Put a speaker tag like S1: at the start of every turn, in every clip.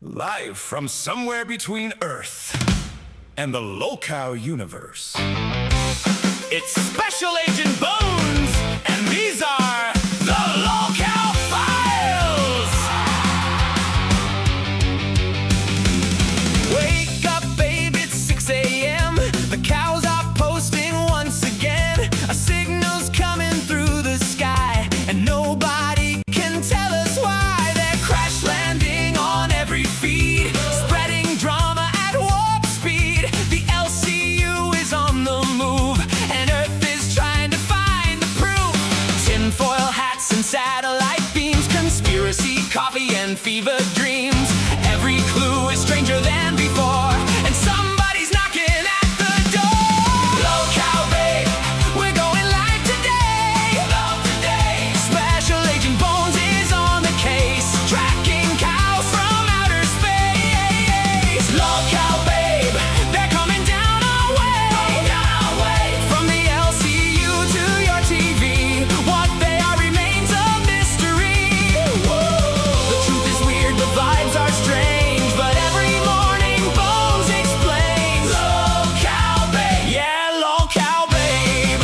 S1: Live from somewhere between Earth and the Lolcow universe. It's Special Agent Bones, and these are the Lolcow Files! Wake up, babe, it's 6 a.m. The cows are posting once again. A signal's coming through the sky, and nobody can tell us why. They're crash landing on every feed, spreading drama at warp speed. The LCU is on the move, and Earth is trying to find the proof. Tinfoil hats and satellite beams, conspiracy, coffee, and fever dreams. Every clue is stranger than before, and somebody's knocking at the door. Lolcow, babe, we're going live today. Love today. Special Agent Bones is on the case, tracking cows from outer space. Lolcow, babe, they're coming down our way. From the LCU to your TV, what they are remains a mystery. The truth is weird, the vibes are strange, but every morning Bones explains. Lolcow, babe, yeah, Lolcow, babe.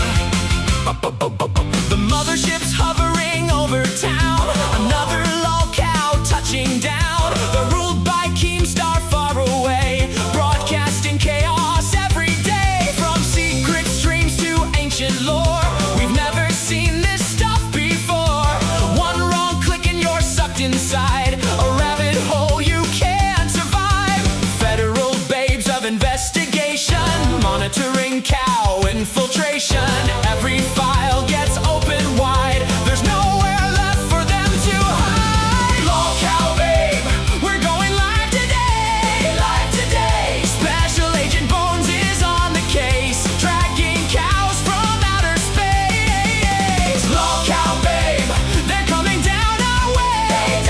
S1: The mothership's hovering over town, another Lolcow touching down. They're ruled by Keemstar far away, broadcasting chaos every day. From secret streams to ancient lore, we've never seen this stuff before. One wrong click and you're sucked inside a rabbit hole you can't survive. Federal babes of investigation, monitoring cow infiltration. Every file gets open wide, there's nowhere left for them to hide. Lolcow, babe, we're going live today. Live today. Special Agent Bones is on the case, tracking cows from outer space. Lolcow, babe, they're coming down our way.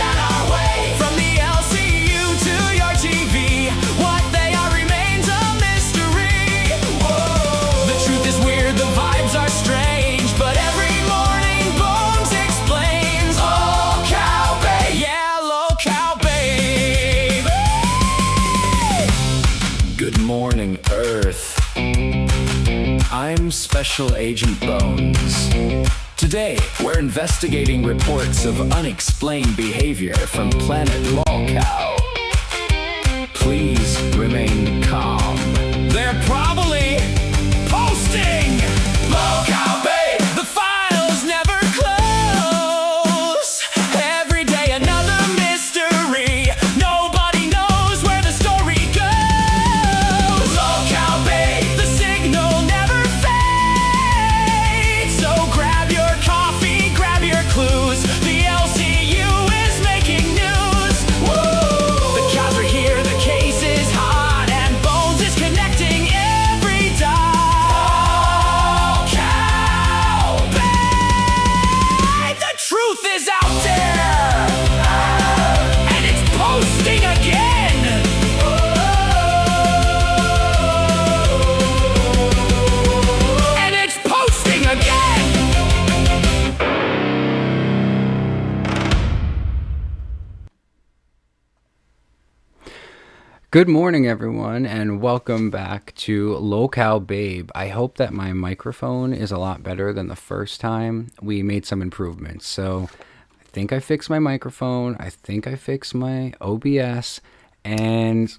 S1: From the LCU to your TV, what they are remains a mystery. The truth is weird, the vibes are strange, but every morning Bones explains. Lolcow, babe, yeah, Lolcow, babe. Good morning, Earth. I'm Special Agent Bones. Today, we're investigating reports of unexplained behavior from planet Lolcow. Please remain calm. They're probably posting! Lolcow, babe! The files never close. Every day another mystery. Nobody knows where the story goes. Lolcow, babe! The signal never fades. So grab your coffee, grab your clues. The LCU is making news. The cows are here, the case is hot, and Bones is connecting every dot. Lolcow, babe! The truth is out there, and it's posting again. And it's posting again.
S2: Good morning, everyone, and welcome back to Lolcow Babe. I hope that my microphone is a lot better than the first time. We made some improvements, so I think I fixed my microphone. I think I fixed my OBS, and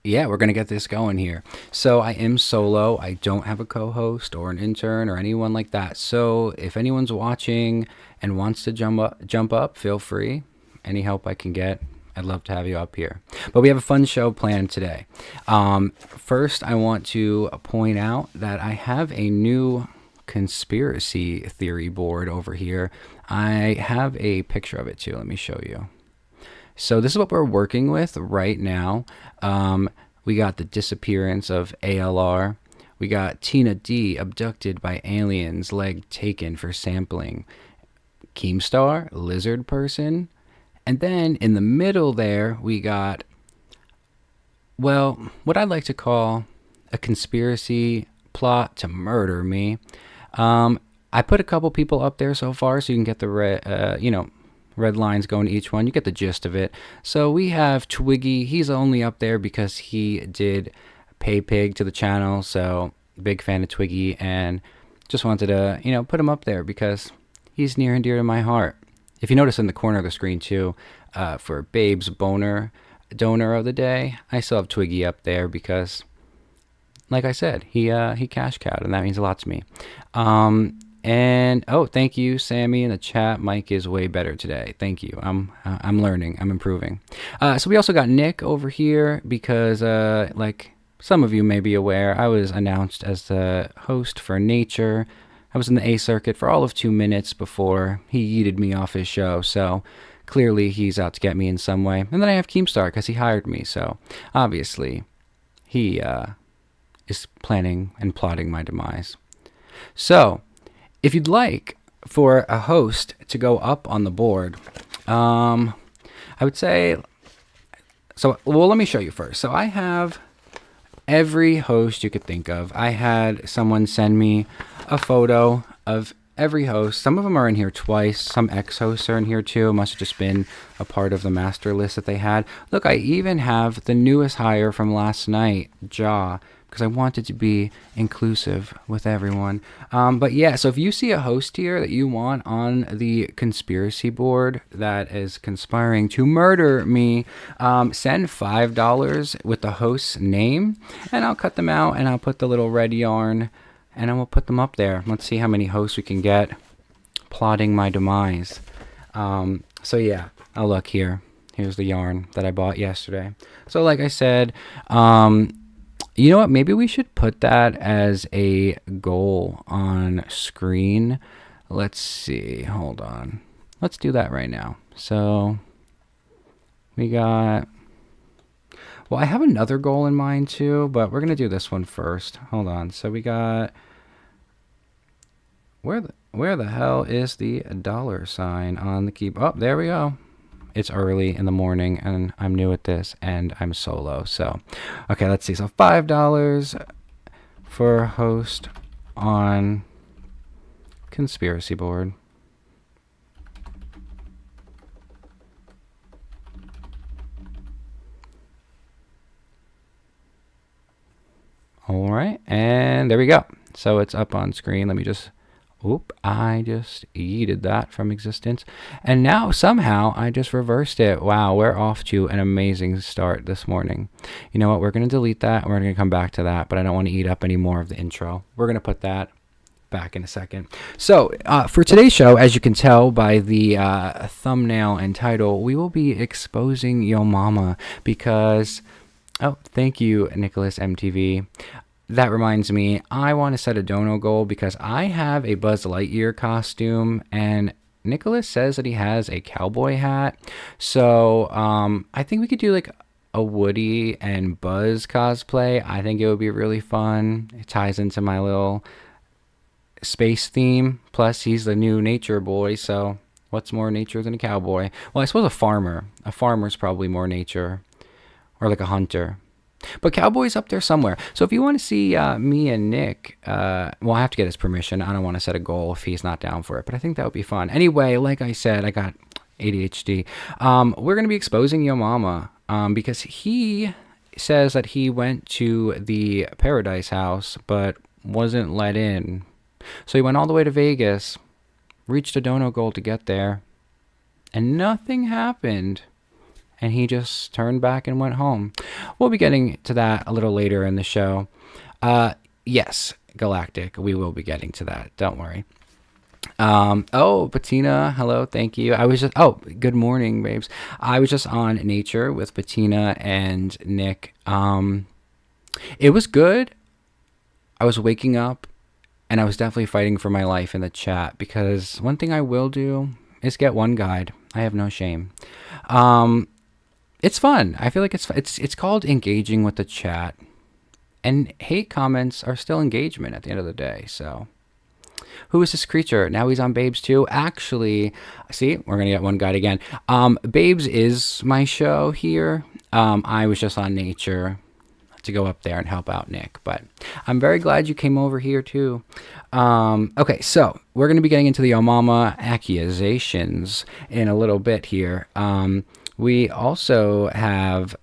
S2: yeah, we're going to get this going here. So I am solo. I don't have a co-host or an intern or anyone like that. So if anyone's watching and wants to jump up, feel free. Any help I can get, I'd love to have you up here. But we have a fun show planned today. First, I want to point out that I have a new conspiracy theory board over here. I have a picture of it too. Let me show you. So this is what we're working with right now. We got the disappearance of ALR. We got Tina D abducted by aliens, leg taken for sampling. Keemstar, lizard person. And then in the middle there, we got, well, what I'd like to call a conspiracy plot to murder me. I put a couple people up there so far so you can get the, red lines going to each one. You get the gist of it. So we have Twiggy. He's only up there because he did pay pig to the channel. So big fan of Twiggy, and just wanted to, put him up there because he's near and dear to my heart. If you notice in the corner of the screen too, for Babe's boner donor of the day, I still have Twiggy up there because, like I said, he cash cowed, and that means a lot to me. And thank you, Sammy, in the chat. Mike is way better today. Thank you. I'm learning. I'm improving. So we also got Nick over here because, like some of you may be aware, I was announced as the host for Nature. I was in the A circuit for all of 2 minutes before he yeeted me off his show. So clearly he's out to get me in some way. And then I have Keemstar because he hired me. So obviously he is planning and plotting my demise. So if you'd like for a host to go up on the board, I would say, let me show you first. So I have every host you could think of. I had someone send me a photo of every host. Some of them are in here twice. Some ex-hosts are in here too. It must have just been a part of the master list that they had. Look, I even have the newest hire from last night, Jaw, because I wanted to be inclusive with everyone. But yeah, so if you see a host here that you want on the conspiracy board that is conspiring to murder me, send $5 with the host's name, and I'll cut them out, and I'll put the little red yarn, and I will put them up there. Let's see how many hosts we can get plotting my demise. So yeah, I'll look here. Here's the yarn that I bought yesterday. So like I said, you know what? Maybe we should put that as a goal on screen. Let's see. Hold on. Let's do that right now. So we got... Well, I have another goal in mind too, but we're going to do this one first. Hold on. So we got... Where the hell is the $sign on the keyboard? Oh, there we go. It's early in the morning, and I'm new at this, and I'm solo. So, okay, let's see. So $5 for host on conspiracy board. All right, and there we go. So it's up on screen. Let me just... Oop, I just yeeted that from existence. And now somehow I just reversed it. Wow, we're off to an amazing start this morning. You know what? We're going to delete that. We're going to come back to that, but I don't want to eat up any more of the intro. We're going to put that back in a second. So for today's show, as you can tell by the thumbnail and title, we will be exposing Yomama because... Oh, thank you, Nicholas MTV. That reminds me, I want to set a dono goal because I have a Buzz Lightyear costume, and Nicholas says that he has a cowboy hat. So I think we could do like a Woody and Buzz cosplay. I think it would be really fun. It ties into my little space theme. Plus, he's the new nature boy, so what's more nature than a cowboy? Well, I suppose a farmer. A farmer's probably more nature, or like a hunter. But cowboy's up there somewhere. So if you want to see me and Nick, well, I have to get his permission. I don't want to set a goal if he's not down for it, but I think that would be fun. Anyway, like I said, I got ADHD. We're going to be exposing Yomama because he says that he went to the Paradise House but wasn't let in. So he went all the way to Vegas, reached a dono goal to get there, and nothing happened. And he just turned back and went home. We'll be getting to that a little later in the show. Yes, Galactic, we will be getting to that. Don't worry. Bettina, hello, thank you. Good morning, babes. I was just on Nature with Bettina and Nick. It was good. I was waking up, and I was definitely fighting for my life in the chat, because one thing I will do is get one guide. I have no shame. It's fun. I feel like it's called engaging with the chat, and hate comments are still engagement at the end of the day. So, who is this creature? Now he's on Babes too. Actually, see, we're gonna get one guide again. Babes is my show here. I was just on Nature to go up there and help out Nick. But I'm very glad you came over here too. Okay, so we're going to be getting into the Yomama accusations in a little bit here. We also have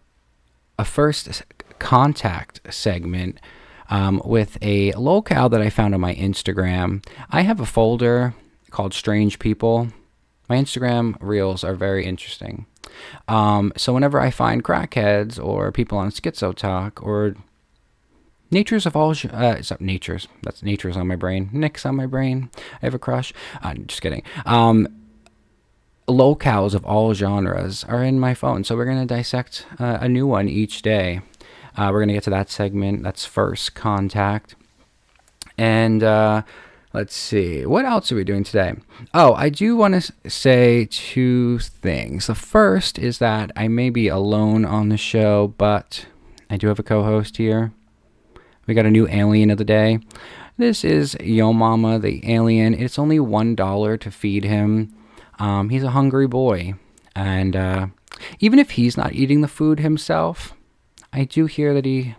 S2: a first contact segment with a Lolcow that I found on my Instagram. I have a folder called Strange People. My Instagram reels are very interesting. So whenever I find crackheads or people on Schizo Talk or nature's of all, nature's on my brain. Nick's on my brain. I have a crush. Just kidding. Lolcows of all genres are in my phone. So we're going to dissect a new one each day. We're going to get to that segment. That's first contact. And let's see. What else are we doing today? Oh, I do want to say two things. The first is that I may be alone on the show, but I do have a co-host here. We got a new alien of the day. This is Yomama, the alien. It's only $1 to feed him. He's a hungry boy. And even if he's not eating the food himself, I do hear that he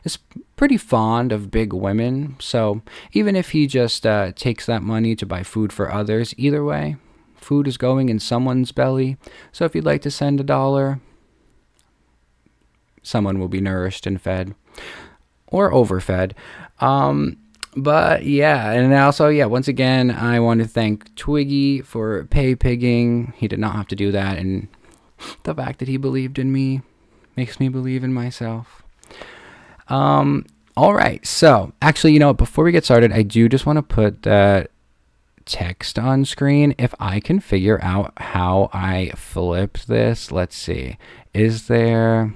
S2: is pretty fond of big women. So even if he just takes that money to buy food for others, either way, food is going in someone's belly. So if you'd like to send $1, someone will be nourished and fed. Or overfed. But yeah, and also, once again, I want to thank Twiggy for pay-pigging. He did not have to do that, and the fact that he believed in me makes me believe in myself. All right, so actually, before we get started, I do just want to put that text on screen. If I can figure out how I flipped this, let's see. Is there,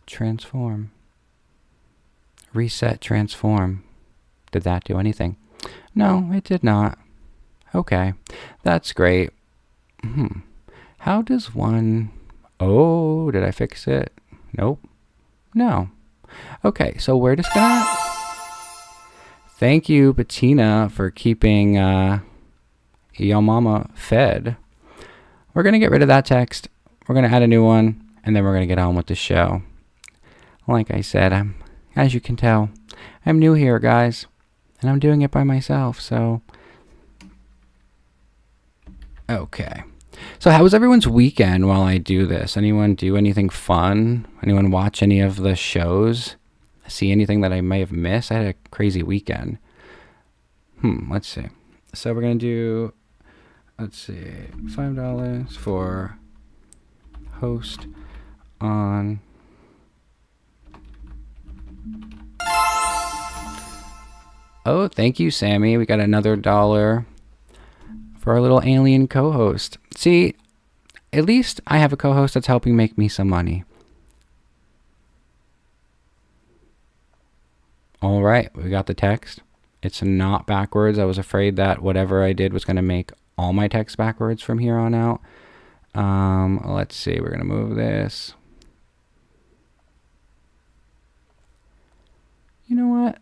S2: transform. Reset, transform. Did that do anything? No, it did not. Okay, that's great. How does one... Oh, did I fix it? Nope. No. Okay, so we're just gonna... Thank you, Bettina, for keeping Yomama fed. We're gonna get rid of that text. We're gonna add a new one, and then we're gonna get on with the show. Like I said, as you can tell, I'm new here, guys, and I'm doing it by myself, so... Okay. So how was everyone's weekend while I do this? Anyone do anything fun? Anyone watch any of the shows? See anything that I may have missed? I had a crazy weekend. Let's see. So we're going to do, $5 for host on... Oh, thank you, Sammy. We got another $1 for our little alien co-host. See, at least I have a co-host that's helping make me some money. All right, we got the text. It's not backwards. I was afraid that whatever I did was going to make all my text backwards from here on out. Let's see. We're going to move this. You know what?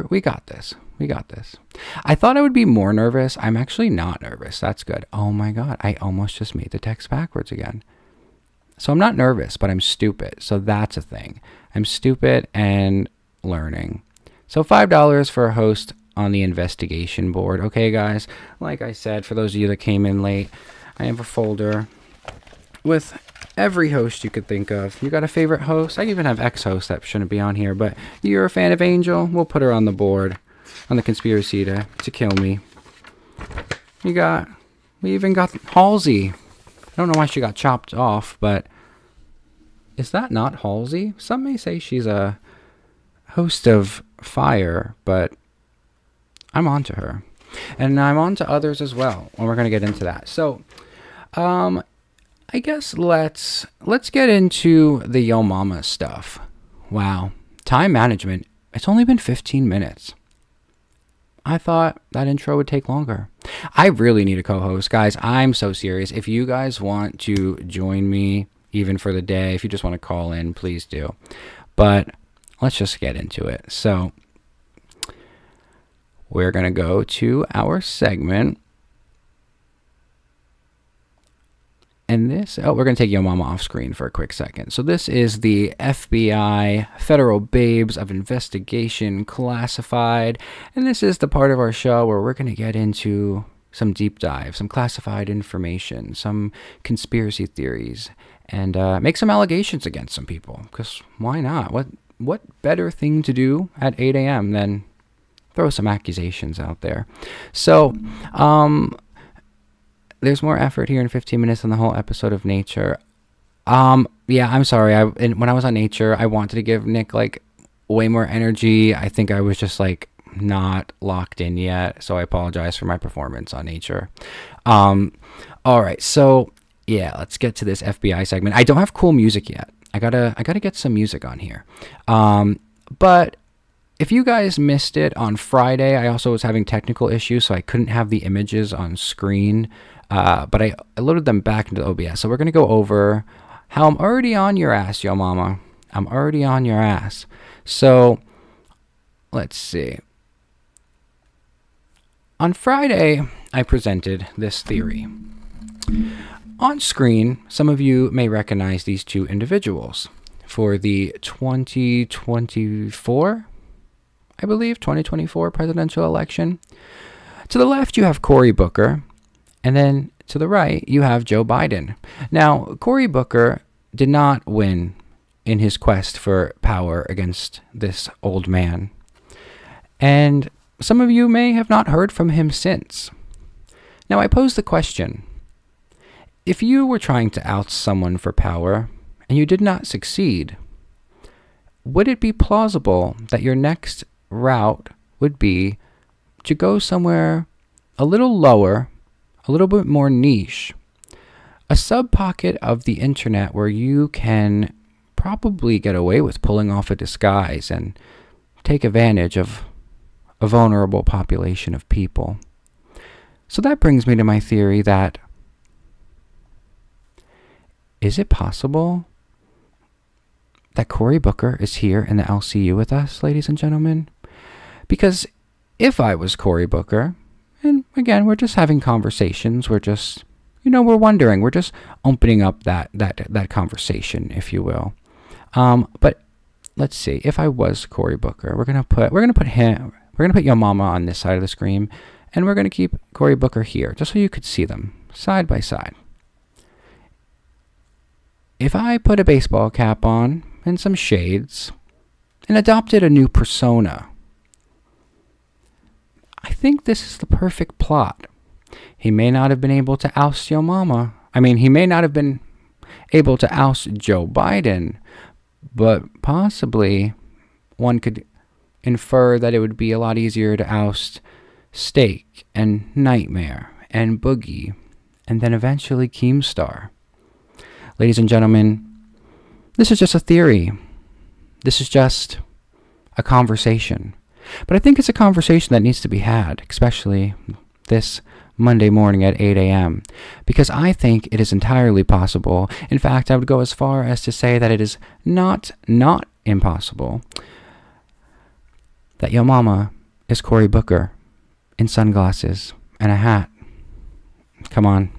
S2: We got this. We got this. I thought I would be more nervous. I'm actually not nervous. That's good. Oh my God. I almost just made the text backwards again. So I'm not nervous, but I'm stupid. So that's a thing. I'm stupid and learning. So $5 for a host on the investigation board. Okay, guys. Like I said, for those of you that came in late, I have a folder with every host you could think of. You got a favorite host? I even have ex-hosts that shouldn't be on here, but you're a fan of Angel? We'll put her on the board, on the conspiracy to kill me. We even got Halsey. I don't know why she got chopped off, but is that not Halsey? Some may say she's a host of Fire, but I'm on to her. And I'm on to others as well, and we're going to get into that. So, I guess let's get into the Yomama stuff. Wow. Time management. It's only been 15 minutes. I thought that intro would take longer. I really need a co-host. Guys, I'm so serious. If you guys want to join me, even for the day, if you just want to call in, please do. But let's just get into it. So we're going to go to our segment. And this, we're going to take Yomama off screen for a quick second. So this is the FBI, Federal Babes of Investigation, Classified. And this is the part of our show where we're going to get into some deep dive, some classified information, some conspiracy theories, and make some allegations against some people. Because why not? What better thing to do at 8 a.m. than throw some accusations out there? So, there's more effort here in 15 minutes than the whole episode of Nature. Yeah, I'm sorry. When I was on Nature, I wanted to give Nick like way more energy. I think I was just like not locked in yet, so I apologize for my performance on Nature. All right, so yeah, let's get to this FBI segment. I don't have cool music yet. I gotta get some music on here. But if you guys missed it on Friday, I also was having technical issues, so I couldn't have the images on screen. But I loaded them back into OBS. So we're going to go over how I'm already on your ass, Yomama. I'm already on your ass. So let's see. On Friday, I presented this theory. On screen, some of you may recognize these two individuals for the 2024, I believe, 2024 presidential election. To the left, you have Cory Booker. And then to the right, you have Joe Biden. Now, Cory Booker did not win in his quest for power against this old man. And some of you may have not heard from him since. Now, I pose the question, if you were trying to oust someone for power and you did not succeed, would it be plausible that your next route would be to go somewhere a little lower, a little bit more niche, a sub-pocket of the internet where you can probably get away with pulling off a disguise and take advantage of a vulnerable population of people? So that brings me to my theory that, is it possible that Cory Booker is here in the LCU with us, ladies and gentlemen? Because if I was Cory Booker, and again, we're just having conversations. We're just, we're wondering. We're just opening up that conversation, if you will. But let's see. If I was Cory Booker, we're gonna put Yomama on this side of the screen, and we're gonna keep Cory Booker here, just so you could see them side by side. If I put a baseball cap on and some shades, and adopted a new persona, I think this is the perfect plot. He may not have been able to oust Yomama. He may not have been able to oust Joe Biden, but possibly one could infer that it would be a lot easier to oust Steak and Nightmare and Boogie, and then eventually Keemstar. Ladies and gentlemen, this is just a theory. This is just a conversation. But I think it's a conversation that needs to be had, especially this Monday morning at 8 a.m., because I think it is entirely possible. In fact, I would go as far as to say that it is not impossible that Yomama is Cory Booker in sunglasses and a hat. Come on.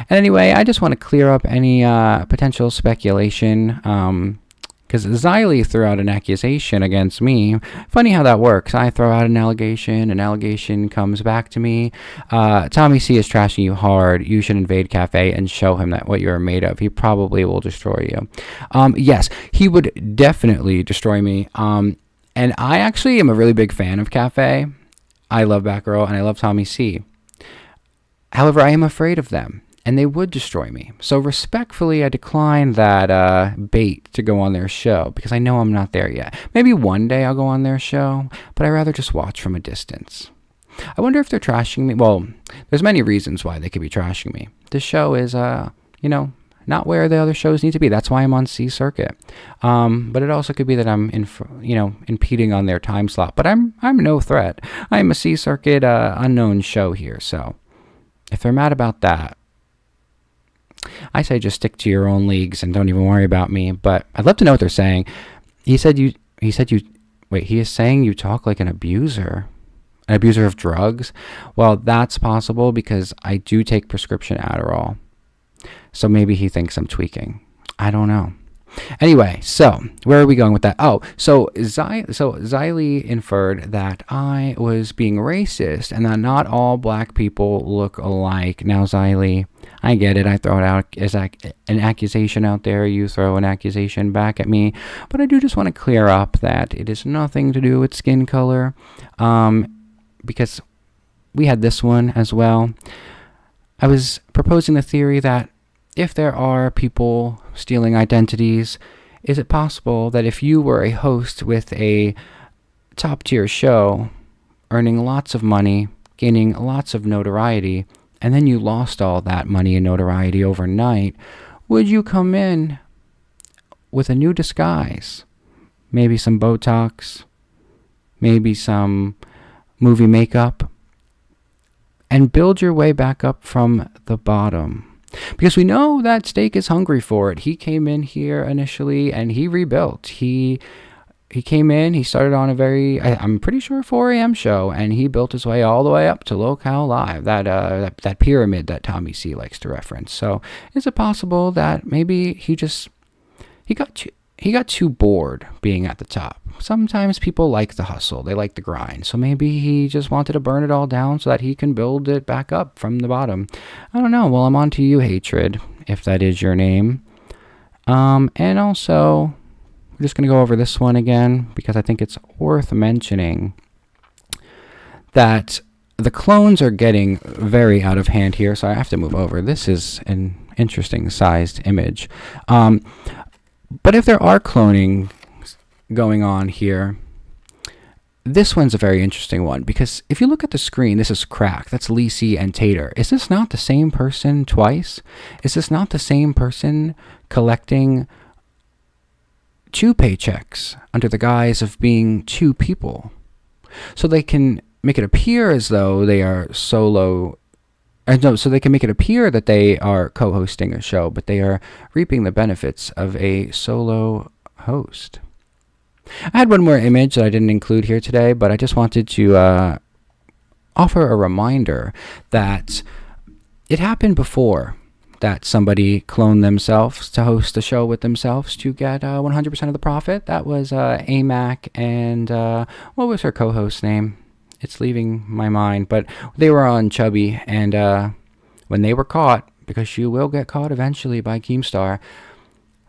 S2: And anyway, I just want to clear up any potential speculation, because Xylee threw out an accusation against me. Funny how that works. I throw out an allegation comes back to me. Tommy C is trashing you hard. You should invade Cafe and show him that what you're made of. He probably will destroy you. Yes, he would definitely destroy me. And I actually am a really big fan of Cafe. I love Batgirl and I love Tommy C. However, I am afraid of them, and they would destroy me. So respectfully, I decline that bait to go on their show, because I know I'm not there yet. Maybe one day I'll go on their show, but I'd rather just watch from a distance. I wonder if they're trashing me. Well, there's many reasons why they could be trashing me. This show is, not where the other shows need to be. That's why I'm on C Circuit. But it also could be that I'm, impeding on their time slot. But I'm no threat. I'm a C Circuit unknown show here, so if they're mad about that, I say just stick to your own leagues and don't even worry about me. But I'd love to know what they're saying. He is saying you talk like an abuser of drugs. Well, that's possible because I do take prescription Adderall. So maybe he thinks I'm tweaking. I don't know. Anyway, so where are we going with that? Oh, so Xylee inferred that I was being racist and that not all black people look alike. Now, Xylee, I get it. I throw it out as an accusation out there. You throw an accusation back at me. But I do just want to clear up that it is nothing to do with skin color, because we had this one as well. I was proposing the theory that if there are people stealing identities, is it possible that if you were a host with a top-tier show, earning lots of money, gaining lots of notoriety, and then you lost all that money and notoriety overnight, would you come in with a new disguise? Maybe some Botox, maybe some movie makeup, and build your way back up from the bottom? Because we know that Steak is hungry for it. He came in here initially and he rebuilt. He came in, he started on a very, I'm pretty sure 4 a.m. show, and he built his way all the way up to Lolcow Live, that pyramid that Tommy C likes to reference. So is it possible that maybe he got too bored being at the top? Sometimes people like the hustle, they like the grind. So maybe he just wanted to burn it all down so that he can build it back up from the bottom. I don't know. Well, I'm on to you, Hatred, if that is your name. And also, we're just going to go over this one again because I think it's worth mentioning that the clones are getting very out of hand here. So I have to move over. This is an interesting sized image. But if there are cloning going on here, this one's a very interesting one, because if you look at the screen, this is Crack. That's Lacey and Tater. Is this not the same person twice? Is this not the same person collecting 2 paychecks under the guise of being 2 people? So they can make it appear as though they are solo. No, so they can make it appear that they are co-hosting a show, but they are reaping the benefits of a solo host. I had one more image that I didn't include here today, but I just wanted to offer a reminder that it happened before that somebody cloned themselves to host a show with themselves to get 100% of the profit. That was AMAC and what was her co-host's name? It's leaving my mind, but they were on Chubby, and when they were caught, because she will get caught eventually by Keemstar,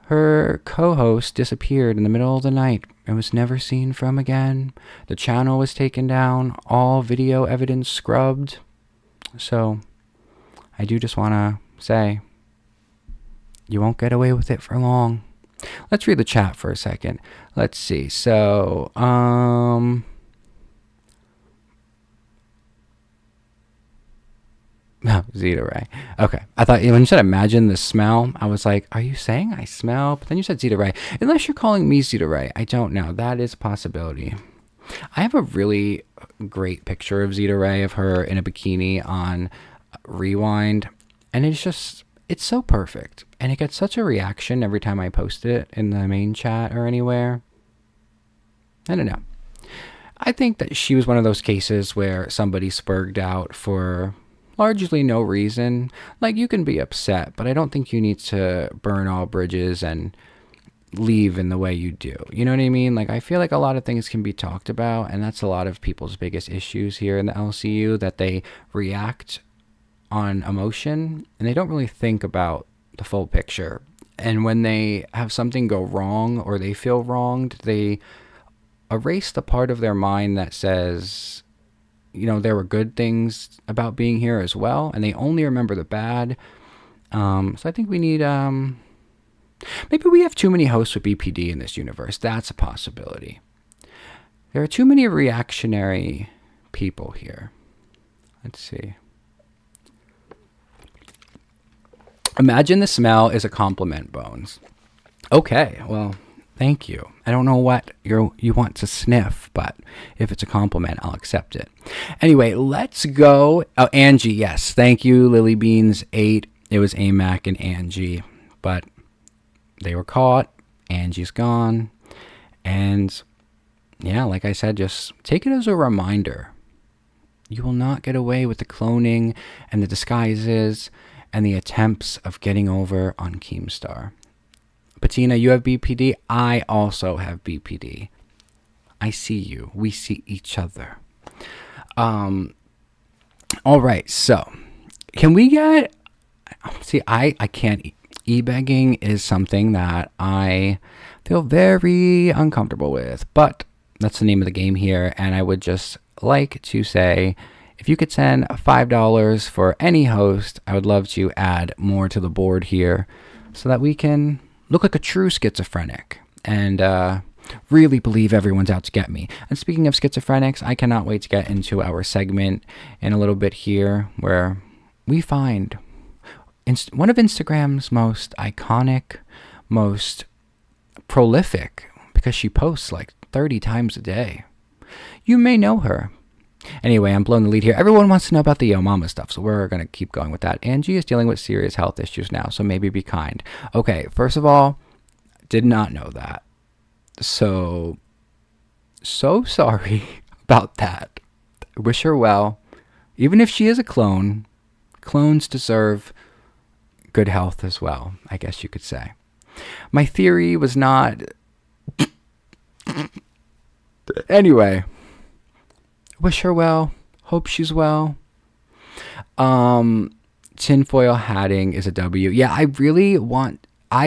S2: her co-host disappeared in the middle of the night and was never seen from again. The channel was taken down, all video evidence scrubbed. So I do just want to say, you won't get away with it for long. Let's read the chat for a second. Let's see. So, no, Zeta Ray. Okay. I thought when you said imagine the smell, I was like, are you saying I smell? But then you said Zeta Ray. Unless you're calling me Zeta Ray. I don't know. That is a possibility. I have a really great picture of Zeta Ray, of her in a bikini on Rewind. And it's so perfect. And it gets such a reaction every time I post it in the main chat or anywhere. I don't know. I think that she was one of those cases where somebody spurged out for largely no reason. Like, you can be upset, but I don't think you need to burn all bridges and leave in the way you do. You know what I mean? Like, I feel like a lot of things can be talked about, and that's a lot of people's biggest issues here in the LCU, that they react on emotion and they don't really think about the full picture. And when they have something go wrong or they feel wronged, they erase the part of their mind that says, you know, there were good things about being here as well, and they only remember the bad. So I think we need, maybe we have too many hosts with BPD in this universe. That's a possibility. There are too many reactionary people here. Let's see. Imagine the smell is a compliment, Bones. Okay, well, thank you. I don't know what you want to sniff, but if it's a compliment, I'll accept it. Anyway, let's go. Oh, Angie, yes. Thank you, Lily Beans 8. It was AMAC and Angie, but they were caught. Angie's gone. And yeah, like I said, just take it as a reminder. You will not get away with the cloning and the disguises and the attempts of getting over on Keemstar. Bettina, you have BPD. I also have BPD. I see you. We see each other. All right. So, can we get? See, I can't. E-begging is something that I feel very uncomfortable with, but that's the name of the game here. And I would just like to say, if you could send $5 for any host, I would love to add more to the board here, so that we can look like a true schizophrenic and really believe everyone's out to get me. And speaking of schizophrenics, I cannot wait to get into our segment in a little bit here, where we find one of Instagram's most iconic, most prolific, because she posts like 30 times a day. You may know her. Anyway, I'm blowing the lead here. Everyone wants to know about the Yomama stuff, so we're going to keep going with that. Angie is dealing with serious health issues now, so maybe be kind. Okay, first of all, did not know that. So sorry about that. I wish her well. Even if she is a clone, clones deserve good health as well, I guess you could say. My theory was not... Anyway, wish her well. Hope she's well. Tinfoil hatting is a W. Yeah, I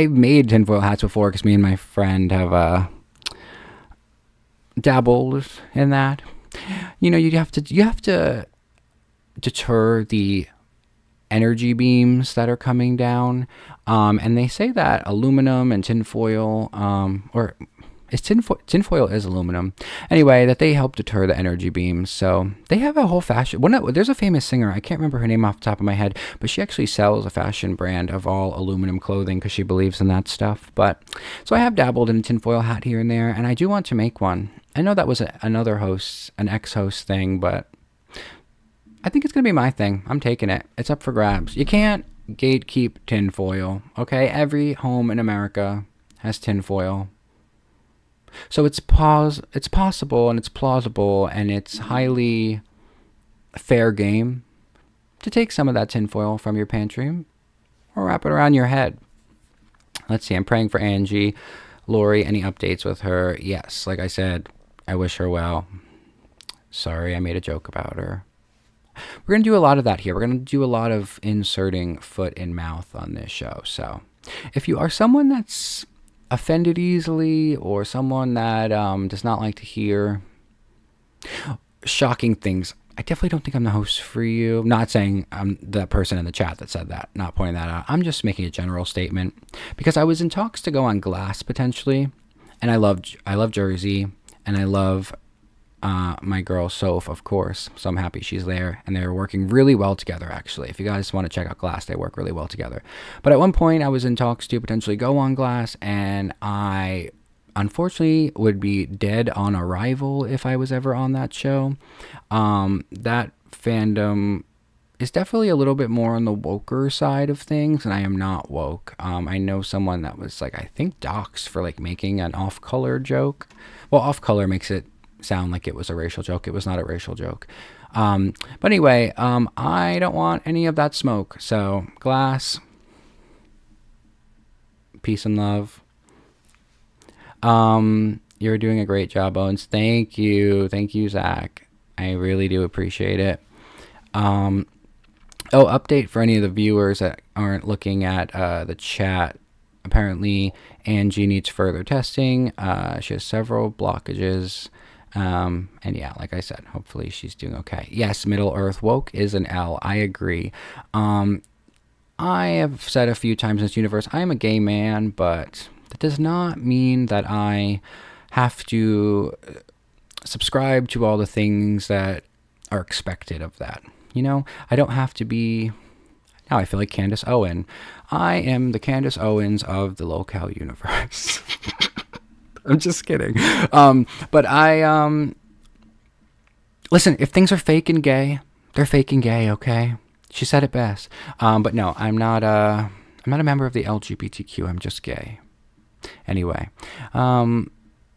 S2: made tinfoil hats before because me and my friend have dabbled in that. You know, you have to deter the energy beams that are coming down. And they say that aluminum and tinfoil, or is tinfoil is aluminum. Anyway, that they help deter the energy beams. So they have a whole fashion. There's a famous singer. I can't remember her name off the top of my head, but she actually sells a fashion brand of all aluminum clothing because she believes in that stuff. But so I have dabbled in a tinfoil hat here and there, and I do want to make one. I know that was another host, an ex-host thing, but I think it's going to be my thing. I'm taking it. It's up for grabs. You can't gatekeep tinfoil, okay? Every home in America has tinfoil. So it's possible and it's plausible and it's highly fair game to take some of that tinfoil from your pantry or wrap it around your head. Let's see. I'm praying for Angie. Lori, any updates with her? Yes. Like I said, I wish her well. Sorry, I made a joke about her. We're going to do a lot of that here. We're going to do a lot of inserting foot in mouth on this show. So if you are someone that's offended easily or someone that does not like to hear shocking things, I definitely don't think I'm the host for you. I'm not saying I'm the person in the chat that said that, not pointing that out. I'm just making a general statement because I was in talks to go on Glass potentially, and I love Jersey, and I love my girl Soph, of course, so I'm happy she's there, and they're working really well together, actually. If you guys want to check out Glass, they work really well together. But at one point, I was in talks to potentially go on Glass, and I unfortunately would be dead on arrival if I was ever on that show. That fandom is definitely a little bit more on the woker side of things, and I am not woke. I know someone that was, like, I think doxxed for, like, making an off-color joke. Well, off-color makes it sound like it was a racial joke. It was not a racial joke. But anyway, I don't want any of that smoke. So, Glass, peace and love. You're doing a great job, Owens. Thank you, Zach. I really do appreciate it. Update for any of the viewers that aren't looking at the chat. Apparently, Angie needs further testing. She has several blockages. And yeah, like I said, hopefully she's doing okay. Yes, Middle Earth woke is an L. I agree. I have said a few times in this universe, I am a gay man, but that does not mean that I have to subscribe to all the things that are expected of that. You know, I don't have to be... Now I feel like Candace Owen. I am the Candace Owens of the Lolcow universe. I'm just kidding. But I, listen, if things are fake and gay, they're fake and gay, okay? She said it best. But no, I'm not a member of the LGBTQ. I'm just gay. Anyway,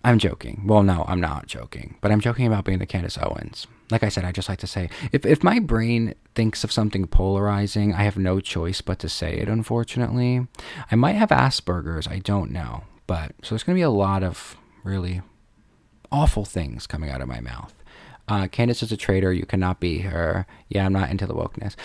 S2: I'm joking. Well, no, I'm not joking. But I'm joking about being the Candace Owens. Like I said, I just like to say, if my brain thinks of something polarizing, I have no choice but to say it, unfortunately. I might have Asperger's. I don't know. But, so there's going to be a lot of really awful things coming out of my mouth. Candace is a traitor. You cannot be her. Yeah, I'm not into the wokeness.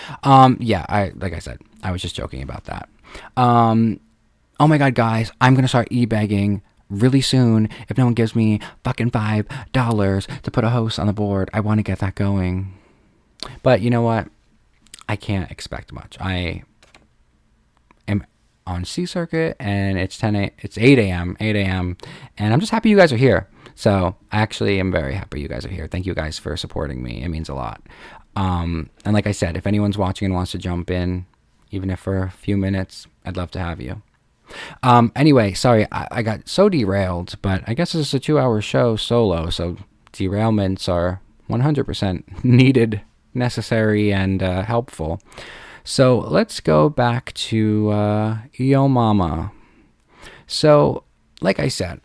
S2: Yeah, like I said, I was just joking about that. Oh my God, guys, I'm going to start e-begging really soon. If no one gives me fucking $5 to put a host on the board, I want to get that going. But you know what? I can't expect much. I am on C Circuit and it's 8 a.m., and I'm just happy you guys are here. So I actually am very happy you guys are here. Thank you guys for supporting me. It means a lot. And like I said, if anyone's watching and wants to jump in, even if for a few minutes, I'd love to have you. Anyway, sorry, I got so derailed, but I guess this is a 2-hour show solo, so derailments are 100% needed, necessary, and helpful. So let's go back to Yomama. So, like I said,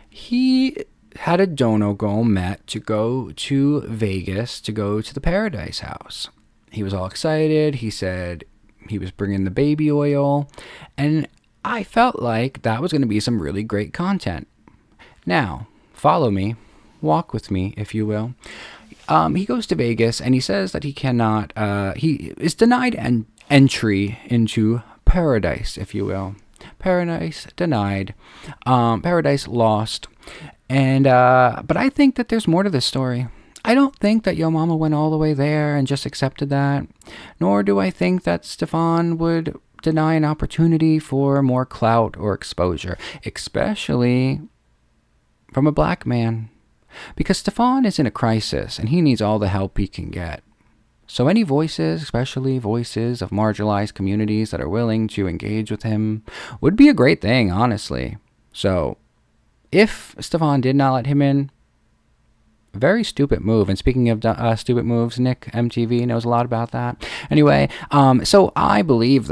S2: he had a dono goal met to go to Vegas to go to the Paradise House. He was all excited. He said he was bringing the baby oil, and I felt like that was going to be some really great content. Now, follow me, walk with me, if you will. He goes to Vegas, and he says that he cannot, he is denied entry into paradise, if you will. Paradise denied, paradise lost, and but I think that there's more to this story. I don't think that Yomama went all the way there and just accepted that, nor do I think that Stefan would deny an opportunity for more clout or exposure, especially from a black man, because Stefan is in a crisis and he needs all the help he can get. So any voices, especially voices of marginalized communities that are willing to engage with him, would be a great thing, honestly. So if Stefan did not let him in, very stupid move. And speaking of stupid moves, Nick MTV knows a lot about that. Anyway, so I believe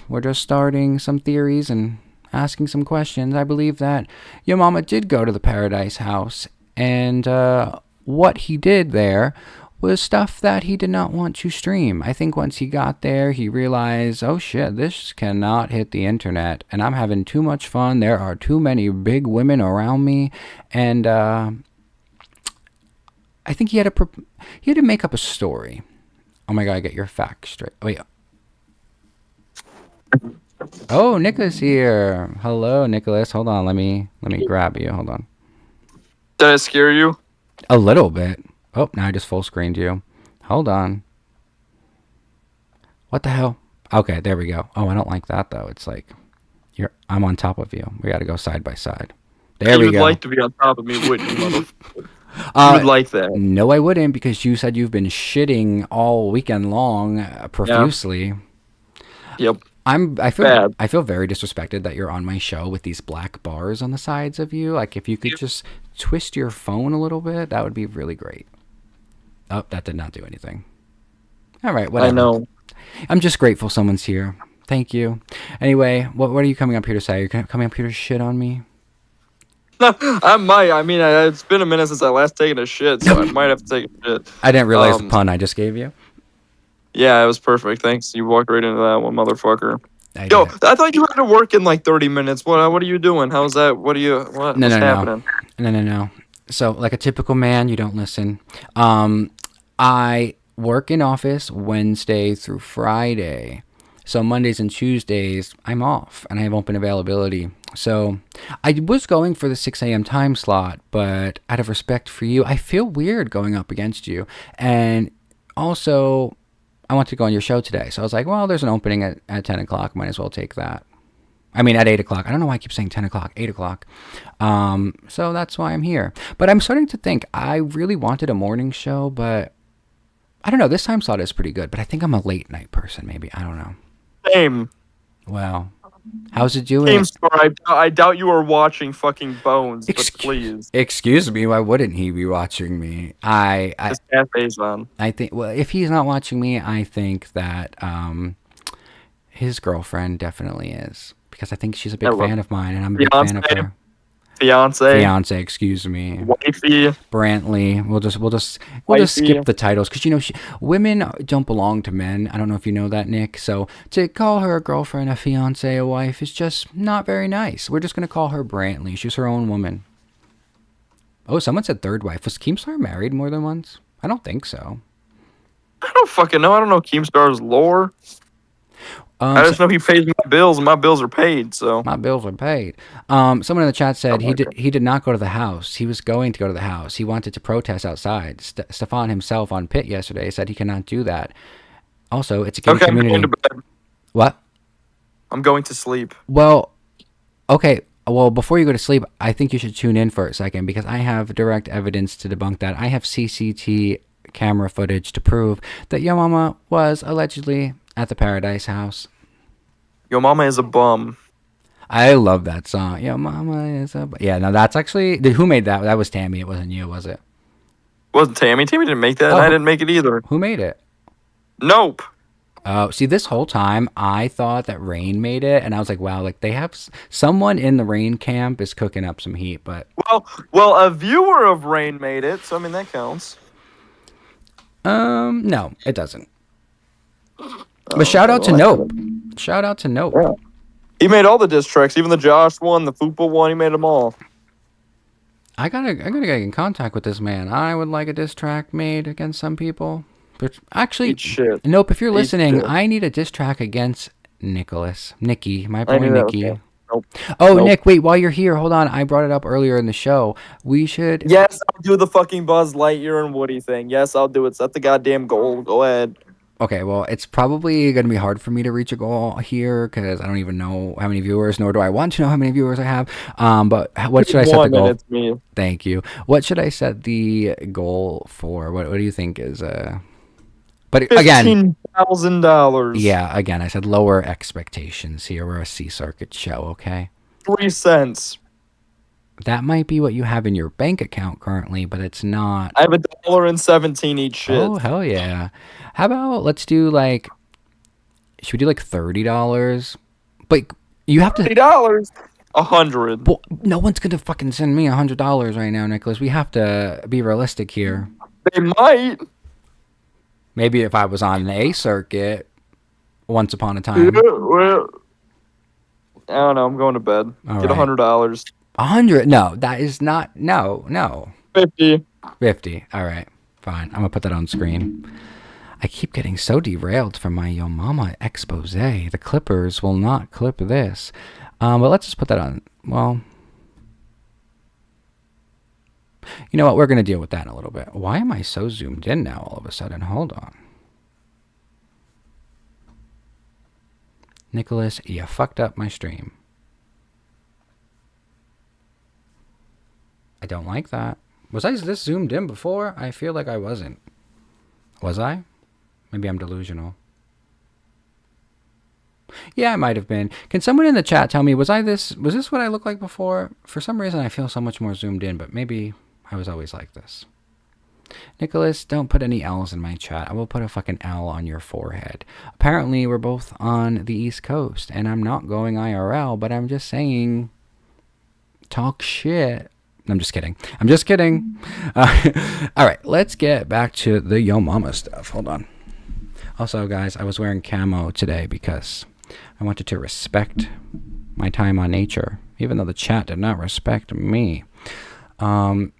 S2: we're just starting some theories and asking some questions. I believe that Yomama did go to the Paradise House, and what he did there was stuff that he did not want to stream. I think once he got there, he realized, oh shit, this cannot hit the internet, and I'm having too much fun. There are too many big women around me, and I think he had to make up a story. Oh my God, get your facts straight. Oh yeah. Oh, Nicholas here. Hello, Nicholas. Hold on, let me grab you. Hold on.
S3: Did I scare you?
S2: A little bit. Oh, now I just full screened you. Hold on. What the hell? Okay, there we go. Oh, I don't like that though. It's like I'm on top of you. We got to go side by side. There we go.
S3: You would like to be on top of me, wouldn't you, motherfucker? You would like that.
S2: No, I wouldn't, because you said you've been shitting all weekend long profusely.
S3: Yep.
S2: I feel very disrespected that you're on my show with these black bars on the sides of you. Like, if you could just twist your phone a little bit, that would be really great. Oh, that did not do anything. All right, whatever.
S3: I know.
S2: I'm just grateful someone's here. Thank you. Anyway, what are you coming up here to say? You're coming up here to shit on me?
S3: I might. I mean, it's been a minute since I last taken a shit, so I might have to take a shit.
S2: I didn't realize the pun I just gave you.
S3: Yeah, it was perfect. Thanks. You walked right into that one, motherfucker.
S2: I
S3: thought you had to work in like 30 minutes. What are you doing? How's that? What's happening?
S2: No. So, like a typical man, you don't listen. I work in office Wednesday through Friday. So Mondays and Tuesdays, I'm off and I have open availability. So I was going for the 6 a.m. time slot, but out of respect for you, I feel weird going up against you. And also, I want to go on your show today. So I was like, well, there's an opening at 10 o'clock. Might as well take that. I mean, at 8 o'clock. I don't know why I keep saying 10 o'clock, 8 o'clock. So that's why I'm here. But I'm starting to think I really wanted a morning show, but I don't know. This time slot is pretty good, but I think I'm a late night person, maybe. I don't know.
S3: Same.
S2: Wow. How's it doing?
S3: Same story. I doubt you are watching fucking Bones, but please.
S2: Excuse me, why wouldn't he be watching me?
S3: His cafe's on.
S2: I think, well, if he's not watching me, I think that his girlfriend definitely is. Because I think she's a big fan of mine, and I'm a big fan of her. Fiance, excuse me.
S3: wifey.
S2: Brantley. We'll just
S3: Wifey.
S2: skip the titles because women don't belong to men. I don't know if you know that, Nick. So to call her a girlfriend, a fiance, a wife is just not very nice. We're just gonna call her Brantley. She's her own woman. Oh, someone said third wife. Was Keemstar married more than once? I don't think so.
S3: I don't fucking know. I don't know Keemstar's lore. I just know he pays my bills, and my bills are paid. So
S2: my bills are paid. Someone in the chat said
S3: Oh,
S2: he did not go to the house. He was going to go to the house. He wanted to protest outside. Stefan himself on Pit yesterday said he cannot do that. Also, it's a gated
S3: okay, I'm
S2: community.
S3: going to bed.
S2: What?
S3: I'm going to sleep.
S2: Well, okay. Well, before you go to sleep, I think you should tune in for a second because I have direct evidence to debunk that. I have CCT camera footage to prove that Yomama was allegedly at the Paradise House.
S3: Yomama is a bum.
S2: I love that song. Yomama is a... Yeah, no, that's actually... Who made that? That was Tammy. It wasn't you, was it?
S3: Wasn't Tammy. Tammy didn't make that, and I didn't make it either.
S2: Who made it?
S3: Nope.
S2: Oh, see, this whole time, I thought that Rain made it, and I was like, wow, like, they have... Someone in the Rain camp is cooking up some heat, but...
S3: Well, a viewer of Rain made it, so, I mean, that counts.
S2: No, it doesn't. But shout out to Nope. Shout out to Nope.
S3: Yeah. He made all the diss tracks, even the Josh one, the Fupa one. He made them all.
S2: I gotta get in contact with this man. I would like a diss track made against some people. But actually,
S3: shit.
S2: Nope. If you're
S3: Eat
S2: listening,
S3: shit.
S2: I need a diss track against Nicky, my boy
S3: knew that,
S2: Nicky.
S3: okay. Nope.
S2: Oh,
S3: Nope.
S2: Nick, wait. While you're here, hold on. I brought it up earlier in the show. We should.
S3: Yes, I'll do the fucking Buzz Lightyear and Woody thing. Yes, I'll do it. Set the goddamn goal. Go ahead.
S2: Okay, well, it's probably going to be hard for me to reach a goal here because I don't even know how many viewers, nor do I want to know how many viewers I have. But what should I set the goal?
S3: It's me.
S2: Thank you. What should I set the goal for? What do you think is But again,
S3: $15,000.
S2: yeah, again, I said lower expectations here. We're a C Circuit show, okay?
S3: 3 cents.
S2: That might be what you have in your bank account currently, but it's not.
S3: I have $1.17 each shit.
S2: Oh, hell yeah. How about let's do like, should we do like $30? But you have to.
S3: $30. 100.
S2: Well, no one's gonna fucking send me $100 right now, Nicholas. We have to be realistic here.
S3: They might.
S2: Maybe if I was on an A circuit once upon a time.
S3: Yeah, well, I don't know. I'm going to bed.
S2: All
S3: Get
S2: right.
S3: $100.
S2: 100? No, that is not. No.
S3: 50.
S2: 50. All right, fine. I'm gonna put that on screen. I keep getting so derailed from my Yomama expose. The Clippers will not clip this. But let's just put that on. Well, you know what? We're gonna deal with that in a little bit. Why am I so zoomed in now all of a sudden? Hold on. Nicholas, you fucked up my stream. I don't like that. Was I this zoomed in before? I feel like I wasn't. Was I? Maybe I'm delusional. Yeah, I might have been. Can someone in the chat tell me, was this what I looked like before? For some reason, I feel so much more zoomed in, but maybe I was always like this. Nicholas, don't put any L's in my chat. I will put a fucking L on your forehead. Apparently, we're both on the East Coast, and I'm not going IRL, but I'm just saying, talk shit. I'm just kidding. All right, let's get back to the Yomama stuff. Hold on. Also, guys, I was wearing camo today because I wanted to respect my time on nature, even though the chat did not respect me. Can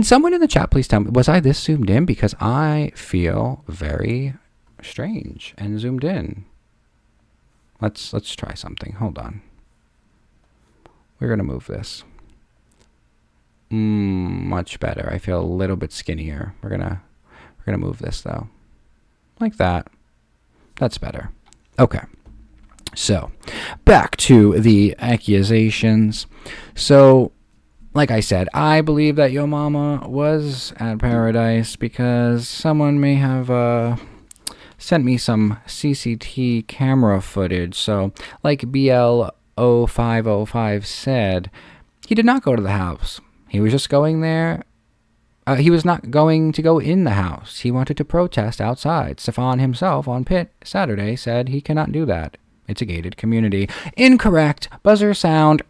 S2: someone in the chat please tell me, was I this zoomed in? Because I feel very strange and zoomed in. Let's try something. Hold on. We're gonna move this. Much better. I feel a little bit skinnier. We're gonna move this though. Like that. That's better. Okay. So, back to the accusations. So, like I said, I believe that Yomama was at Paradise because someone may have sent me some CCT camera footage. So, like BL0505 said, he did not go to the house. He was just going there. He was not going to go in the house. He wanted to protest outside. Stefan himself on Pit Saturday said he cannot do that. It's a gated community. Incorrect. Buzzer sound.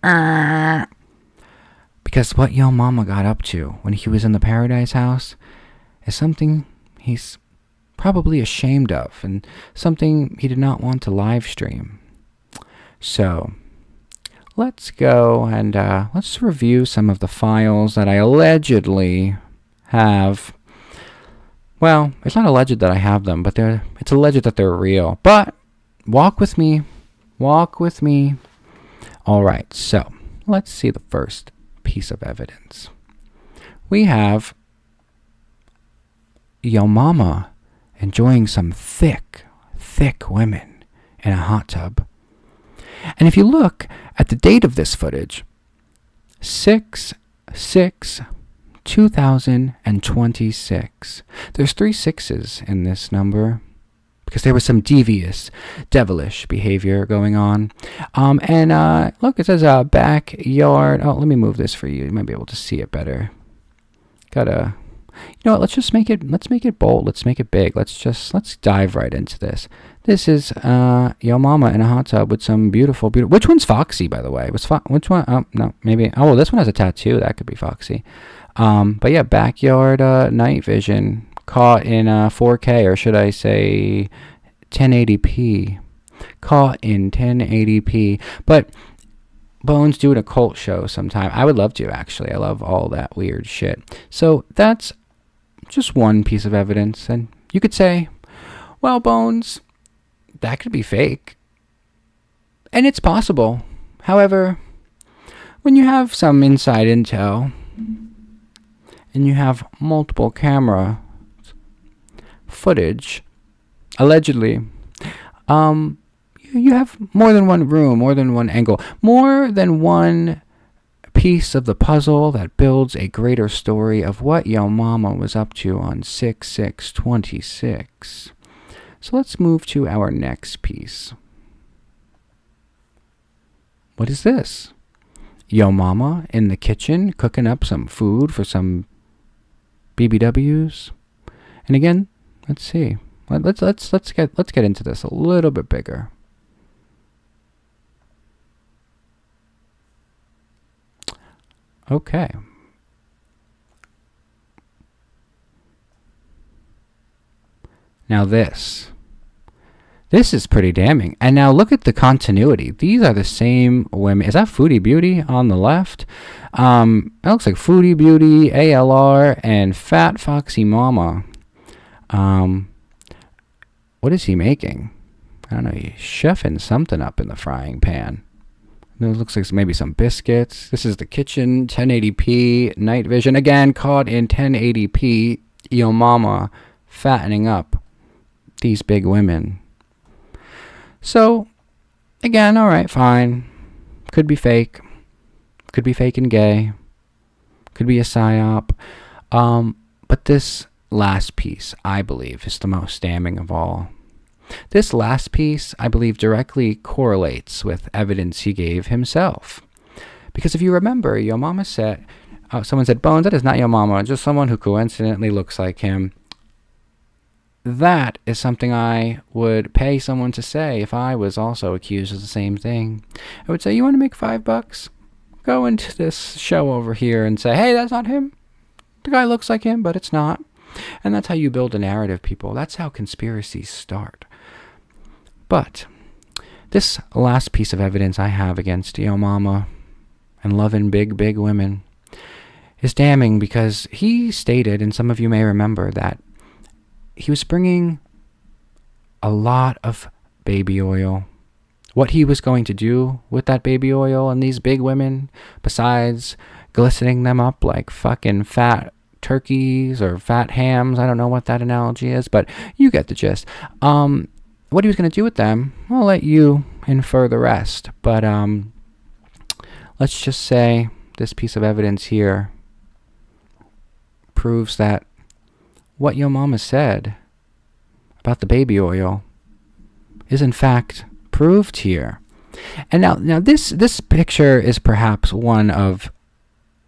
S2: Because what Yomama got up to when he was in the Paradise House is something he's probably ashamed of and something he did not want to live stream. So let's go and let's review some of the files that I allegedly have. Well, it's not alleged that I have them, but it's alleged that they're real. But walk with me. Walk with me. All right, so let's see the first piece of evidence. We have Yomama enjoying some thick women in a hot tub. And if you look at the date of this footage, 6/6/2026. There's 3 6s in this number because there was some devious, devilish behavior going on. Look, it says backyard. Oh, let me move this for you. You might be able to see it better. You know what? Let's make it bold. Let's make it big. Let's dive right into this. This is Yomama in a hot tub with some beautiful. Which one's Foxy, by the way? Which one? Oh, no, maybe. Oh, well, this one has a tattoo. That could be Foxy. But yeah, backyard night vision caught in 4K, or should I say 1080p. Caught in 1080p. But Bones doing a cult show sometime. I would love to, actually. I love all that weird shit. So that's just one piece of evidence. And you could say, well, Bones, that could be fake. And it's possible. However, when you have some inside intel and you have multiple camera footage, allegedly, you have more than one room, more than one angle, more than one piece of the puzzle that builds a greater story of what Yomama was up to on 6/6/26. So let's move to our next piece. What is this? Yomama in the kitchen cooking up some food for some BBWs. And again, let's see. Let's get into this a little bit bigger. Okay. Now this is pretty damning. And now look at the continuity. These are the same women. Is that Foodie Beauty on the left? It looks like Foodie Beauty, ALR, and Fat Foxy Mama. What is he making? I don't know. He's chefing something up in the frying pan. It looks like maybe some biscuits. This is the kitchen, 1080p, night vision. Again, caught in 1080p. Yomama fattening up these big women. So, again, all right, fine. Could be fake. Could be fake and gay. Could be a psyop. But this last piece, I believe, is the most damning of all. This last piece, I believe, directly correlates with evidence he gave himself. Because if you remember, Yomama said, someone said, Bones, that is not Yomama, just someone who coincidentally looks like him. That is something I would pay someone to say if I was also accused of the same thing. I would say, you want to make $5? Go into this show over here and say, hey, that's not him. The guy looks like him, but it's not. And that's how you build a narrative, people. That's how conspiracies start. But this last piece of evidence I have against Yomama and loving big women is damning because he stated, and some of you may remember, that he was bringing a lot of baby oil. What he was going to do with that baby oil and these big women, besides glistening them up like fucking fat turkeys or fat hams, I don't know what that analogy is, but you get the gist. What he was going to do with them, I'll let you infer the rest. But let's just say this piece of evidence here proves that what Yomama said about the baby oil is in fact proved here. And now this picture is perhaps one of,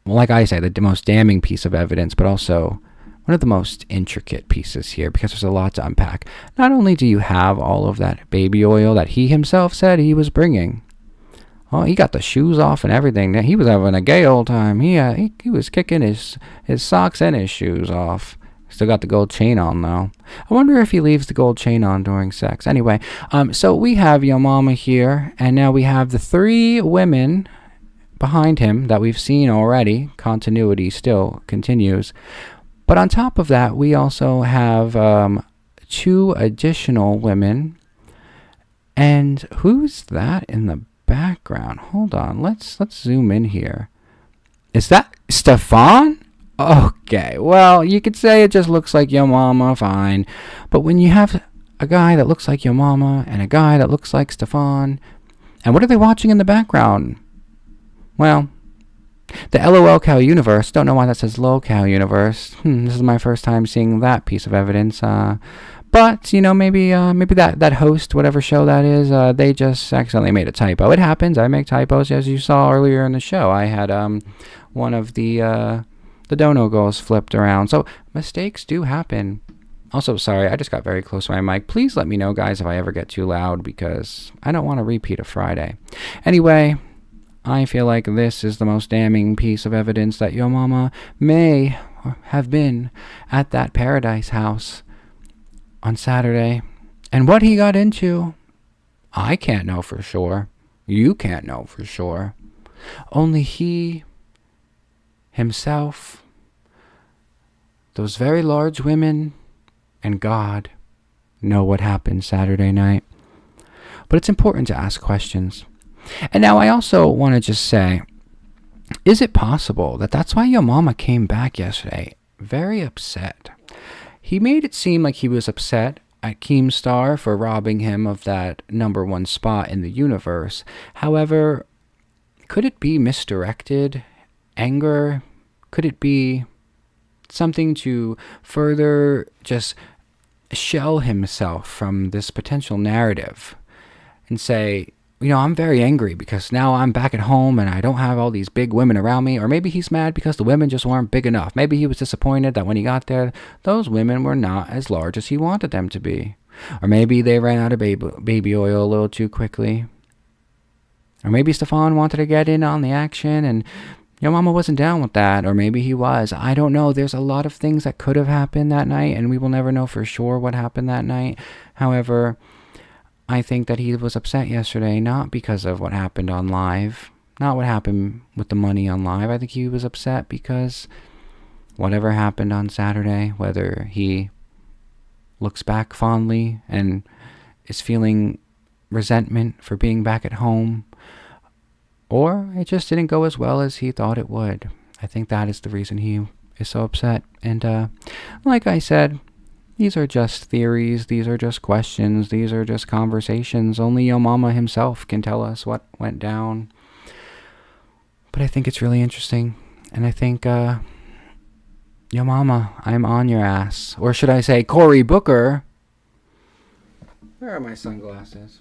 S2: like I say, the most damning piece of evidence, but also one of the most intricate pieces here because there's a lot to unpack. Not only do you have all of that baby oil that he himself said he was bringing, Oh, he got the shoes off and everything. He was having a gay old time. He was kicking his socks and his shoes off. Still got the gold chain on, though. I wonder if he leaves the gold chain on during sex. Anyway, so we have Yomama here, and now we have the 3 women behind him that we've seen already. Continuity still continues. But on top of that, we also have 2 additional women. And who's that in the background? Hold on, let's zoom in here. Is that Stefan? Okay, well, you could say it just looks like Yomama, fine. But when you have a guy that looks like Yomama and a guy that looks like Stefan, and what are they watching in the background? Well, the Lolcow universe. Don't know why that says Lolcow universe. This is my first time seeing that piece of evidence. But, maybe that host, whatever show that is, they just accidentally made a typo. It happens. I make typos, as you saw earlier in the show. I had one of the dono goals flipped around. So mistakes do happen. Also, sorry, I just got very close to my mic. Please let me know, guys, if I ever get too loud, because I don't want to repeat a Friday. Anyway, I feel like this is the most damning piece of evidence that Yomama may have been at that Paradise House on Saturday. And what he got into, I can't know for sure. You can't know for sure. Only he, himself, those very large women, and God know what happened Saturday night. But it's important to ask questions. And now I also want to just say, is it possible that that's why Yomama came back yesterday very upset? He made it seem like he was upset at Keemstar for robbing him of that #1 spot in the universe. However, could it be misdirected anger? Could it be something to further just shell himself from this potential narrative and say, I'm very angry because now I'm back at home and I don't have all these big women around me. Or maybe he's mad because the women just weren't big enough. Maybe he was disappointed that when he got there, those women were not as large as he wanted them to be. Or maybe they ran out of baby oil a little too quickly. Or maybe Stefan wanted to get in on the action and Yomama wasn't down with that. Or maybe he was. I don't know. There's a lot of things that could have happened that night, and we will never know for sure what happened that night. However, I think that he was upset yesterday, not because of what happened on live, not what happened with the money on live. I think he was upset because whatever happened on Saturday, whether he looks back fondly and is feeling resentment for being back at home, or it just didn't go as well as he thought it would. I think that is the reason he is so upset. And like I said, these are just theories, these are just questions, these are just conversations. Only Yomama himself can tell us what went down. But I think it's really interesting. And I think, Yomama, I'm on your ass. Or should I say, Cory Booker. Where are my sunglasses?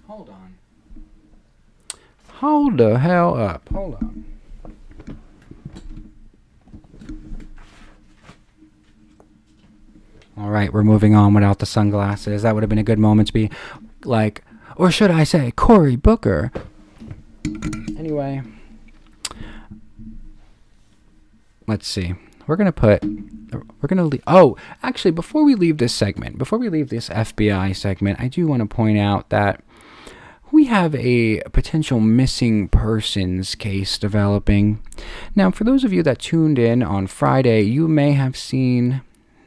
S2: Hold on. Hold the hell up. Hold on. All right, we're moving on without the sunglasses. That would have been a good moment to be like, or should I say, Cory Booker. Anyway, let's see. We're going to leave. Oh, actually, before we leave this FBI segment, I do want to point out that we have a potential missing persons case developing. Now, for those of you that tuned in on Friday, you may have seen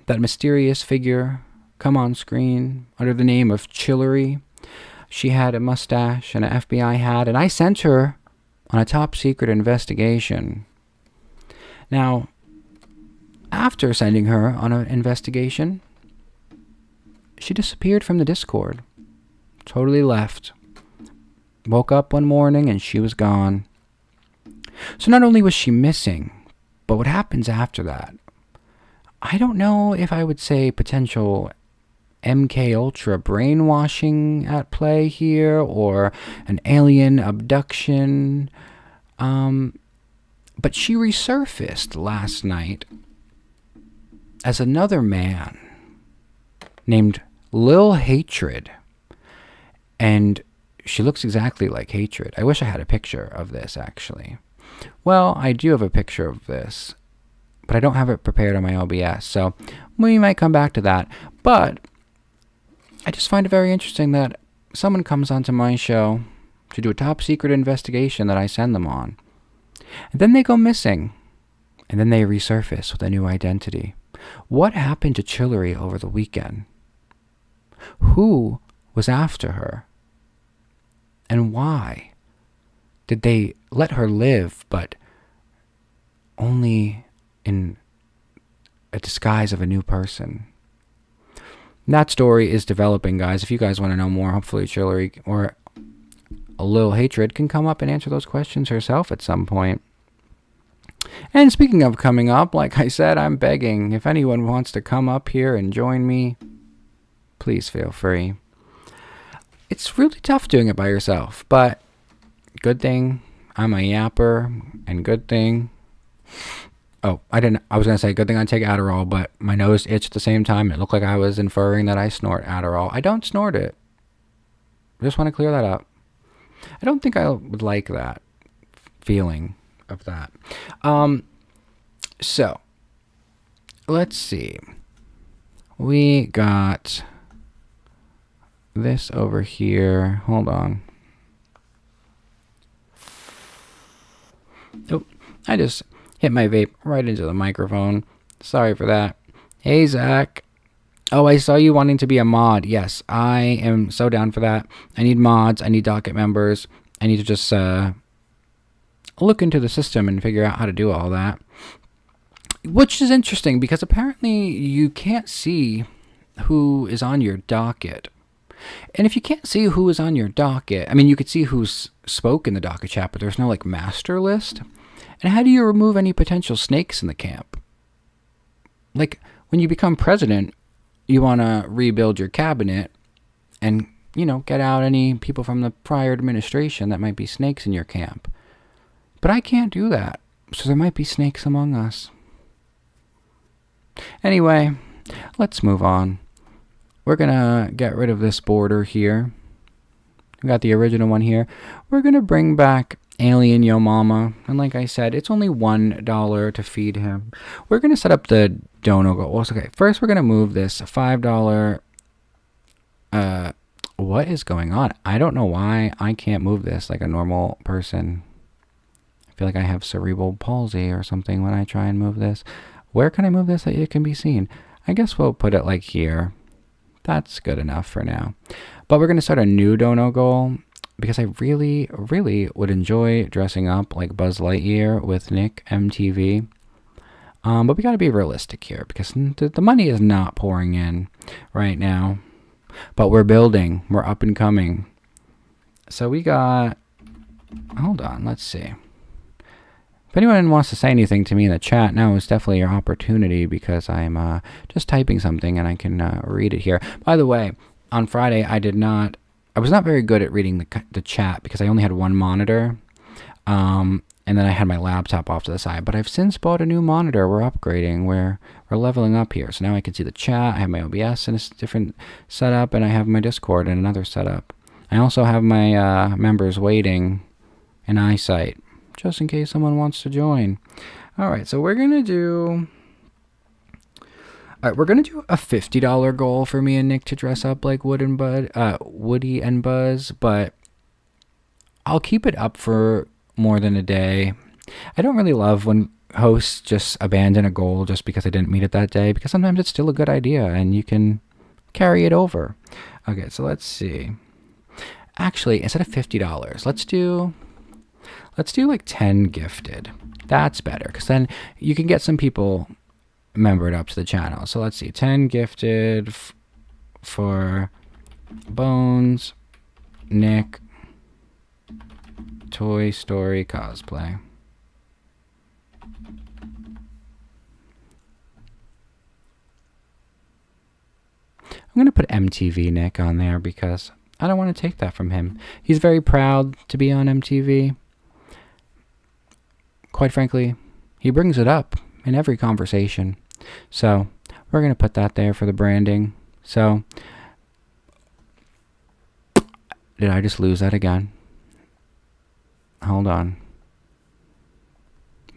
S2: that mysterious figure come on screen under the name of Chillery. She had a mustache and an FBI hat, and I sent her on a top secret investigation. Now, after sending her on an investigation, she disappeared from the Discord. Totally left. Woke up one morning and she was gone. So not only was she missing, but what happens after that? I don't know if I would say potential MK Ultra brainwashing at play here or an alien abduction. But she resurfaced last night as another man named Lil Hatred. And she looks exactly like hatred. I wish I had a picture of this, actually. Well, I do have a picture of this, but I don't have it prepared on my OBS, so we might come back to that. But I just find it very interesting that someone comes onto my show to do a top secret investigation that I send them on. And then they go missing. And then they resurface with a new identity. What happened to Chillery over the weekend? Who was after her? And why did they let her live, but only in a disguise of a new person? That story is developing, guys. If you guys want to know more, hopefully Chillery or a little hatred can come up and answer those questions herself at some point. And speaking of coming up, like I said, I'm begging. If anyone wants to come up here and join me, please feel free. It's really tough doing it by yourself, but good thing I'm a yapper, and good thing... Oh, I was going to say, good thing I take Adderall, but my nose itched at the same time. It looked like I was inferring that I snort Adderall. I don't snort it. I just want to clear that up. I don't think I would like that feeling of that. So, let's see. We got this over here. Hold on. Oh, I just hit my vape right into the microphone. Sorry for that. Hey, Zach. Oh, I saw you wanting to be a mod. Yes, I am so down for that. I need mods. I need docket members. I need to just look into the system and figure out how to do all that. Which is interesting because apparently you can't see who is on your docket. And if you can't see who is on your docket, I mean, you could see who's spoke in the docket chat, but there's no like master list. And how do you remove any potential snakes in the camp? Like, when you become president, you want to rebuild your cabinet and, you know, get out any people from the prior administration that might be snakes in your camp. But I can't do that, so there might be snakes among us. Anyway, let's move on. We're going to get rid of this border here. We got the original one here. We're going to bring back Alien Yomama, and like I said, it's only $1 to feed him. We're going to set up the dono goals. Okay, first we're going to move this $5. What is going on? I don't know why I can't move this like a normal person. I feel like I have cerebral palsy or something when I try and move this. Where can I move this that it can be seen? I guess we'll put it like here. That's good enough for now. But we're going to start a new dono goal because I really, really would enjoy dressing up like Buzz Lightyear with Nick MTV. But we got to be realistic here because the money is not pouring in right now. But we're building. We're up and coming. So we got... Hold on. Let's see. If anyone wants to say anything to me in the chat, now is definitely your opportunity because I'm just typing something and I can read it here. By the way, on Friday I was not very good at reading the chat because I only had one monitor. And then I had my laptop off to the side. But I've since bought a new monitor. We're upgrading. We're leveling up here. So now I can see the chat. I have my OBS in a different setup. And I have my Discord in another setup. I also have my members waiting in eyesight, just in case someone wants to join. All right, so we're going to do... All right, we're going to do a $50 goal for me and Nick to dress up like Woody and Buzz, but I'll keep it up for more than a day. I don't really love when hosts just abandon a goal just because I didn't meet it that day, because sometimes it's still a good idea and you can carry it over. Okay, so let's see. Actually, instead of $50, let's do like 10 gifted. That's better, because then you can get some people membered up to the channel. So let's see, 10 gifted for Bones, Nick, Toy Story cosplay. I'm going to put MTV Nick on there because I don't want to take that from him. He's very proud to be on MTV. Quite frankly, he brings it up in every conversation. So we're going to put that there for the branding. So Did I just lose that again? Hold on.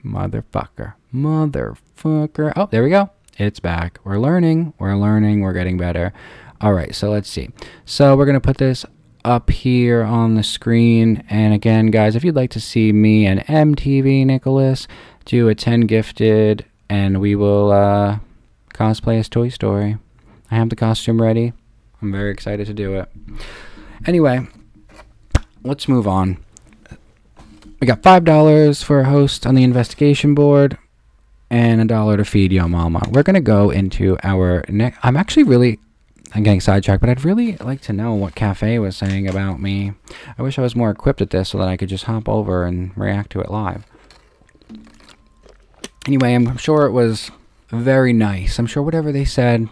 S2: Motherfucker. Oh, there we go. It's back. We're learning. We're getting better. All right, so let's see. So we're going to put this up here on the screen. And again, guys, if you'd like to see me and MTV Nicholas do a 10 gifted, and we will cosplay as Toy Story. I have the costume ready. I'm very excited to do it. Anyway, let's move on. We got $5 for a host on the investigation board and $1 to feed Yomama. We're going to go into our next... I'm getting sidetracked, but I'd really like to know what Cafe was saying about me. I wish I was more equipped at this so that I could just hop over and react to it live. Anyway, I'm sure it was very nice. I'm sure whatever they said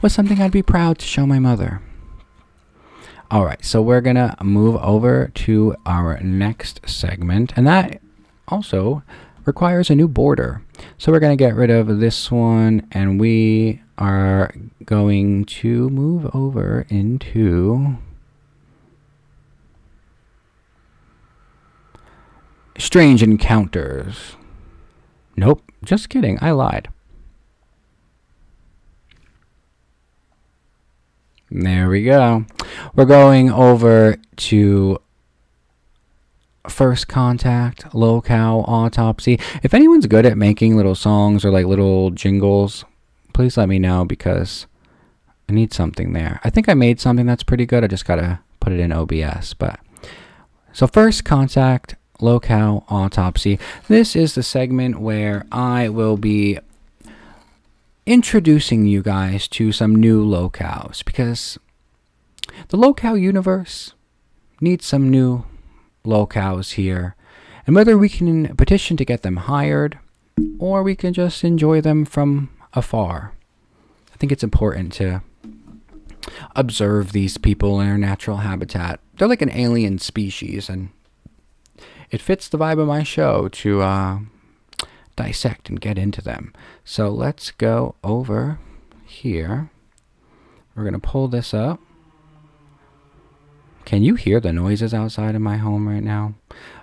S2: was something I'd be proud to show my mother. All right, so we're going to move over to our next segment, and that also requires a new border. So we're going to get rid of this one, and we are going to move over into Strange Encounters. Nope, just kidding, I lied. There we go. We're going over to First Contact, Lolcow, Autopsy. If anyone's good at making little songs or like little jingles, please let me know because I need something there. I think I made something that's pretty good. I just gotta put it in OBS. But so First Contact, Lolcow, Autopsy. This is the segment where I will be introducing you guys to some new Lolcows, because the Lolcow universe needs some new Lolcows here, and whether we can petition to get them hired or we can just enjoy them from afar, I think it's important to observe these people in their natural habitat. They're like an alien species, and it fits the vibe of my show to dissect and get into them. So let's go over here. We're going to pull this up. Can you hear the noises outside of my home right now?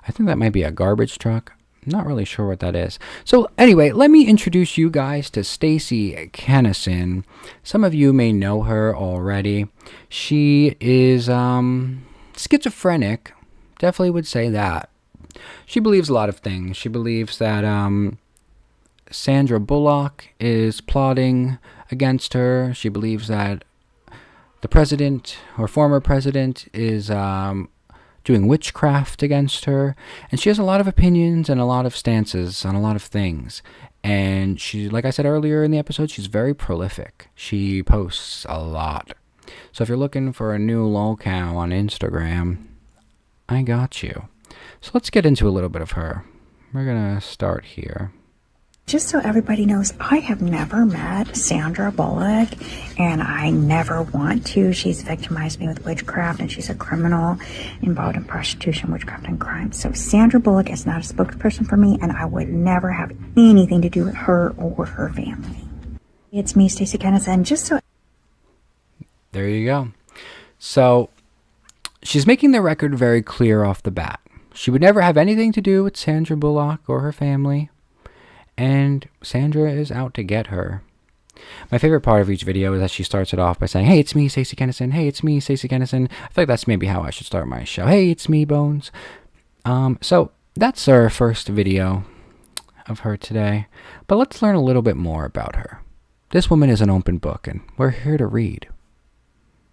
S2: I think that might be a garbage truck. I'm not really sure what that is. So anyway, let me introduce you guys to Stacey Kennison. Some of you may know her already. She is schizophrenic. Definitely would say that. She believes a lot of things. She believes that Sandra Bullock is plotting against her. She believes that the president or former president is doing witchcraft against her. And she has a lot of opinions and a lot of stances on a lot of things. And she, like I said earlier in the episode, she's very prolific. She posts a lot. So if you're looking for a new Lolcow on Instagram, I got you. So let's get into a little bit of her. We're going to start here.
S4: Just so everybody knows, I have never met Sandra Bullock, and I never want to. She's victimized me with witchcraft, and she's a criminal involved in prostitution, witchcraft, and crime. So Sandra Bullock is not a spokesperson for me, and I would never have anything to do with her or her family. It's me, Stacey Kennison. Just so...
S2: There you go. So she's making the record very clear off the bat. She would never have anything to do with Sandra Bullock or her family. And Sandra is out to get her. My favorite part of each video is that she starts it off by saying, "Hey, it's me, Stacey Kennison. Hey, it's me, Stacey Kennison." I feel like that's maybe how I should start my show. "Hey, it's me, Bones." So that's our first video of her today. But let's learn a little bit more about her. This woman is an open book, and we're here to read.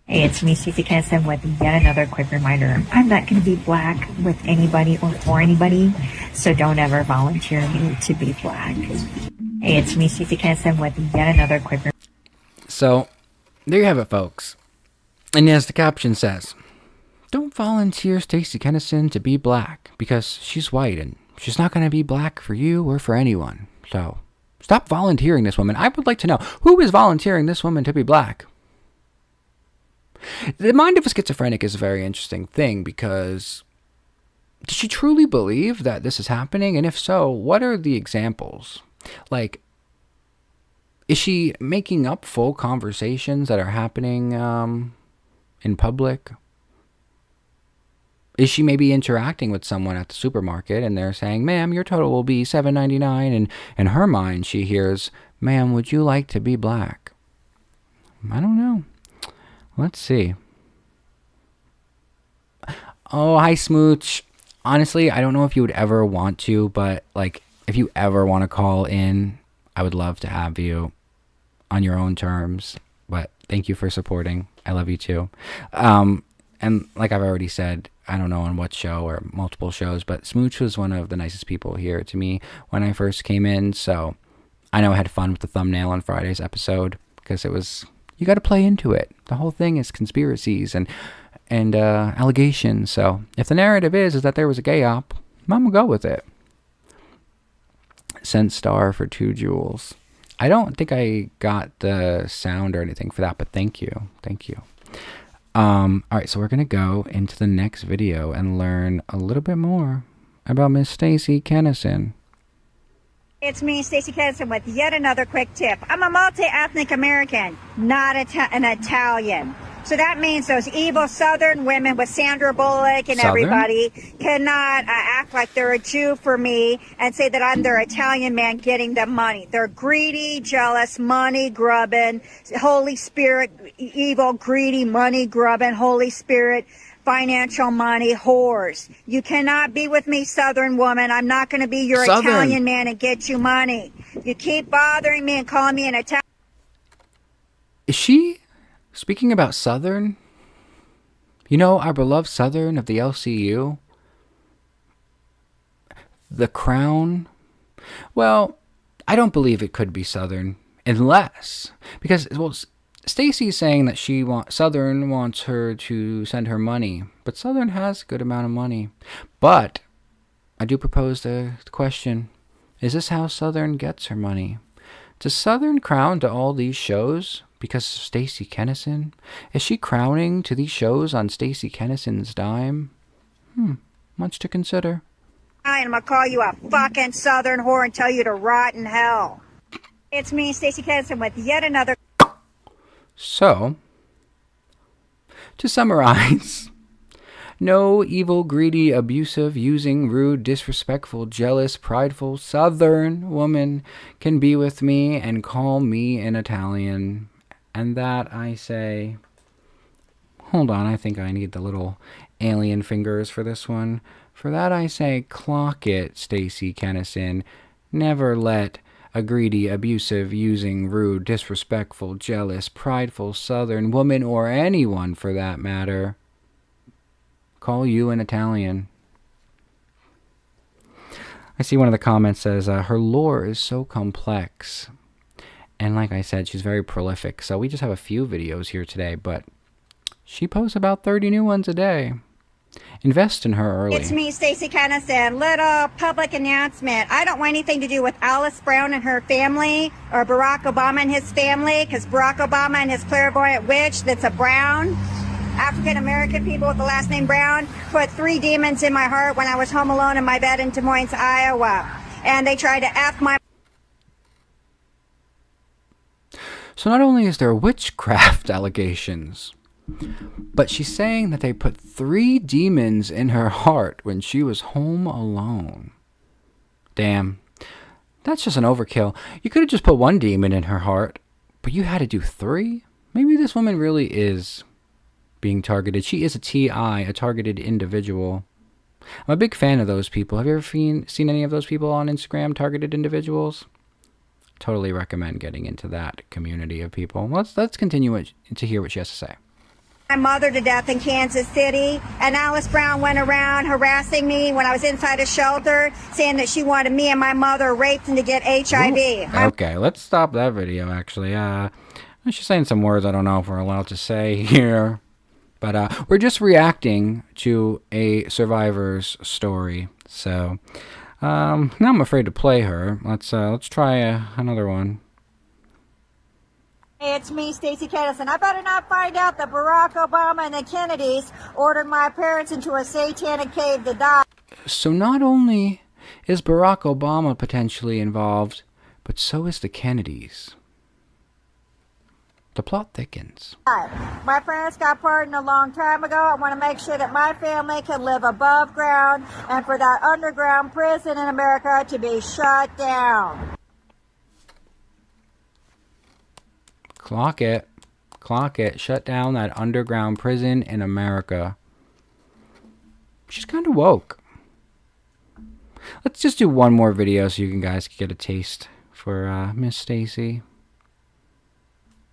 S4: Hey, it's me, Stacey Kennison, with yet another quick reminder. I'm not going to be black with anybody or for anybody, so don't ever volunteer me to be black. Hey, it's me, Stacey Kennison, with yet another quick reminder.
S2: So, there you have it, folks. And as the caption says, don't volunteer Stacey Kennison to be black, because she's white, and she's not going to be black for you or for anyone. So, stop volunteering this woman. I would like to know, who is volunteering this woman to be black? The mind of a schizophrenic is a very interesting thing, because does she truly believe that this is happening? And if so, what are the examples? Like, is she making up full conversations that are happening in public? Is she maybe interacting with someone at the supermarket and they're saying, ma'am, your total will be $7.99, and in her mind she hears, ma'am, would you like to be black? I don't know. Let's see. Oh, hi, Smooch. Honestly, I don't know if you would ever want to, but like, if you ever want to call in, I would love to have you on your own terms. But thank you for supporting. I love you too. And like I've already said, I don't know on what show or multiple shows, but Smooch was one of the nicest people here to me when I first came in. So I know I had fun with the thumbnail on Friday's episode because it was, you got to play into it. The whole thing is conspiracies and allegations. So if the narrative is that there was a gay op, I'm gonna go with it. Sent star for 2 jewels. I don't think I got the sound or anything for that, but thank you. Thank you. All right, so we're going to go into the next video and learn a little bit more about Miss Stacey Kennison.
S4: It's me, Stacey Kennison, with yet another quick tip. I'm a multi-ethnic American, not an Italian. So that means those evil Southern women with Sandra Bullock and everybody cannot act like they're a Jew for me and say that I'm their Italian man getting them money. They're greedy, jealous, money grubbing, Holy Spirit, evil, greedy, money grubbing, Holy Spirit, financial money whores. You cannot be with me, Southern woman. I'm not going to be your Italian man and get you money. You keep bothering me and calling me an Italian.
S2: Is she speaking about Southern? You know, our beloved Southern of the LCU? The Crown? Well, I don't believe it could be Southern unless, because, well, Stacey's saying that Southern wants her to send her money, but Southern has a good amount of money. But I do propose the question, is this how Southern gets her money? Does Southern crown to all these shows because of Stacey Kennison? Is she crowning to these shows on Stacey Kennison's dime? Much to consider.
S4: I'm gonna call you a fucking Southern whore and tell you to rot in hell. It's me, Stacey Kennison, with yet another.
S2: So, to summarize, no evil, greedy, abusive, using, rude, disrespectful, jealous, prideful Southern woman can be with me and call me an Italian. And that I say, hold on, I think I need the little alien fingers for this one. For that I say, clock it, Stacey Kennison. Never let a greedy, abusive, using, rude, disrespectful, jealous, prideful Southern woman, or anyone for that matter, call you an Italian. I see one of the comments says, her lore is so complex. And like I said, she's very prolific. So we just have a few videos here today, but she posts about 30 new ones a day. Invest in her early.
S4: It's me, Stacey Kennison. Little public announcement. I don't want anything to do with Alice Brown and her family or Barack Obama and his family, because Barack Obama and his clairvoyant witch that's a Brown, African-American people with the last name Brown, put 3 demons in my heart when I was home alone in my bed in Des Moines, Iowa. And they tried to F my...
S2: So not only is there witchcraft allegations, but she's saying that they put 3 demons in her heart when she was home alone. Damn. That's just an overkill. You could have just put 1 demon in her heart, but you had to do 3? Maybe this woman really is being targeted. She is a TI, a targeted individual. I'm a big fan of those people. Have you ever seen any of those people on Instagram, targeted individuals? Totally recommend getting into that community of people. Let's continue to hear what she has to say.
S4: My mother to death in Kansas City, and Alice Brown went around harassing me when I was inside a shelter, saying that she wanted me and my mother raped and to get HIV.
S2: Okay, let's stop that video, actually. She's saying some words I don't know if we're allowed to say here. But we're just reacting to a survivor's story. So, now I'm afraid to play her. Let's try another one.
S4: Hey, it's me, Stacey Kennison. I better not find out that Barack Obama and the Kennedys ordered my parents into a satanic cave to die.
S2: So not only is Barack Obama potentially involved, but so is the Kennedys. The plot thickens.
S5: My parents got pardoned a long time ago. I want to make sure that my family can live above ground and for that underground prison in America to be shut down.
S2: Clock it. Clock it. Shut down that underground prison in America. She's kind of woke. Let's just do one more video so you guys can get a taste for Miss Stacy.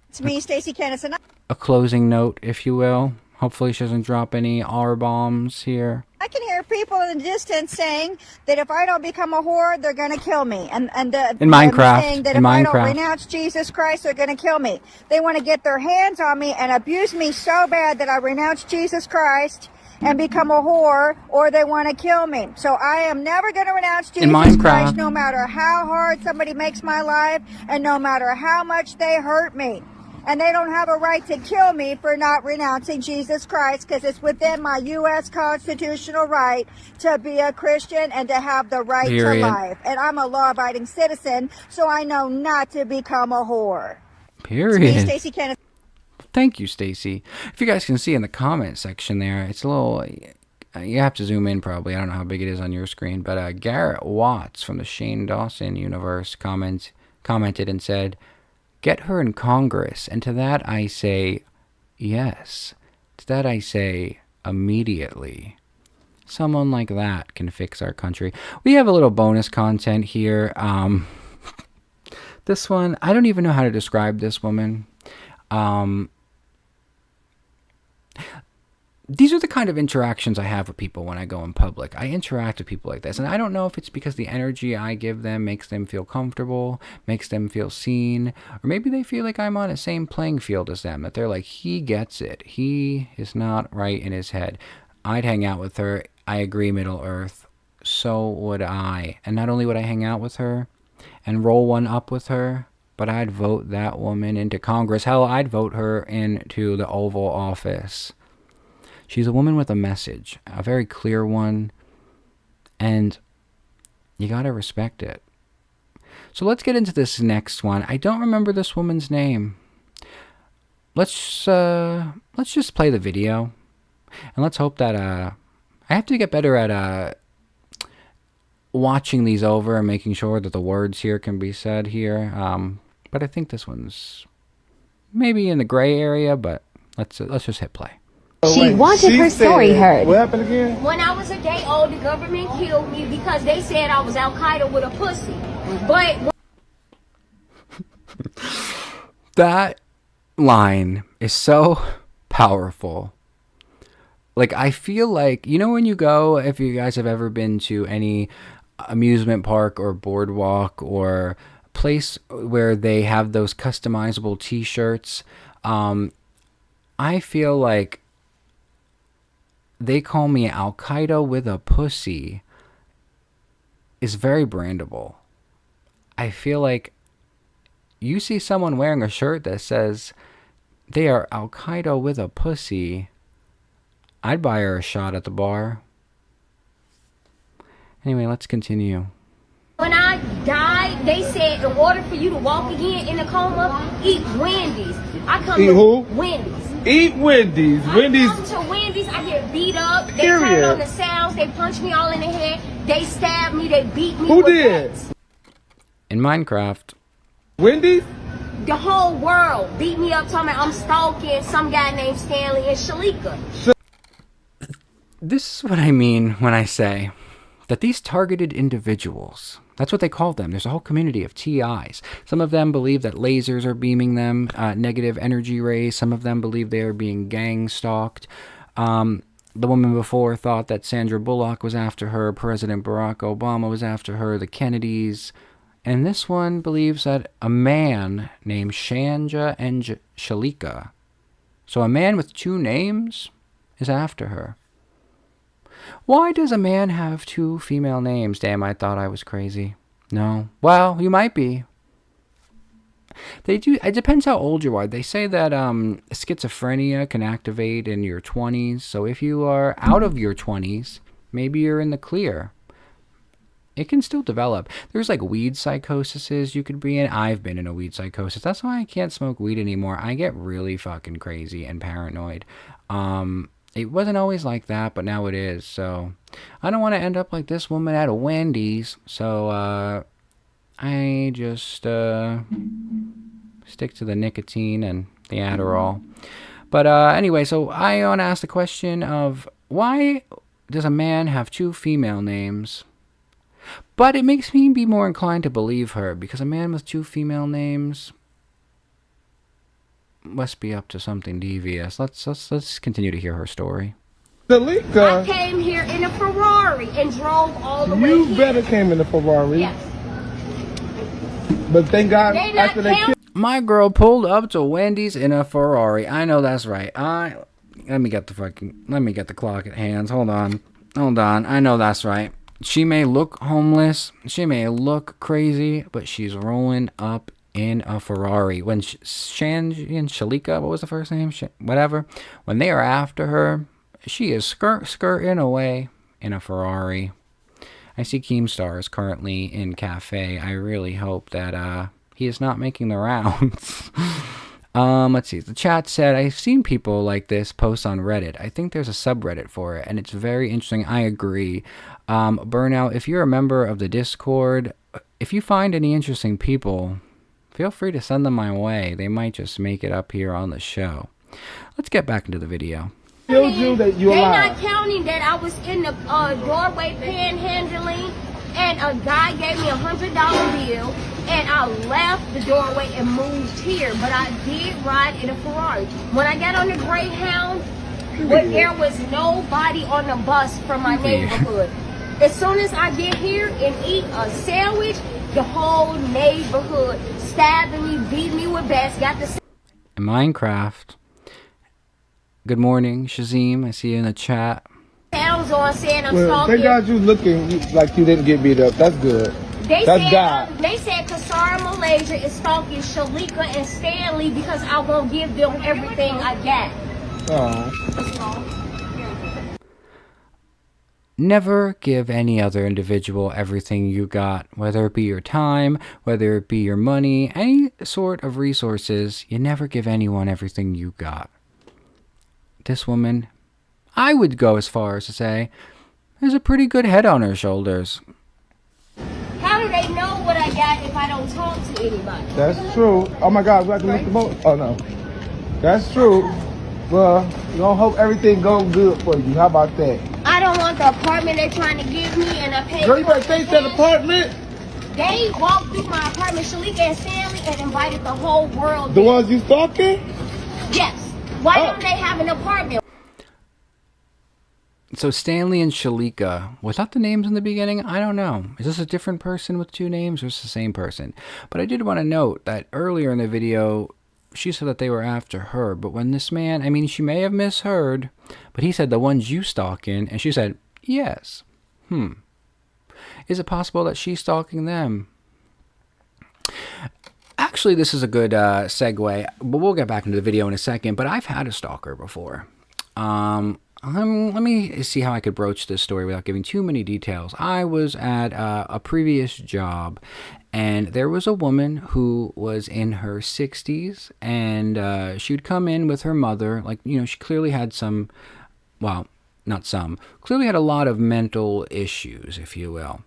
S5: It's me, Stacy Kennison.
S2: A closing note, if you will. Hopefully she doesn't drop any R-bombs here.
S5: I can hear people in the distance saying that if I don't become a whore, they're going to kill me. And
S2: in Minecraft.
S5: Saying that
S2: in
S5: if
S2: Minecraft.
S5: I don't renounce Jesus Christ, they're going to kill me. They want to get their hands on me and abuse me so bad that I renounce Jesus Christ and become a whore, or they want to kill me. So I am never going to renounce Jesus Christ, no matter how hard somebody makes my life and no matter how much they hurt me. And they don't have a right to kill me for not renouncing Jesus Christ, because it's within my U.S. constitutional right to be a Christian and to have the right to life. And I'm a law-abiding citizen, so I know not to become a whore.
S2: Period.
S5: It's me, Stacey Kenneth.
S2: Thank you, Stacy. If you guys can see in the comment section there, it's a little... You have to zoom in probably. I don't know how big it is on your screen. But Garrett Watts from the Shane Dawson universe commented and said, "Get her in Congress." And to that I say, yes. To that I say, immediately. Someone like that can fix our country. We have a little bonus content here. This one, I don't even know how to describe this woman. These are the kind of interactions I have with people when I go in public. I interact with people like this, and I don't know if it's because the energy I give them makes them feel comfortable, makes them feel seen, or maybe they feel like I'm on the same playing field as them, that they're like, he gets it. He is not right in his head. I'd hang out with her. I agree, Middle Earth. So would I. And not only would I hang out with her and roll one up with her, but I'd vote that woman into Congress. Hell, I'd vote her into the Oval Office. She's a woman with a message, a very clear one, and you gotta respect it. So let's get into this next one. I don't remember this woman's name. Let's just play the video, and let's hope that I have to get better at watching these over and making sure that the words here can be said here. But I think this one's maybe in the gray area, but let's just hit play.
S6: She wanted her story heard.
S7: What happened again?
S6: When I was a day old, the government killed me because they said I was Al Qaeda with a pussy. But
S2: that line is so powerful. Like, I feel like, you know, when you go, if you guys have ever been to any amusement park or boardwalk or place where they have those customizable t-shirts, I feel like they call me Al Qaeda with a pussy is very brandable. I feel like you see someone wearing a shirt that says they are Al Qaeda with a pussy, I'd buy her a shot at the bar. Anyway, let's continue.
S6: when I died, they said in order for you to walk again in a coma, eat Wendy's. I come
S7: Eat
S6: to
S7: who?
S6: Wendy's.
S7: Eat Wendy's. Wendy's.
S6: I come to Wendy's, I get beat up. They
S7: Period.
S6: turn on the sounds, they punch me all in the head, they stab me, they beat me.
S7: Who
S6: with
S7: did?
S6: bats.
S2: In Minecraft.
S7: Wendy's?
S6: The whole world beat me up, talking about I'm stalking some guy named Stanley and Shalika.
S2: This is what I mean when I say that these targeted individuals, that's what they call them. There's a whole community of TIs. Some of them believe that lasers are beaming them negative energy rays. Some of them believe they are being gang stalked. The woman before thought that Sandra Bullock was after her. President Barack Obama was after her. The Kennedys. And this one believes that a man named Shanja and Shalika, so a man with two names, is after her. Why does a man have two female names? Damn, I thought I was crazy. No. Well, you might be. They do. It depends how old you are. They say that schizophrenia can activate in your 20s. So if you are out of your 20s, maybe you're in the clear. it can still develop. There's like weed psychoses you could be in. I've been in a weed psychosis. That's why I can't smoke weed anymore. I get really fucking crazy and paranoid. It wasn't always like that, but now it is. So I don't want to end up like this woman at a Wendy's. So I just stick to the nicotine and the Adderall. But anyway, so I want to ask the question of why does a man have 2 female names? But it makes me be more inclined to believe her, because a man with 2 female names must be up to something devious. Let's continue to hear her story.
S7: Lolcow,
S6: I came here in a Ferrari and drove all the way
S7: you
S6: here.
S7: better came in a Ferrari.
S6: Yes.
S7: But thank God
S6: They not
S7: after they
S6: count-
S7: killed.
S2: My girl pulled up to Wendy's in a Ferrari. I know that's right. Let me get the clock at hands. Hold on. I know that's right. She may look homeless. She may look crazy, but she's rolling up in a Ferrari. When Shanji and Shalika, what was the first name? Whatever. When they are after her, she is skirting away in a Ferrari. I see Keemstar is currently in cafe. I really hope that he is not making the rounds. Let's see. The chat said, I've seen people like this post on Reddit. I think there's a subreddit for it, and it's very interesting. I agree. Burnout, if you're a member of the Discord, if you find any interesting people, feel free to send them my way. They might just make it up here on the show. Let's get back into the video.
S7: Killed you that you
S6: They
S7: alive.
S6: not counting that I was in the doorway panhandling, and a guy gave me $100 bill, and I left the doorway and moved here. But I did ride in a Ferrari. When I got on the Greyhound, there was nobody on the bus from my neighborhood. As soon as I get here and eat a sandwich, the whole neighborhood stabbing me, beating me with bats, got the
S2: In Minecraft. Good morning, Shazim. I see you in the chat.
S6: sounds on saying I'm
S7: Well,
S6: stalking.
S7: thank God you looking like you didn't get beat up. That's good.
S6: They
S7: That's
S6: said,
S7: God.
S6: they said Kasara Malaysia is stalking Shalika and Stanley because I won't give them everything I got.
S7: Oh.
S2: Never give any other individual everything you got, whether it be your time, whether it be your money, any sort of resources. You never give anyone everything you got. This woman, I would go as far as to say, has a pretty good head on her shoulders.
S6: How do they know what I got if I don't talk to anybody?
S7: That's true. Oh my God, we have to lift the boat. Oh no. That's true. Well, we gonna hope everything goes good for you. How about that?
S6: I don't want the apartment they're trying to give me, and I pay.
S7: Girl, you better stay to that apartment.
S6: They walked through my apartment, Shalika and Stanley, and invited the whole world.
S7: The ones you stalking?
S6: Yes. Why don't they have an apartment?
S2: So Stanley and Shalika, was that the names in the beginning? I don't know. Is this a different person with 2 names, or is it the same person? But I did want to note that earlier in the video, she said that they were after her. But when this man, I mean, she may have misheard, but he said the ones you stalking, and she said, yes. Is it possible that she's stalking them? Actually, this is a good segue, but we'll get back into the video in a second. But I've had a stalker before. Let me see how I could broach this story without giving too many details. I was at a previous job, and there was a woman who was in her 60s, and she would come in with her mother. Like, you know, she clearly had some, well, not some, clearly had a lot of mental issues, if you will.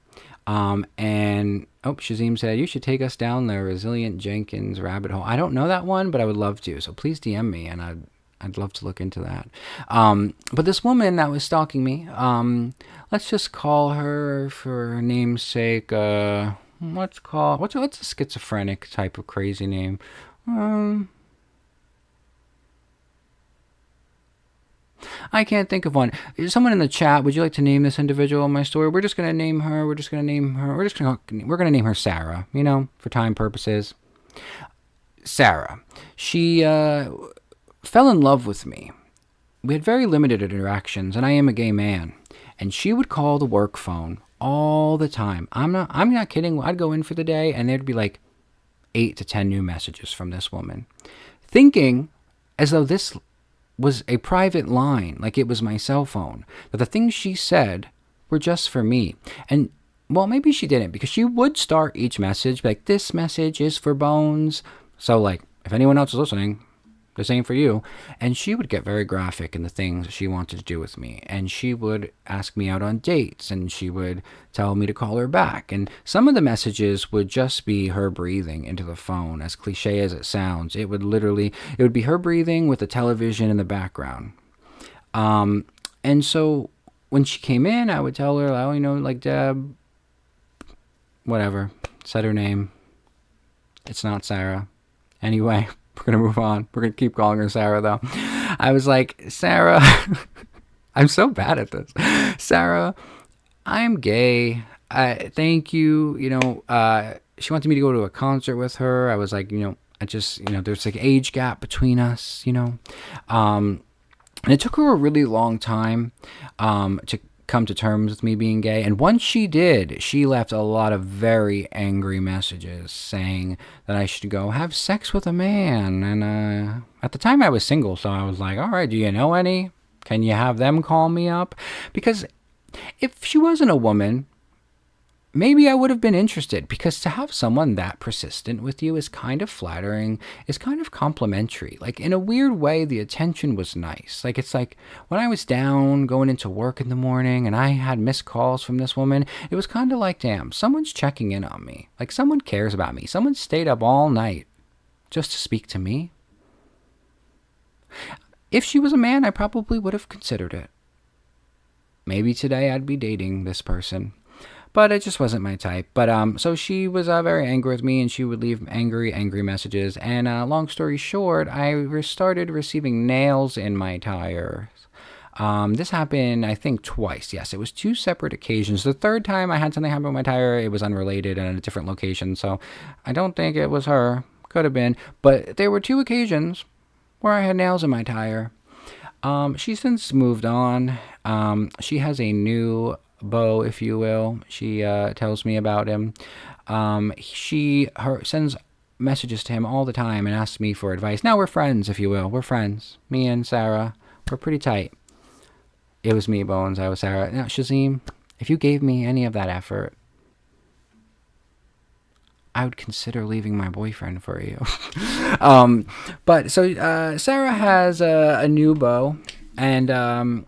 S2: And Shazim said, you should take us down the Resilient Jenkins rabbit hole. I don't know that one, but I would love to. So please DM me, and I'd love to look into that. But this woman that was stalking me, let's just call her, for her name's sake, what's a schizophrenic type of crazy name? I can't think of one. Someone in the chat, would you like to name this individual in my story? We're just gonna name her. We're gonna name her Sarah. You know, for time purposes. Sarah. She fell in love with me. We had very limited interactions, and I am a gay man. And she would call the work phone all the time. I'm not kidding. I'd go in for the day, and there'd be like 8 to 10 new messages from this woman, thinking as though this was a private line, like it was my cell phone, that the things she said were just for me. And well, maybe she didn't, because she would start each message like, this message is for Bones. So, like, if anyone else is listening, the same for you. And she would get very graphic in the things she wanted to do with me. And she would ask me out on dates, and she would tell me to call her back. And some of the messages would just be her breathing into the phone, as cliche as it sounds. It would be her breathing with the television in the background. And so when she came in, I would tell her, oh, like, Deb, whatever, said her name. It's not Sarah. Anyway, we're going to move on. We're going to keep calling her Sarah, though. I was like, Sarah, I'm so bad at this. Sarah, I'm gay. Thank you. She wanted me to go to a concert with her. I was like, there's like age gap between us, and it took her a really long time to come to terms with me being gay. And once she did, she left a lot of very angry messages saying that I should go have sex with a man. And at the time I was single, so I was like, all right, do you know any? Can you have them call me up? Because if she wasn't a woman, maybe I would have been interested, because to have someone that persistent with you is kind of flattering, is kind of complimentary. Like, in a weird way, the attention was nice. Like, it's like when I was down going into work in the morning and I had missed calls from this woman, it was kind of like, damn, someone's checking in on me. Like, someone cares about me. Someone stayed up all night just to speak to me. If she was a man, I probably would have considered it. Maybe today I'd be dating this person. But it just wasn't my type. But so she was very angry with me, and she would leave angry messages. And long story short, I started receiving nails in my tires. This happened, I think, twice. Yes, it was 2 separate occasions. The third time I had something happen with my tire, it was unrelated and at a different location. So I don't think it was her. Could have been. But there were 2 occasions where I had nails in my tire. She's since moved on. She has a new beau, if you will. She tells me about him. She sends messages to him all the time and asks me for advice. Now we're friends, if you will. We're friends. Me and Sarah, we're pretty tight. It was me, Bones. I was Sarah. Now, Shazim, if you gave me any of that effort, I would consider leaving my boyfriend for you. But so Sarah has a new beau, and I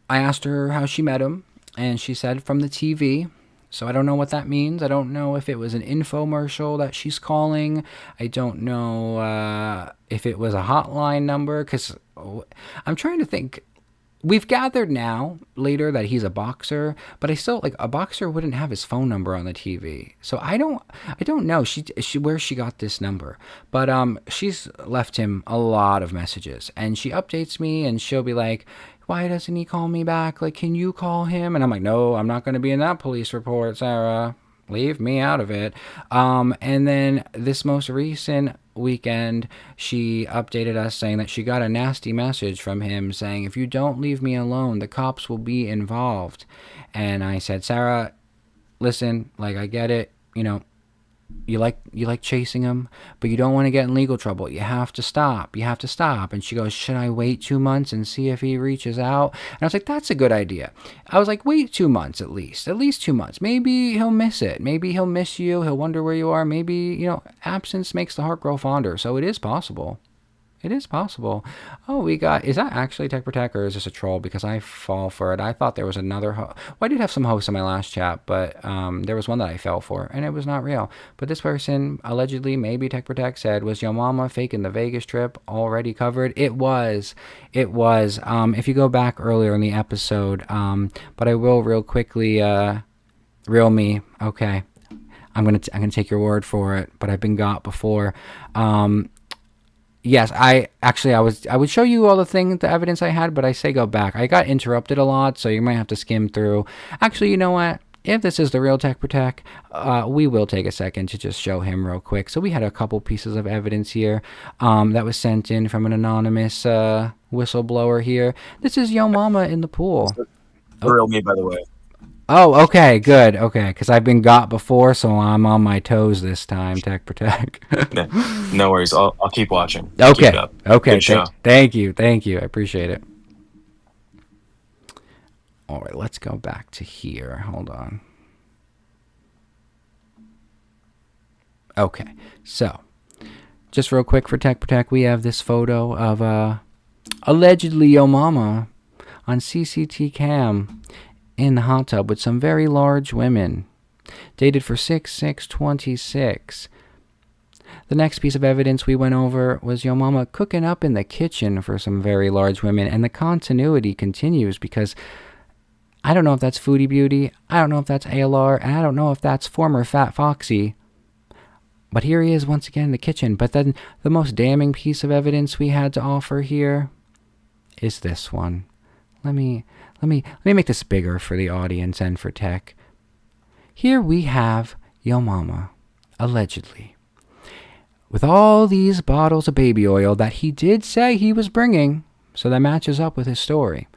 S2: asked her how she met him. And she said from the TV. So I don't know what that means. I don't know if it was an infomercial that she's calling. I don't know if it was a hotline number, because I'm trying to think. We've gathered now later that he's a boxer, but I still, like, a boxer wouldn't have his phone number on the TV. So I don't know she where she got this number. But she's left him a lot of messages, and she updates me, and she'll be like, why doesn't he call me back? Like, can you call him? And I'm like, no, I'm not going to be in that police report, Sarah. Leave me out of it. And then this most recent weekend, she updated us saying that she got a nasty message from him saying, if you don't leave me alone, the cops will be involved. And I said, Sarah, listen, like, I get it. You like chasing him, but you don't want to get in legal trouble. You have to stop. And she goes, should I wait 2 months and see if he reaches out? And I was like, that's a good idea. I was like, wait 2 months at least 2 months. Maybe he'll miss it. Maybe he'll miss you. He'll wonder where you are. Maybe, absence makes the heart grow fonder. So it is possible. It is possible. Oh, is that actually Tech Protect, or is this a troll? Because I fall for it. I thought there was another Well, I did have some hosts in my last chat, but there was one that I fell for, and it was not real. But this person, allegedly, maybe Tech Protect, said, was Yomama faking the Vegas trip already covered? It was. If you go back earlier in the episode, but I will real quickly, reel me. Okay. I'm gonna take your word for it, but I've been got before. Yes, I would show you all the evidence I had, but I say go back. I got interrupted a lot, so you might have to skim through. Actually, you know what? If this is the real Tech Protect, we will take a second to just show him real quick. So we had a couple pieces of evidence here that was sent in from an anonymous whistleblower here. This is Yomama in the pool.
S8: Real me, by the way.
S2: Oh, okay, good. Okay, because I've been got before, so I'm on my toes this time, Tech Protect.
S8: No worries. I'll keep watching.
S2: Okay.
S8: Keep it up.
S2: Okay.
S8: Good show.
S2: Thank you. I appreciate it. All right, let's go back to here. Hold on. Okay, so just real quick for Tech Protect, we have this photo of allegedly Yomama on CCT cam in the hot tub with some very large women, dated for 6/6/26. The next piece of evidence we went over was Yomama cooking up in the kitchen for some very large women, and the continuity continues because I don't know if that's Foodie Beauty, I don't know if that's ALR, and I don't know if that's former Fat Foxy. But here he is once again in the kitchen. But then the most damning piece of evidence we had to offer here is this one. Let me make this bigger for the audience and for Tech. Here we have Yomama, allegedly, with all these bottles of baby oil that he did say he was bringing, so that matches up with his story.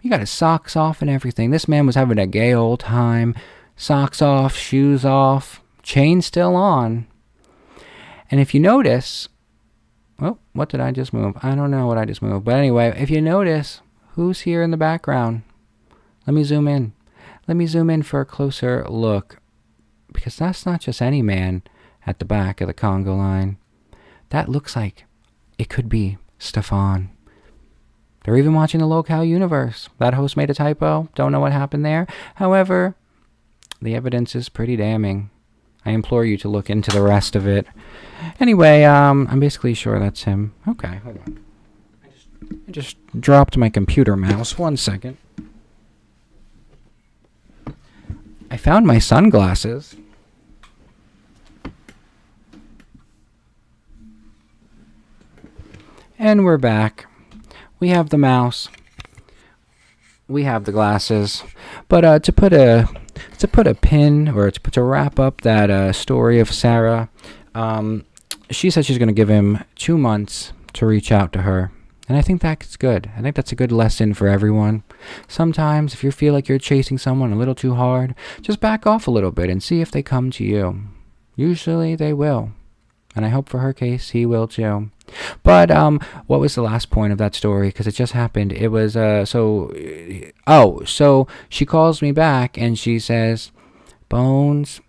S2: He got his socks off and everything. This man was having a gay old time. Socks off, shoes off, chain still on. And if you notice, oh, what did I just move? I don't know what I just moved. But anyway, if you notice, who's here in the background? Let me zoom in. Let me zoom in for a closer look. Because that's not just any man at the back of the Congo line. That looks like it could be Stefan. They're even watching the Lolcow universe. That host made a typo. Don't know what happened there. However, the evidence is pretty damning. I implore you to look into the rest of it. Anyway, I'm basically sure that's him. Okay, hold on. I just dropped my computer mouse. 1 second. I found my sunglasses. And we're back. We have the mouse. We have the glasses. But to put a pin, or to wrap up that story of Sarah, she said she's going to give him 2 months to reach out to her. And I think that's good. I think that's a good lesson for everyone. Sometimes if you feel like you're chasing someone a little too hard, just back off a little bit and see if they come to you. Usually they will. And I hope for her case he will too. But what was the last point of that story? Because it just happened. It was so she calls me back and she says, Bones,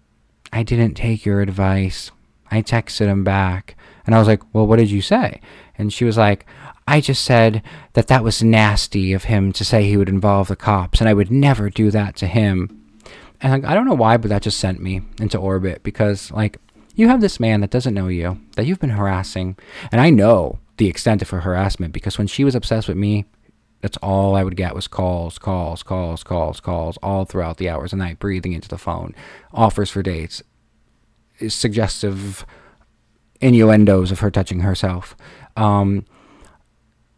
S2: I didn't take your advice. I texted him back. And I was like, well, what did you say? And she was like, I just said that was nasty of him to say he would involve the cops, and I would never do that to him. And I don't know why, but that just sent me into orbit, because you have this man that doesn't know you, that you've been harassing. And I know the extent of her harassment, because when she was obsessed with me, that's all I would get was calls all throughout the hours of the night, breathing into the phone, offers for dates, suggestive innuendos of her touching herself.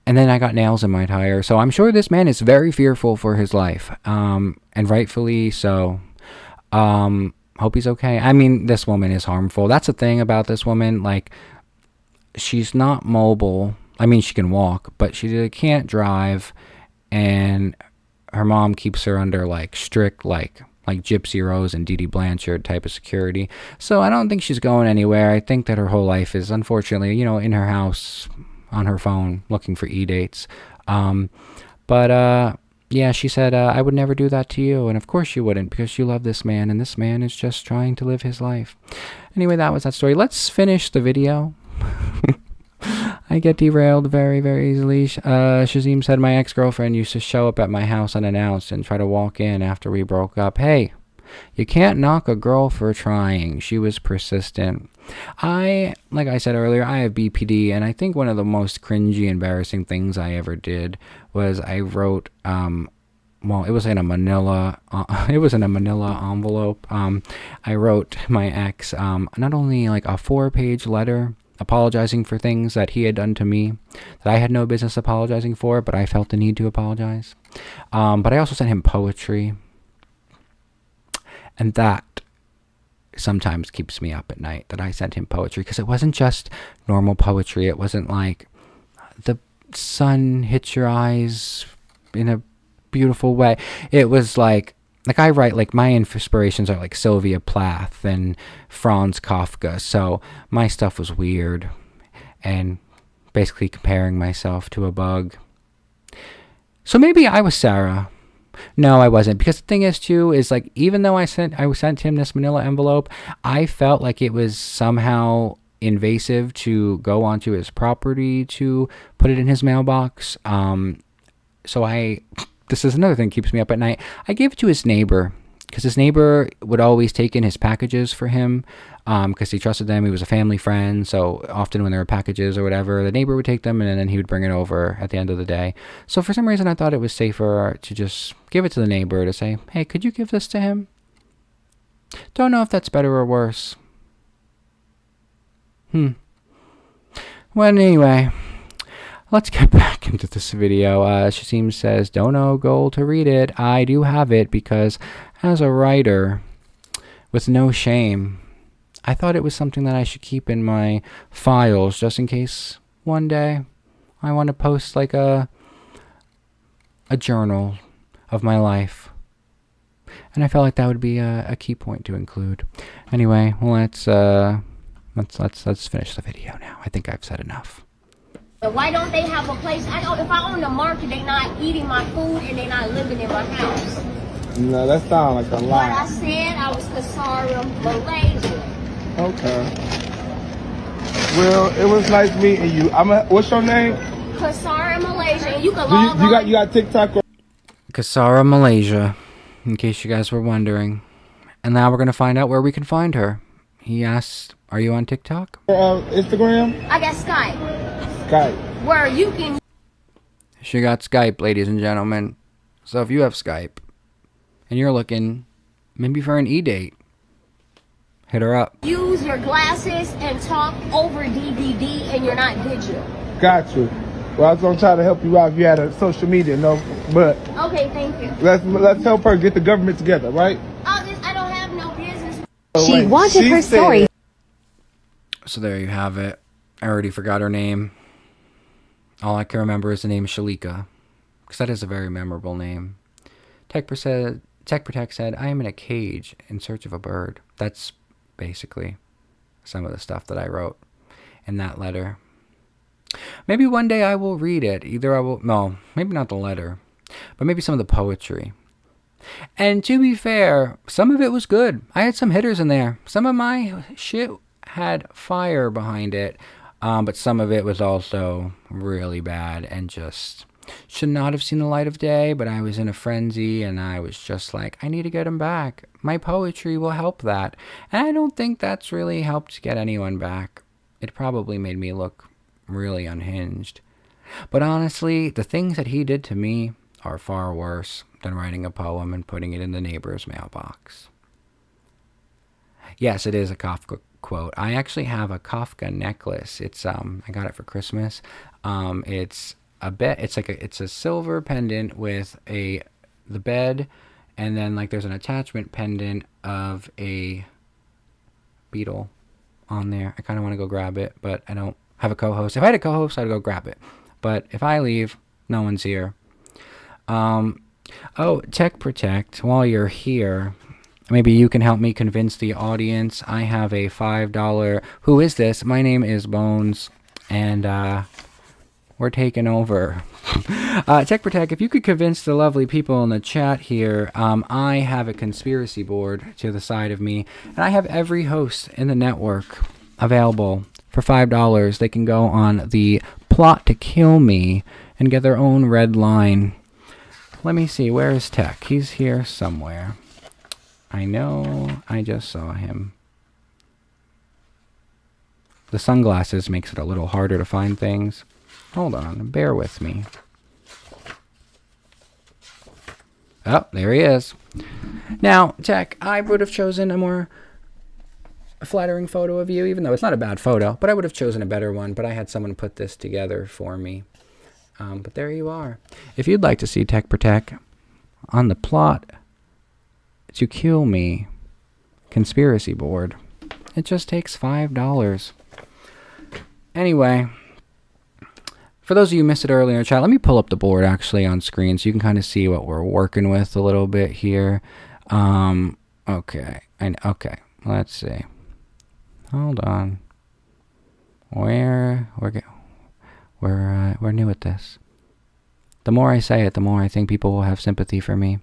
S2: And then I got nails in my tire. So I'm sure this man is very fearful for his life, and rightfully so. Hope he's okay. I mean, this woman is harmful. That's the thing about this woman. She's not mobile. I mean, she can walk, but she can't drive. And her mom keeps her under strict, like Gypsy Rose and Dee Dee Blanchard type of security. So I don't think she's going anywhere. I think that her whole life is, unfortunately, in her house, on her phone, looking for e-dates. Yeah, she said, I would never do that to you. And of course you wouldn't, because you love this man, and this man is just trying to live his life. Anyway, that was that story. Let's finish the video. I get derailed very, very easily. Shazim said, my ex-girlfriend used to show up at my house unannounced and try to walk in after we broke up. Hey, you can't knock a girl for trying. She was persistent. Like I said earlier, I have BPD, and I think one of the most cringy, embarrassing things I ever did was I wrote, it was in a manila envelope. I wrote my ex, not only a 4-page letter apologizing for things that he had done to me that I had no business apologizing for, but I felt the need to apologize. But I also sent him poetry. And that sometimes keeps me up at night, that I sent him poetry, because it wasn't just normal poetry. It wasn't like the sun hits your eyes in a beautiful way. It was like I write, my inspirations are Sylvia Plath and Franz Kafka. So my stuff was weird and basically comparing myself to a bug. So maybe I was Sarah. No, I wasn't. Because the thing is, too, is like, even though I sent him this manila envelope, I felt like it was somehow invasive to go onto his property to put it in his mailbox. So this is another thing that keeps me up at night. I gave it to his neighbor, because his neighbor would always take in his packages for him, because he trusted them. He was a family friend, so often when there were packages or whatever, the neighbor would take them, and then he would bring it over at the end of the day. So for some reason, I thought it was safer to just give it to the neighbor to say, hey, could you give this to him? Don't know if that's better or worse. Well, anyway, let's get back into this video. Shasim says, don't know goal to read it. I do have it because as a writer with no shame, I thought it was something that I should keep in my files just in case one day I want to post like a journal of my life. And I felt like that would be a key point to include. Anyway, let's finish the video now. I think I've said enough.
S6: But why don't they have a place? I know if I own the market, they not eating my food and they not living in my house.
S7: No, that sounds like a
S6: What I
S7: lie.
S6: said, I was Kasara, Malaysia.
S7: Okay. Well, it was nice meeting you. What's your name?
S6: Kasara, Malaysia. And you can log on.
S7: You got TikTok?
S2: Kasara, Malaysia, in case you guys were wondering. And now we're going to find out where we can find her. He asked, are you on TikTok?
S7: Instagram?
S6: I got Skype.
S7: Skype.
S6: Where you can
S2: She got Skype, ladies and gentlemen. So if you have Skype and you're looking maybe for an e-date, hit her up.
S6: use your glasses and talk over DVD and you're not digital.
S7: Got you. Well, I was gonna try to help you out if you had a social media, but
S6: Okay, thank you.
S7: let's help her get the government together, right?
S6: I don't have no business.
S7: She wanted her story.
S2: So there you have it. I already forgot her name. All I can remember is the name Shalika, because that is a very memorable name. Tech Protect said, I am in a cage in search of a bird. That's basically some of the stuff that I wrote in that letter. Maybe one day I will read it. No, maybe not the letter, but maybe some of the poetry. And to be fair, some of it was good. I had some hitters in there. Some of my shit had fire behind it, but some of it was also really bad and just should not have seen the light of day. But I was in a frenzy and I was just like, I need to get him back. My poetry will help that. And I don't think that's really helped get anyone back. It probably made me look really unhinged. But honestly, the things that he did to me are far worse than writing a poem and putting it in the neighbor's mailbox. Yes, it is a Kafka quote. I actually have a Kafka necklace. It's I got it for Christmas. It's a silver pendant with the bed, and then like there's an attachment pendant of a beetle on there. I kind of want to go grab it, but I don't have a co-host. If I had a co-host, I'd go grab it. But if I leave, no one's here. Oh, Tech Protect, while you're here, maybe you can help me convince the audience. I have a $5. Who is this? My name is Bones, and we're taking over. Tech Protect, if you could convince the lovely people in the chat here, I have a conspiracy board to the side of me, and I have every host in the network available for $5. They can go on the plot to kill me and get their own red line. Let me see, where is Tech? He's here somewhere. I know, I just saw him. The sunglasses makes it a little harder to find things. Hold on, bear with me. Oh, there he is. Now, Tech, I would have chosen a more flattering photo of you, even though it's not a bad photo, but I would have chosen a better one, but I had someone put this together for me. But there you are. If you'd like to see Tech Protect on the plot to kill me conspiracy board, it just takes $5. Anyway, for those of you who missed it earlier in the chat, let me pull up the board actually on screen so you can kind of see what we're working with a little bit here. Okay, let's see. Hold on. We're new at this. The more I say it, the more I think people will have sympathy for me.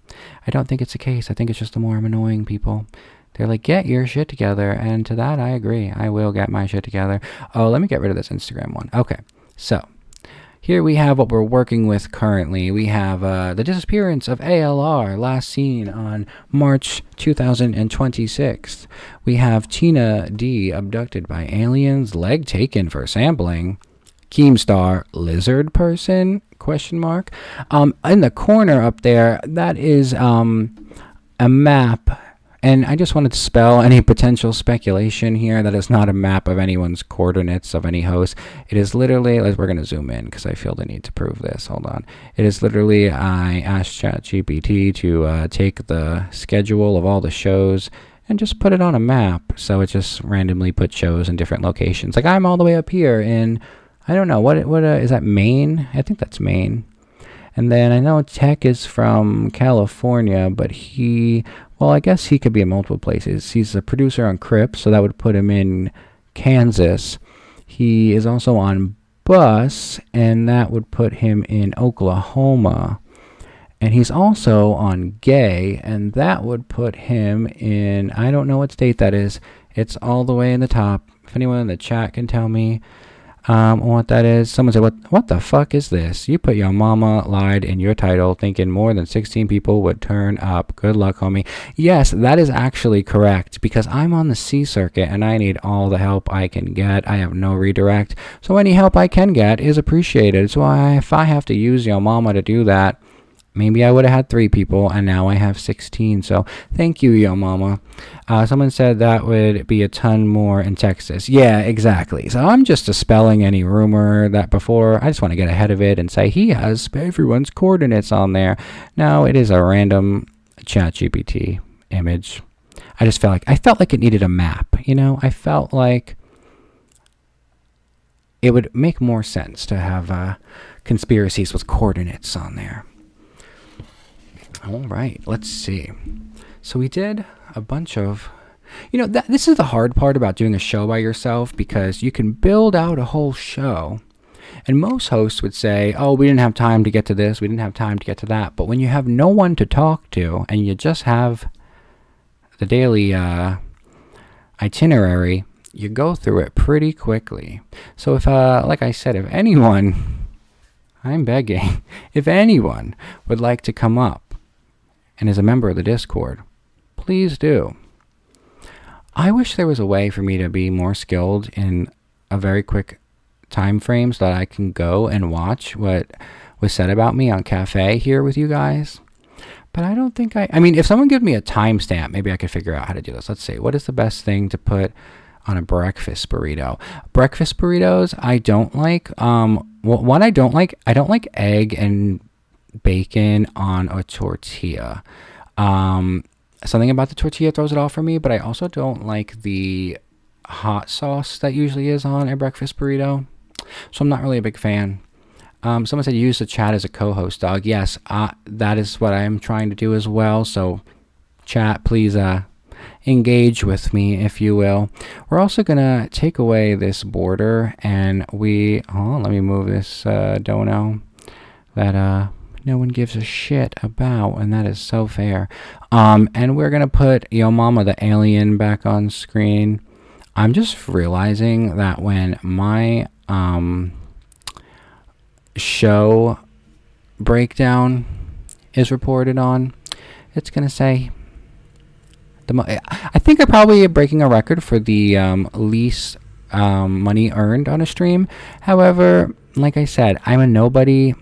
S2: I don't think it's the case. I think it's just the more I'm annoying people. They're like, get your shit together. And to that, I agree. I will get my shit together. Oh, let me get rid of this Instagram one. Okay, so here we have what we're working with currently. We have the disappearance of ALR, last seen on March 2026. We have Tina D abducted by aliens, leg taken for sampling. Keemstar, lizard person, question mark. In the corner up there, that is a map. And I just wanted to spell any potential speculation here. That is not a map of anyone's coordinates of any host. It is literally, we're going to zoom in because I feel the need to prove this. Hold on. It is literally, I asked ChatGPT to take the schedule of all the shows and just put it on a map. So it just randomly put shows in different locations. Like I'm all the way up here in, I don't know, what is that, Maine? I think that's Maine. And then I know Tech is from California, but I guess he could be in multiple places. He's a producer on Crips, so that would put him in Kansas. He is also on Bus, and that would put him in Oklahoma. And he's also on Gay, and that would put him in, I don't know what state that is. It's all the way in the top. If anyone in the chat can tell me what that is. Someone said, what the fuck is this? You put Yomama lied in your title thinking more than 16 people would turn up. Good luck, homie. Yes, that is actually correct because I'm on the C circuit and I need all the help I can get. I have no redirect. So any help I can get is appreciated. So if I have to use Yomama to do that, maybe I would have had 3 people, and now I have 16. So thank you, Yomama. Someone said that would be a ton more in Texas. Yeah, exactly. So I'm just dispelling any rumor that before. I just want to get ahead of it and say he has everyone's coordinates on there. No, it is a random ChatGPT image. I felt like it needed a map. I felt like it would make more sense to have conspiracies with coordinates on there. All right, let's see. So we did a bunch of, this is the hard part about doing a show by yourself because you can build out a whole show. And most hosts would say, oh, we didn't have time to get to this. We didn't have time to get to that. But when you have no one to talk to and you just have the daily itinerary, you go through it pretty quickly. So if, like I said, if anyone, I'm begging, if anyone would like to come up and is a member of the Discord, please do. I wish there was a way for me to be more skilled in a very quick time frame so that I can go and watch what was said about me on Cafe here with you guys. But I don't think I mean, if someone gives me a timestamp, maybe I could figure out how to do this. Let's see. What is the best thing to put on a breakfast burrito? Breakfast burritos, I don't like. One I don't like egg and bacon on a tortilla. Something about the tortilla throws it off for me, but I also don't like the hot sauce that usually is on a breakfast burrito, so I'm not really a big fan. Someone said use the chat as a co-host, dog. Yes, that is what I'm trying to do as well, so chat, please engage with me, if you will. We're also gonna take away this border, and let me move this dono that no one gives a shit about, and that is so fair. And we're gonna put Yomama the alien back on screen. I'm just realizing that when my show breakdown is reported on, it's gonna say I think I'm probably breaking a record for the least money earned on a stream. However, like I said, I'm a nobody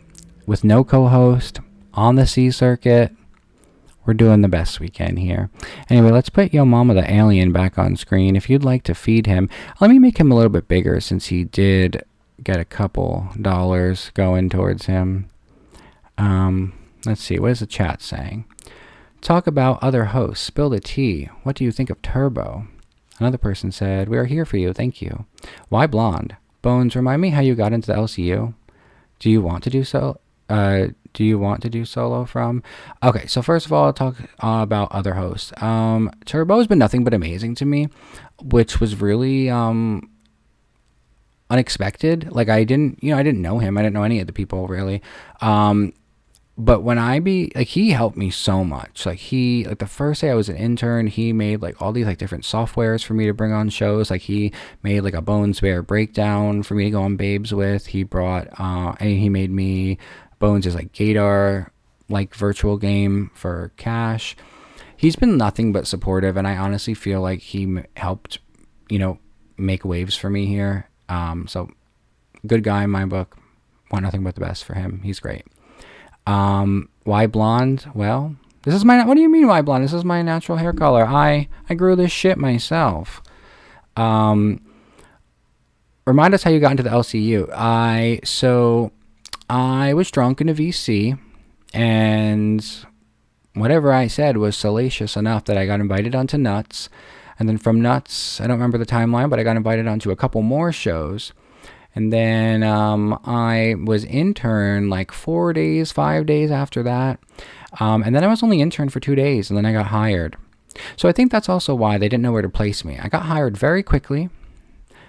S2: with no co-host on the C circuit. We're doing the best we can here. Anyway, let's put Yomama the alien back on screen. If you'd like to feed him, let me make him a little bit bigger since he did get a couple dollars going towards him. Let's see, what is the chat saying? Talk about other hosts. Spill the tea. What do you think of Turbo? Another person said, we are here for you. Thank you. Why blonde? Bones, remind me how you got into the LCU. Do you want to do so? Do you want to do solo from? Okay, so first of all, I'll talk about other hosts. Turbo's been nothing but amazing to me, which was really unexpected. Like I didn't know him. I didn't know any of the people really. But when he helped me so much. Like the first day I was an intern, he made like all these like different softwares for me to bring on shows. Like he made like a Bones Bear breakdown for me to go on Babes with. He brought, and he made me Bones' like Gator, like virtual game for Cash. He's been nothing but supportive, and I honestly feel like he helped, make waves for me here. So good guy in my book. Want nothing but the best for him. He's great. Why blonde? Well, what do you mean why blonde? This is my natural hair color. I grew this shit myself. Remind us how you got into the LCU. I was drunk in a VC, and whatever I said was salacious enough that I got invited onto Nuts. And then from Nuts, I don't remember the timeline, but I got invited onto a couple more shows. And then I was intern like 5 days after that. And then I was only intern for 2 days, and then I got hired. So I think that's also why they didn't know where to place me. I got hired very quickly,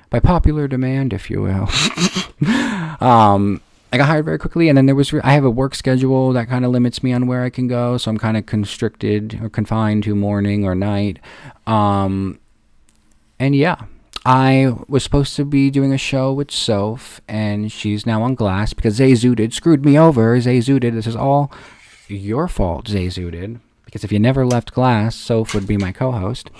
S2: by popular demand, if you will. I got hired very quickly, and then I have a work schedule that kind of limits me on where I can go, so I'm kind of constricted or confined to morning or night. And yeah. I was supposed to be doing a show with Soph, and she's now on Glass because Zay Zooted screwed me over. Zay Zooted, this is all your fault, Zay Zooted, because if you never left Glass, Soph would be my co-host.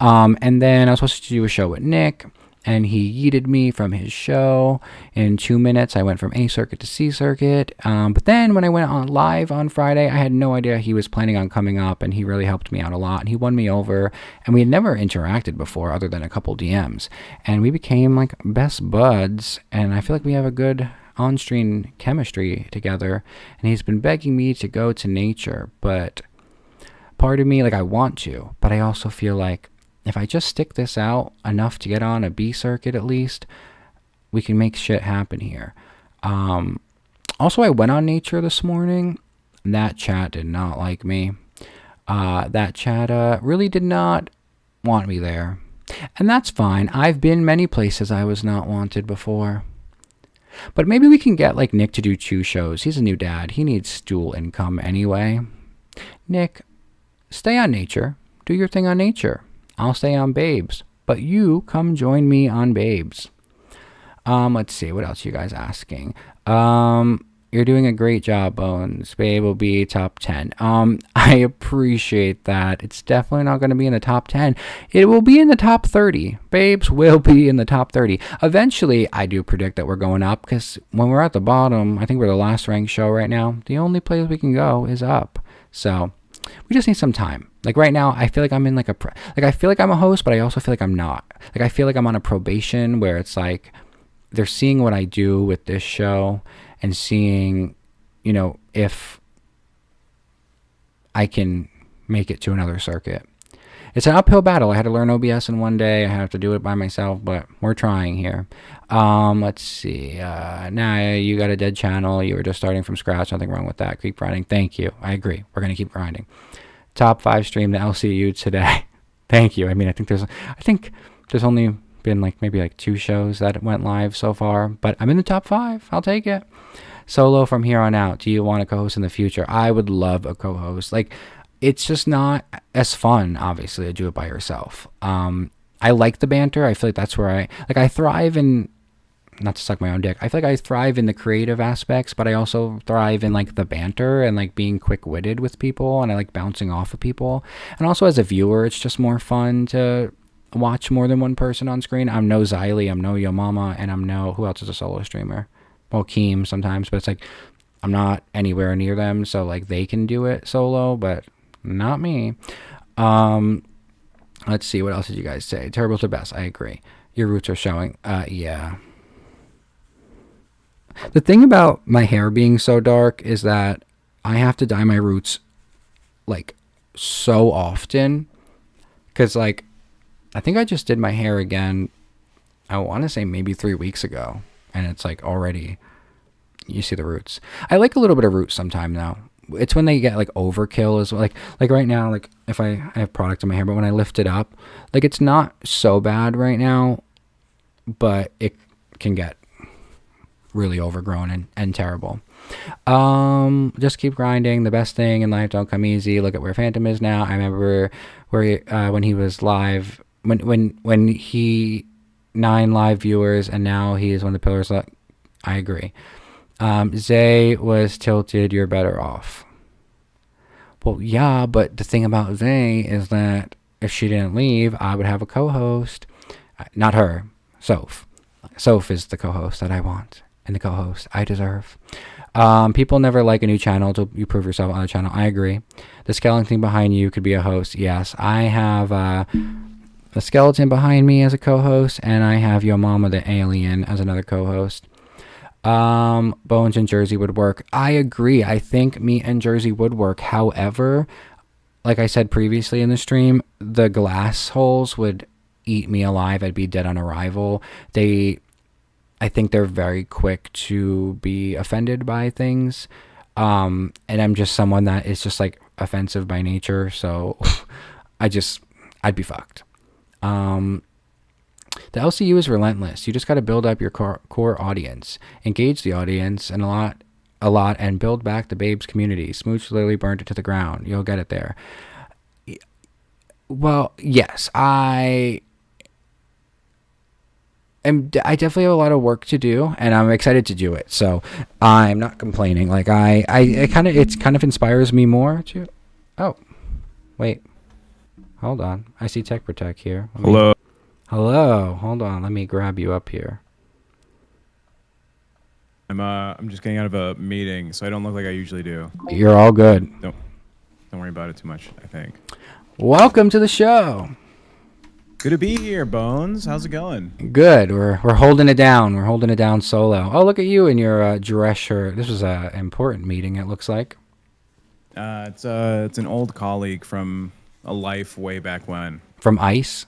S2: And then I was supposed to do a show with Nick, and he yeeted me from his show. In 2 minutes, I went from A circuit to C circuit. But then when I went on live on Friday, I had no idea he was planning on coming up, and he really helped me out a lot. And he won me over, and we had never interacted before other than a couple DMs. And we became like best buds, and I feel like we have a good on-screen chemistry together. And he's been begging me to go to Nature, but part of me, like, I want to, but I also feel like if I just stick this out enough to get on a B circuit at least, we can make shit happen here. Also, I went on Nature this morning. That chat did not like me. That chat really did not want me there. And that's fine. I've been many places I was not wanted before. But maybe we can get like Nick to do 2 shows. He's a new dad. He needs stool income anyway. Nick, stay on Nature. Do your thing on Nature. I'll stay on Babes, but you come join me on Babes. Let's see, what else are you guys asking? You're doing a great job, Bones. Babe will be top 10. I appreciate that. It's definitely not going to be in the top 10. It will be in the top 30. Babes will be in the top 30. Eventually, I do predict that we're going up, because when we're at the bottom, I think we're the last ranked show right now. The only place we can go is up. So we just need some time. Like right now, I feel like I'm in like I feel like I'm a host, but I also feel like I'm not. Like I feel like I'm on a probation where it's like they're seeing what I do with this show and seeing, if I can make it to another circuit. It's an uphill battle. I had to learn OBS in 1 day. I have to do it by myself, but we're trying here. Let's see. Nah, you got a dead channel. You were just starting from scratch. Nothing wrong with that. Keep grinding. Thank you. I agree. We're going to keep grinding. Top 5 stream the LCU today. Thank you. I mean, I think there's only been maybe 2 shows that went live so far, but I'm in the top 5. I'll take it. Solo from here on out. Do you want a co-host in the future? I would love a co-host. It's just not as fun, obviously, to do it by yourself. I like the banter. I feel like that's where I thrive in, not to suck my own dick, I feel like I thrive in the creative aspects, but I also thrive in the banter and being quick-witted with people, and I like bouncing off of people. And also as a viewer, it's just more fun to watch more than one person on screen. I'm no Xylee, I'm no Yomama, and who else is a solo streamer? Well, Keem sometimes, but it's I'm not anywhere near them, so they can do it solo, but not me. Let's see, what else did you guys say? Terrible's the best. I agree. Your roots are showing. Yeah. The thing about my hair being so dark is that I have to dye my roots so often, because I think I just did my hair again, I want to say maybe 3 weeks ago, and it's already, you see the roots. I like a little bit of roots sometime now. It's when they get overkill as well. Like right now, if I have product in my hair, but when I lift it up, it's not so bad right now, but it can get really overgrown and terrible. Just keep grinding. The best thing in life don't come easy. Look at where Phantom is now. I remember where when he was live, when he 9 live viewers, and now he is one of the pillars. I agree. Zay was tilted. You're better off. Well, yeah, but the thing about Zay is that if she didn't leave, I would have a co-host. Not her, Soph. Soph is the co-host that I want, and the co-host I deserve. People never like a new channel until you prove yourself on a channel. I agree. The skeleton thing behind you could be a host. Yes, I have the skeleton behind me as a co-host, and I have Yomama the alien as another co-host. Bones and Jersey would work. I agree. I think me and Jersey would work. However, like I said previously in the stream, the glass holes would eat me alive. I'd be dead on arrival. I think they're very quick to be offended by things. And I'm just someone that is just like offensive by nature. So I'd be fucked. The LCU is relentless. You just got to build up your core audience, engage the audience and a lot, and build back the babes community. Smooch literally burned it to the ground. You'll get it there. Well, yes, I definitely have a lot of work to do, and I'm excited to do it. So I'm not complaining. Like it kind of inspires me more to. Oh, wait, hold on. I see Tech Protect here. Hello. Hold on. Let me grab you up here.
S9: I'm just getting out of a meeting, so I don't look like I usually do.
S2: You're all good.
S9: Don't worry about it too much, I think.
S2: Welcome to the show.
S9: Good to be here, Bones. How's it going?
S2: Good. We're holding it down. We're holding it down solo. Oh, look at you in your dress shirt. This was an important meeting, it looks like.
S9: It's an old colleague from a life way back when.
S2: From ICE?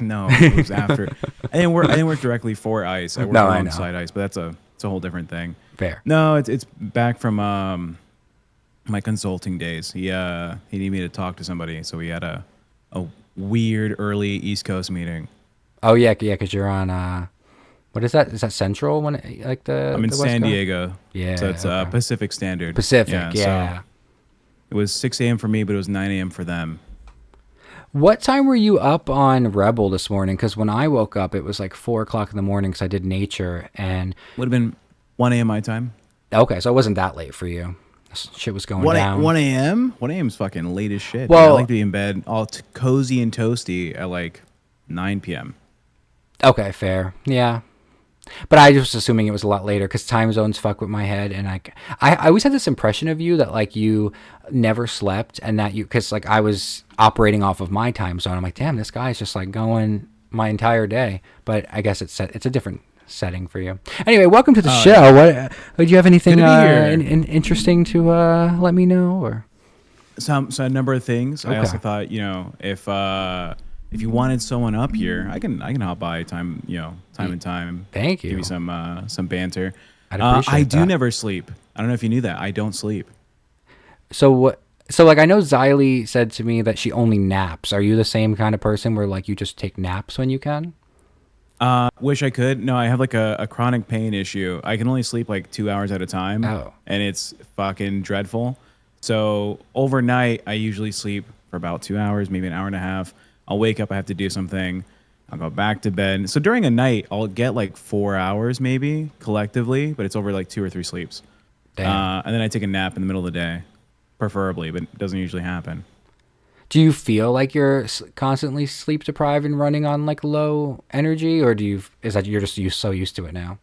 S9: No, it was after. I didn't work directly for ICE. I worked alongside ICE, but it's a whole different thing.
S2: Fair.
S9: No, it's back from my consulting days. He needed me to talk to somebody, so we had a weird early East Coast meeting.
S2: Oh yeah, because you're on. What is that? Is that Central? I'm
S9: in San Diego.
S2: Yeah.
S9: So it's
S2: okay.
S9: Pacific Standard.
S2: Pacific. Yeah.
S9: So it was 6 a.m. for me, but it was 9 a.m. for them.
S2: What time were you up on Rebel this morning? Because when I woke up, it was like 4 o'clock in the morning because I did nature and
S9: would have been 1 a.m. my time.
S2: Okay, so it wasn't that late for you. Shit was going down.
S9: 1 a.m. 1 a.m. is fucking late as shit.
S2: Well,
S9: I like to be in bed all cozy and toasty at like 9 p.m.
S2: Okay, fair. Yeah. But I was assuming it was a lot later because time zones fuck with my head, and I always had this impression of you that like you never slept, and that you because like I was operating off of my time zone. I'm like, damn, this guy's just like going my entire day. But I guess it's a different setting for you. Anyway, welcome to the show. Yeah. What do you have anything interesting to let me know or?
S9: So a number of things.
S2: Okay.
S9: I also thought if you wanted someone up here, I can hop by time and time.
S2: Thank you.
S9: Give you some banter.
S2: I'd appreciate
S9: I
S2: that.
S9: do never sleep. I don't know if you knew that. I don't sleep.
S2: So what? So like I know Xylee said to me that she only naps. Are you the same kind of person where like you just take naps when you can?
S9: Wish I could. No, I have like a chronic pain issue. I can only sleep like 2 hours at a time.
S2: Oh.
S9: And it's fucking dreadful. So overnight, I usually sleep for about 2 hours, maybe an hour and a half. I'll wake up, I have to do something. I'll go back to bed. So during a night, I'll get like 4 hours maybe collectively, but it's over like 2 or 3 sleeps.
S2: Damn.
S9: And then I take a nap in the middle of the day, preferably, but it doesn't usually happen.
S2: Do you feel like you're constantly sleep deprived and running on like low energy, or is that you're just so used to it now?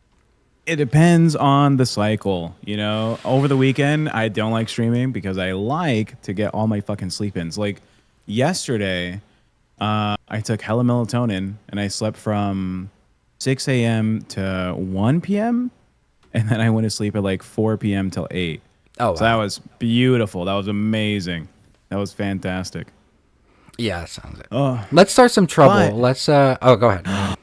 S9: It depends on the cycle. Over the weekend, I don't like streaming because I like to get all my fucking sleep-ins. Like yesterday, I took hella melatonin and I slept from 6 a.m. to 1 p.m. And then I went to sleep at like 4 p.m. till 8.
S2: Oh, wow.
S9: So that was beautiful. That was amazing. That was fantastic.
S2: Yeah, that sounds it. Let's start some trouble. Let's go ahead.
S9: I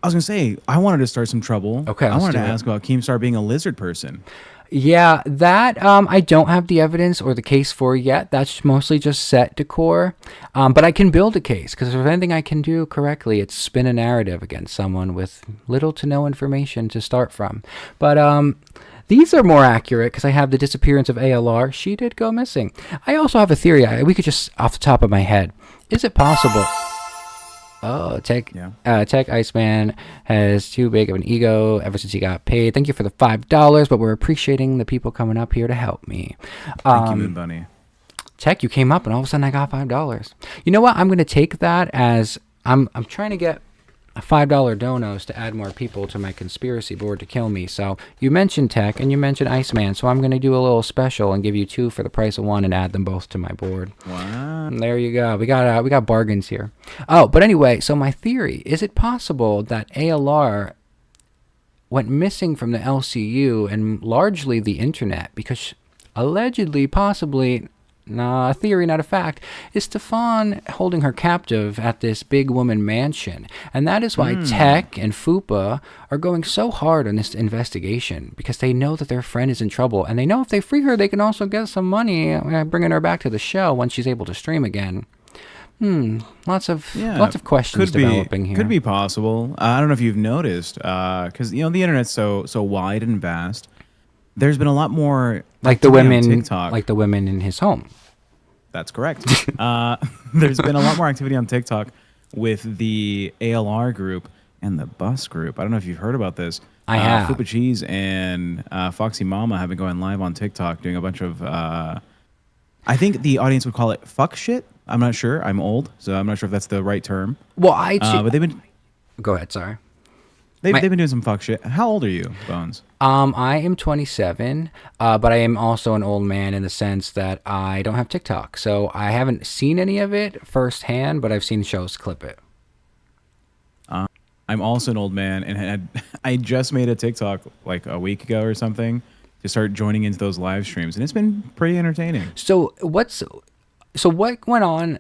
S9: was gonna say I wanted to start some trouble.
S2: Okay,
S9: I wanted to ask about Keemstar being a lizard person.
S2: Yeah, that I don't have the evidence or the case for yet. That's mostly just set decor. But I can build a case because if there's anything I can do correctly, it's spin a narrative against someone with little to no information to start from. But These are more accurate because I have the disappearance of ALR. She did go missing. I also have a theory. We could just, off the top of my head, is it possible? Oh, Tech Iceman has too big of an ego ever since he got paid. Thank you for the $5, but we're appreciating the people coming up here to help me.
S9: Thank you, Moon Bunny.
S2: Tech, you came up and all of a sudden I got $5. You know what? I'm going to take that as I'm trying to get a $5 donos to add more people to my conspiracy board to kill me. So you mentioned Tech and you mentioned Iceman, so I'm going to do a little special and give you 2 for the price of 1 and add them both to my board.
S9: Wow.
S2: And there you go. We got bargains here. Oh, but anyway, so my theory, is it possible that ALR went missing from the LCU and largely the internet because allegedly, possibly, a theory, not a fact, is Stefan holding her captive at this big woman mansion. And that is why Tech and Fupa are going so hard on this investigation, because they know that their friend is in trouble. And they know if they free her, they can also get some money bringing her back to the show once she's able to stream again. Lots of questions developing here.
S9: Could be possible. I don't know if you've noticed, because the internet's so wide and vast. There's been a lot more
S2: like the women,
S9: TikTok.
S2: like the women in his home.
S9: That's correct. There's been a lot more activity on TikTok with the ALR group and the bus group. I don't know if you've heard about this.
S2: I have.
S9: Fupa Cheese and Foxy Mama have been going live on TikTok doing a bunch of, I think the audience would call it fuck shit. I'm not sure. I'm old, so I'm not sure if that's the right term.
S2: Well,
S9: but they've been...
S2: Go ahead, sorry.
S9: They've been doing some fuck shit. How old are you, Bones?
S2: I am 27, but I am also an old man in the sense that I don't have TikTok. So I haven't seen any of it firsthand, but I've seen shows clip it.
S9: I'm also an old man, and I just made a TikTok like a week ago or something to start joining into those live streams, and it's been pretty entertaining.
S2: So what went on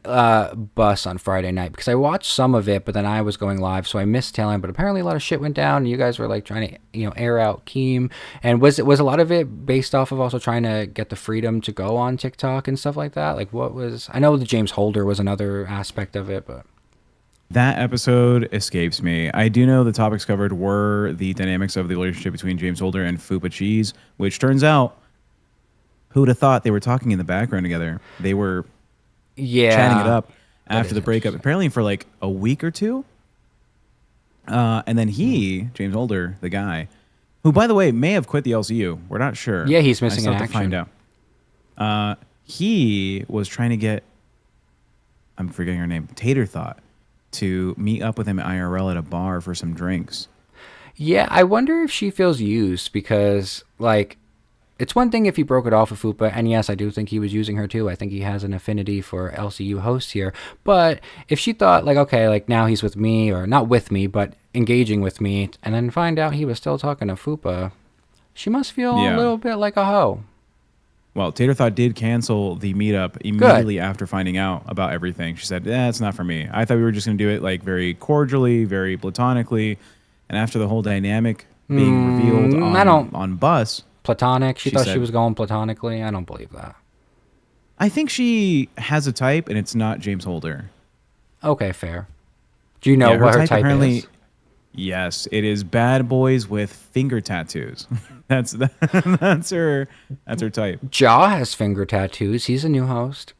S2: Bus on Friday night? Because I watched some of it, but then I was going live, so I missed telling. But apparently a lot of shit went down, and you guys were like trying to air out Keem. And was a lot of it based off of also trying to get the freedom to go on TikTok and stuff like that? Like what was? I know the James Holder was another aspect of it, but
S9: that episode escapes me. I do know the topics covered were the dynamics of the relationship between James Holder and Fupa Cheese, which turns out, who would have thought they were talking in the background together? They were. Chatting it up after the breakup, apparently for like a week or two. And then James Holder, the guy, who, by the way, may have quit the LCU. We're not sure.
S2: Yeah, he's missing in
S9: action.
S2: action.
S9: To find out. He was trying to get, I'm forgetting her name, Tater Thought, to meet up with him at IRL at a bar for some drinks.
S2: Yeah, I wonder if she feels used because, like, it's one thing if he broke it off with Fupa, and yes, I do think he was using her too. I think he has an affinity for LCU hosts here. But if she thought, like, okay, like now he's with me, or not with me, but engaging with me, and then find out he was still talking to Fupa, she must feel a little bit like a hoe.
S9: Well, Tater Thought did cancel the meetup immediately after finding out about everything. She said, it's not for me. I thought we were just going to do it like very cordially, very platonically. And after the whole dynamic being revealed on Bus...
S2: Platonic? She thought she was going platonically? I don't believe that.
S9: I think she has a type, and it's not James Holder.
S2: Okay, fair. Do you know what her type is?
S9: Yes, it is bad boys with finger tattoos. that's her type.
S2: Jaw has finger tattoos. He's a new host.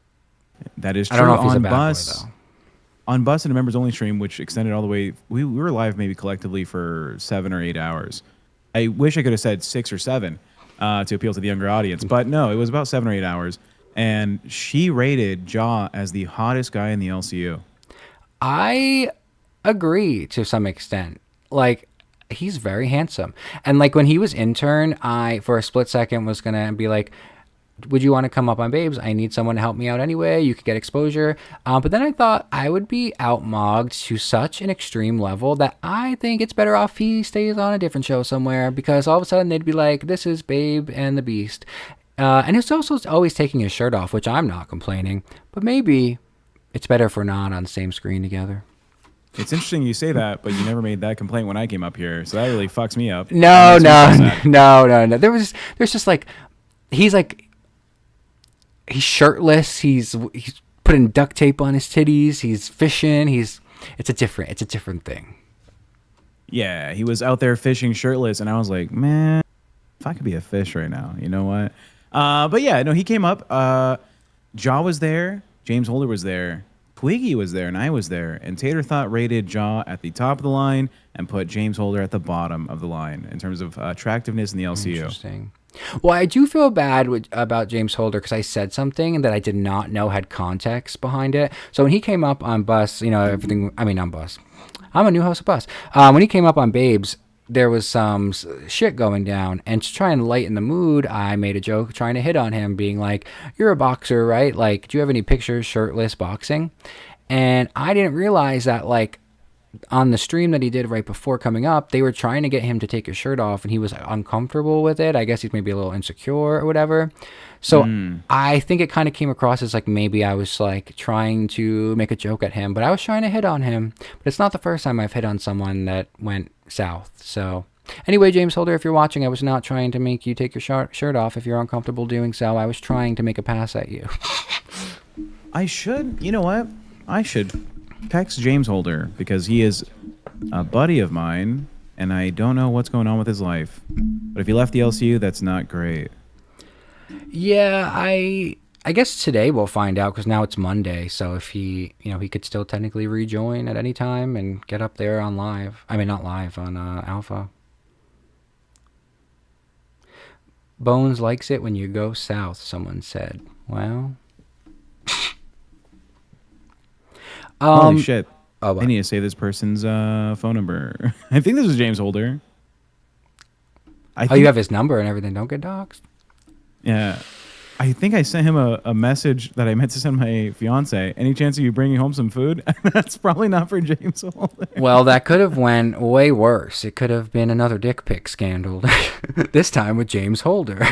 S9: That is true.
S2: I don't know if he's
S9: on
S2: a bad
S9: Bus.
S2: Boy, though.
S9: On Bus and a members only stream, which extended all the way, we were live maybe collectively for 7 or 8 hours. I wish I could have said 6 or 7. To appeal to the younger audience. But no, it was about 7 or 8 hours. And she rated Jaw as the hottest guy in the LCU.
S2: I agree to some extent. Like, he's very handsome. And like when he was intern, I, for a split second, was going to be like, would you want to come up on Babes? I need someone to help me out anyway. You could get exposure. But then I thought I would be outmogged to such an extreme level that I think it's better off he stays on a different show somewhere, because all of a sudden they'd be like, this is Babe and the Beast. And it's also always taking his shirt off, which I'm not complaining. But maybe it's better if we're not on the same screen together.
S9: It's interesting you say that, but you never made that complaint when I came up here. So that really fucks me up.
S2: No. There's just like, he's shirtless. He's putting duct tape on his titties. He's fishing. It's a different thing.
S9: Yeah, he was out there fishing shirtless, and I was like, man, if I could be a fish right now, you know what? But yeah, no, he came up. Jaw was there. James Holder was there. Twiggy was there, and I was there. And Tater Thought rated Jaw at the top of the line and put James Holder at the bottom of the line in terms of attractiveness in the LCU.
S2: Interesting. Well, I do feel bad about James Holder because I said something that I did not know had context behind it. So when he came up on Bus, everything. I mean, on Bus. I'm a new host of Bus. When he came up on Babes, there was some shit going down, and to try and lighten the mood, I made a joke trying to hit on him, being like, "You're a boxer, right? Like, do you have any pictures shirtless boxing?" And I didn't realize that, like, on the stream that he did right before coming up, they were trying to get him to take his shirt off, and he was uncomfortable with it. I guess he's maybe a little insecure or whatever. So I think it kind of came across as like maybe I was like trying to make a joke at him, but I was trying to hit on him. But it's not the first time I've hit on someone that went south. So anyway, James Holder, if you're watching, I was not trying to make you take your shirt off if you're uncomfortable doing so. I was trying to make a pass at you.
S9: I should, you know what? I should text James Holder because he is a buddy of mine and I don't know what's going on with his life. But if he left the LCU, that's not great.
S2: Yeah, I guess today we'll find out because now it's Monday. So if he could still technically rejoin at any time and get up there on live. I mean, not live, on Alpha. Bones likes it when you go south, someone said. Well.
S9: Holy shit.
S2: Oh,
S9: I need to say this person's phone number. I think this is James Holder.
S2: You have his number and everything. Don't get doxxed.
S9: Yeah. I think I sent him a message that I meant to send my fiance. Any chance of you bringing home some food? That's probably not for James Holder.
S2: Well, that could have went way worse. It could have been another dick pic scandal. This time with James Holder.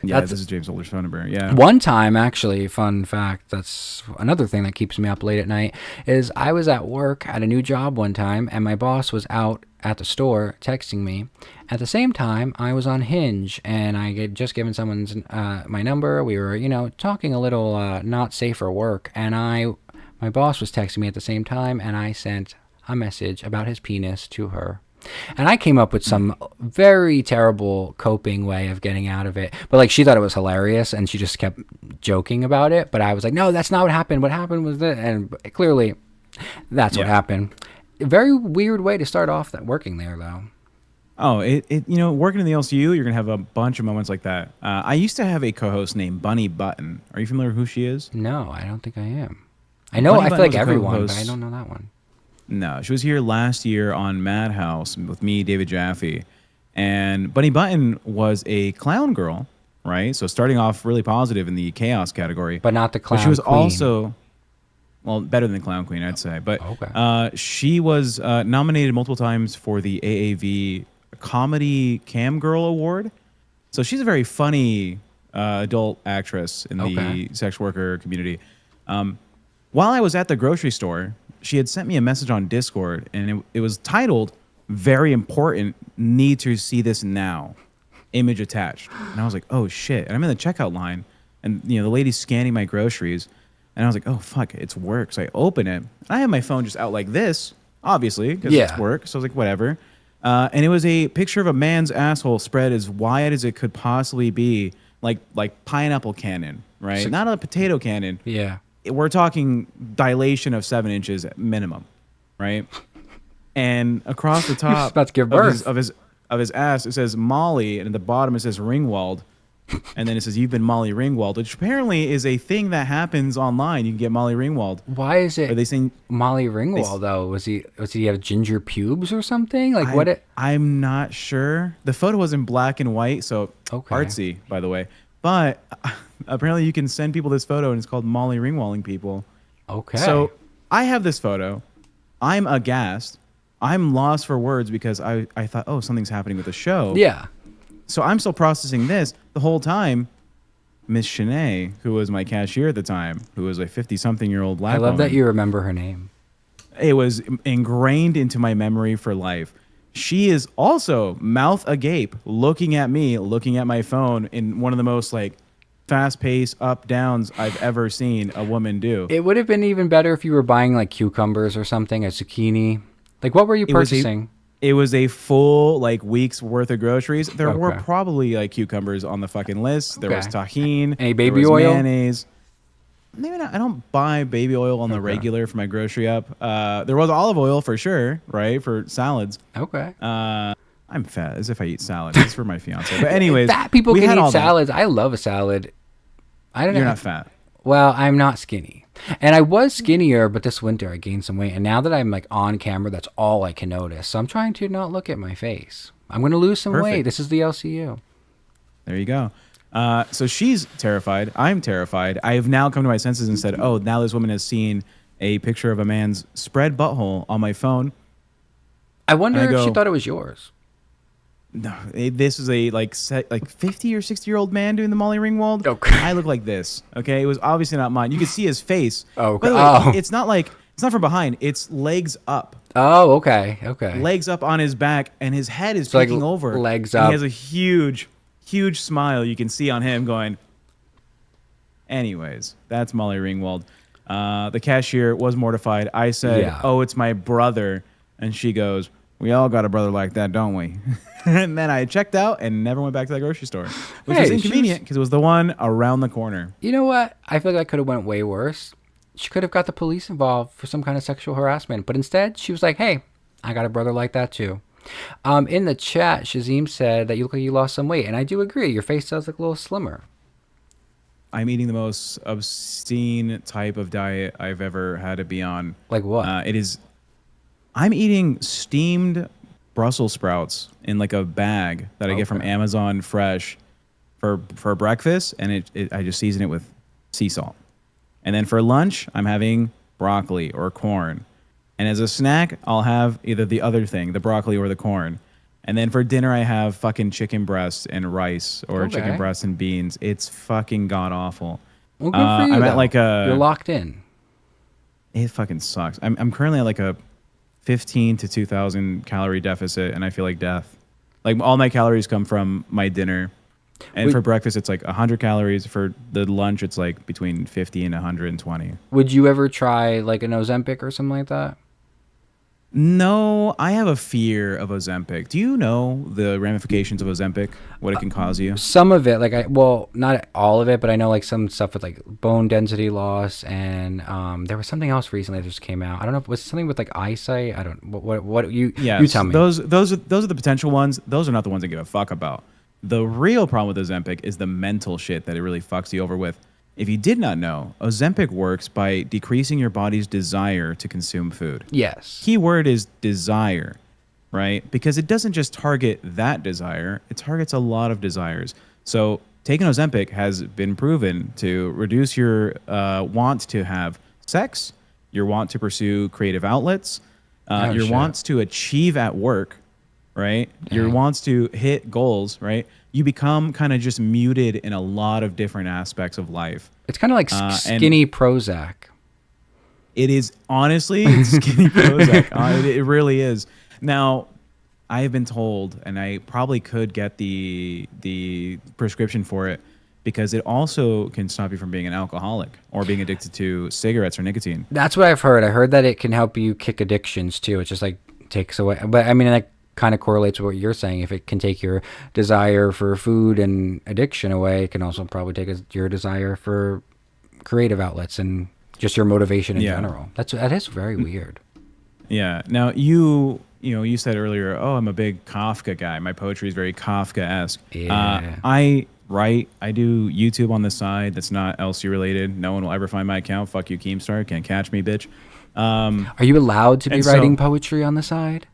S9: Yeah, this is James Holder's phone number. Yeah.
S2: One time, actually, fun fact, that's another thing that keeps me up late at night, is I was at work at a new job one time, and my boss was out at the store texting me. At the same time, I was on Hinge, and I had just given someone's my number. We were, talking a little not safe for work, and my boss was texting me at the same time, and I sent a message about his penis to her. And I came up with some very terrible coping way of getting out of it. But, like, she thought it was hilarious, and she just kept joking about it. But I was like, no, that's not what happened. What happened was this. And clearly, that's what happened. A very weird way to start off working there, though.
S9: Oh, working in the LCU, you're going to have a bunch of moments like that. I used to have a co-host named Bunny Button. Are you familiar with who she is?
S2: No, I don't think I am. I know, I feel like everyone, but I don't know that one.
S9: No, she was here last year on Madhouse with me, David Jaffe. And Bunny Button was a clown girl, right? So starting off really positive in the chaos category.
S2: But not the clown queen.
S9: But she was also, well, better than clown queen, I'd say. But she was nominated multiple times for the AAV Comedy Cam Girl Award. So she's a very funny adult actress in the sex worker community. While I was at the grocery store, she had sent me a message on Discord, and it was titled, "Very important, need to see this now, image attached." And I was like, oh shit. And I'm in the checkout line, and the lady's scanning my groceries, and I was like, oh fuck, it's work. So I open it. I have my phone just out like this, obviously, because it's work. So I was like, whatever. And it was a picture of a man's asshole spread as wide as it could possibly be, like pineapple cannon, right? So, not a potato cannon.
S2: Yeah.
S9: We're talking dilation of 7 inches minimum, right? And across the top
S2: about to give birth.
S9: of his ass, it says Molly, and at the bottom it says Ringwald, and then it says you've been Molly Ringwald, which apparently is a thing that happens online. You can get Molly Ringwald.
S2: Why is it?
S9: Are they saying
S2: Molly Ringwald though? Was he have ginger pubes or something? Like what?
S9: I'm not sure. The photo was in black and white, so artsy, by the way. But apparently you can send people this photo, and it's called Molly Ringwalling people.
S2: Okay.
S9: So I have this photo. I'm aghast. I'm lost for words because I thought, oh, something's happening with the show.
S2: Yeah.
S9: So I'm still processing this the whole time. Miss Shanae, who was my cashier at the time, who was a 50-something-year-old black woman.
S2: I love that you remember her name.
S9: It was ingrained into my memory for life. She is also mouth agape, looking at me, looking at my phone in one of the most fast-paced up-downs I've ever seen a woman do.
S2: It would have been even better if you were buying cucumbers or something, a zucchini. What were you purchasing?
S9: It was a full like week's worth of groceries. There were
S2: Okay.
S9: probably like cucumbers on the fucking list. There was
S2: Okay.
S9: tahini.
S2: Any
S9: there
S2: baby
S9: was
S2: oil?
S9: mayonnaise. Maybe not. I don't buy baby oil on the regular for my grocery up. There was olive oil for sure, right? For salads.
S2: Okay.
S9: I'm fat as if I eat salad. It's for my fiance. But anyways,
S2: Fat people
S9: we
S2: can
S9: had
S2: eat
S9: all that.
S2: salads. I love a salad. I don't know.
S9: You're not fat.
S2: Well, I'm not skinny. And I was skinnier, but this winter I gained some weight. And now that I'm like on camera, that's all I can notice. So I'm trying to not look at my face. I'm going to lose some weight.
S9: Perfect.
S2: This is the LCU.
S9: There you go. So she's terrified. I'm terrified. I have now come to my senses and said, oh, now this woman has seen a picture of a man's spread butthole on my phone.
S2: I wonder
S9: And I
S2: if she
S9: go-
S2: thought it was yours.
S9: No, this is a like 50 or 60-year-old man doing the Molly Ringwald.
S2: Okay.
S9: I look like this. Okay, it was obviously not mine. You could see his face.
S2: Oh,
S9: By the way,
S2: oh.
S9: it's not from behind. It's legs up.
S2: Oh, okay. Okay.
S9: Legs up on his back, and his head is
S2: So, like,
S9: peeking over.
S2: legs
S9: and
S2: up.
S9: He has a huge smile you can see on him going. Anyways, that's Molly Ringwald. The cashier was mortified. I said,
S2: Yeah.
S9: oh, it's my brother. And she goes, we all got a brother like that, don't we? And then I checked out and never went back to that grocery store, which
S2: Hey,
S9: was
S2: she
S9: inconvenient because it was the one around the corner.
S2: You know what? I feel like that could have went way worse. She could have got the police involved for some kind of sexual harassment. But instead, she was like, hey, I got a brother like that too. In the chat, Shazim said that you look like you lost some weight. And I do agree. Your face does look a little slimmer.
S9: I'm eating the most obscene type of diet I've ever had to be on.
S2: Like what?
S9: I'm eating steamed Brussels sprouts in like a bag that I get from
S2: Okay.
S9: Amazon Fresh for breakfast, and I just season it with sea salt. And then for lunch, I'm having broccoli or corn. And as a snack, I'll have either the other thing, the broccoli or the corn. And then for dinner, I have fucking chicken breast and rice or
S2: Okay.
S9: chicken breast and beans. It's fucking god awful.
S2: Well, good for you.
S9: I'm
S2: though.
S9: at like
S2: You're locked in.
S9: it fucking sucks. I'm currently at like a 15 to 2,000 calorie deficit, and I feel like death. Like all my calories come from my dinner, and
S2: Wait.
S9: for breakfast it's like 100 calories. For the lunch, it's like between 50 and 120.
S2: Would you ever try like an Ozempic or something like that?
S9: No, I have a fear of Ozempic. Do you know the ramifications of Ozempic? What it can cause you?
S2: Some of it, like well, not all of it, but I know like some stuff with like bone density loss, and there was something else recently that just came out. I don't know if it was something with like eyesight. I don't. What you
S9: Yes,
S2: you tell me.
S9: Those are the potential ones. Those are not the ones I give a fuck about. The real problem with Ozempic is the mental shit that it really fucks you over with. If you did not know, Ozempic works by decreasing your body's desire to consume food.
S2: Yes.
S9: Keyword is desire, right? Because it doesn't just target that desire, it targets a lot of desires. So taking Ozempic has been proven to reduce your want to have sex, your want to pursue creative outlets, your
S2: shit.
S9: wants to achieve at work, right? Your
S2: Dang.
S9: wants to hit goals, right? You become kind of just muted in a lot of different aspects of life.
S2: It's kind of like
S9: and-
S2: skinny Prozac.
S9: It is honestly skinny Prozac. It really is. Now, I have been told, and I probably could get the prescription for it because it also can stop you from being an alcoholic or being addicted to cigarettes or nicotine.
S2: That's what I've heard. I heard that it can help you kick addictions too. It just like takes away. But I mean, that kind of correlates with what you're saying. If it can take your desire for food and addiction away, it can also probably take your desire for creative outlets and just your motivation in general. That is very weird.
S9: Yeah. Now you said earlier, oh, I'm a big Kafka guy. My poetry is very Kafka-esque.
S2: Yeah.
S9: I write. I do YouTube on the side. That's not LC related. No one will ever find my account. Fuck you, Keemstar. Can't catch me, bitch.
S2: Are you allowed to be
S9: and so-
S2: writing poetry on the side?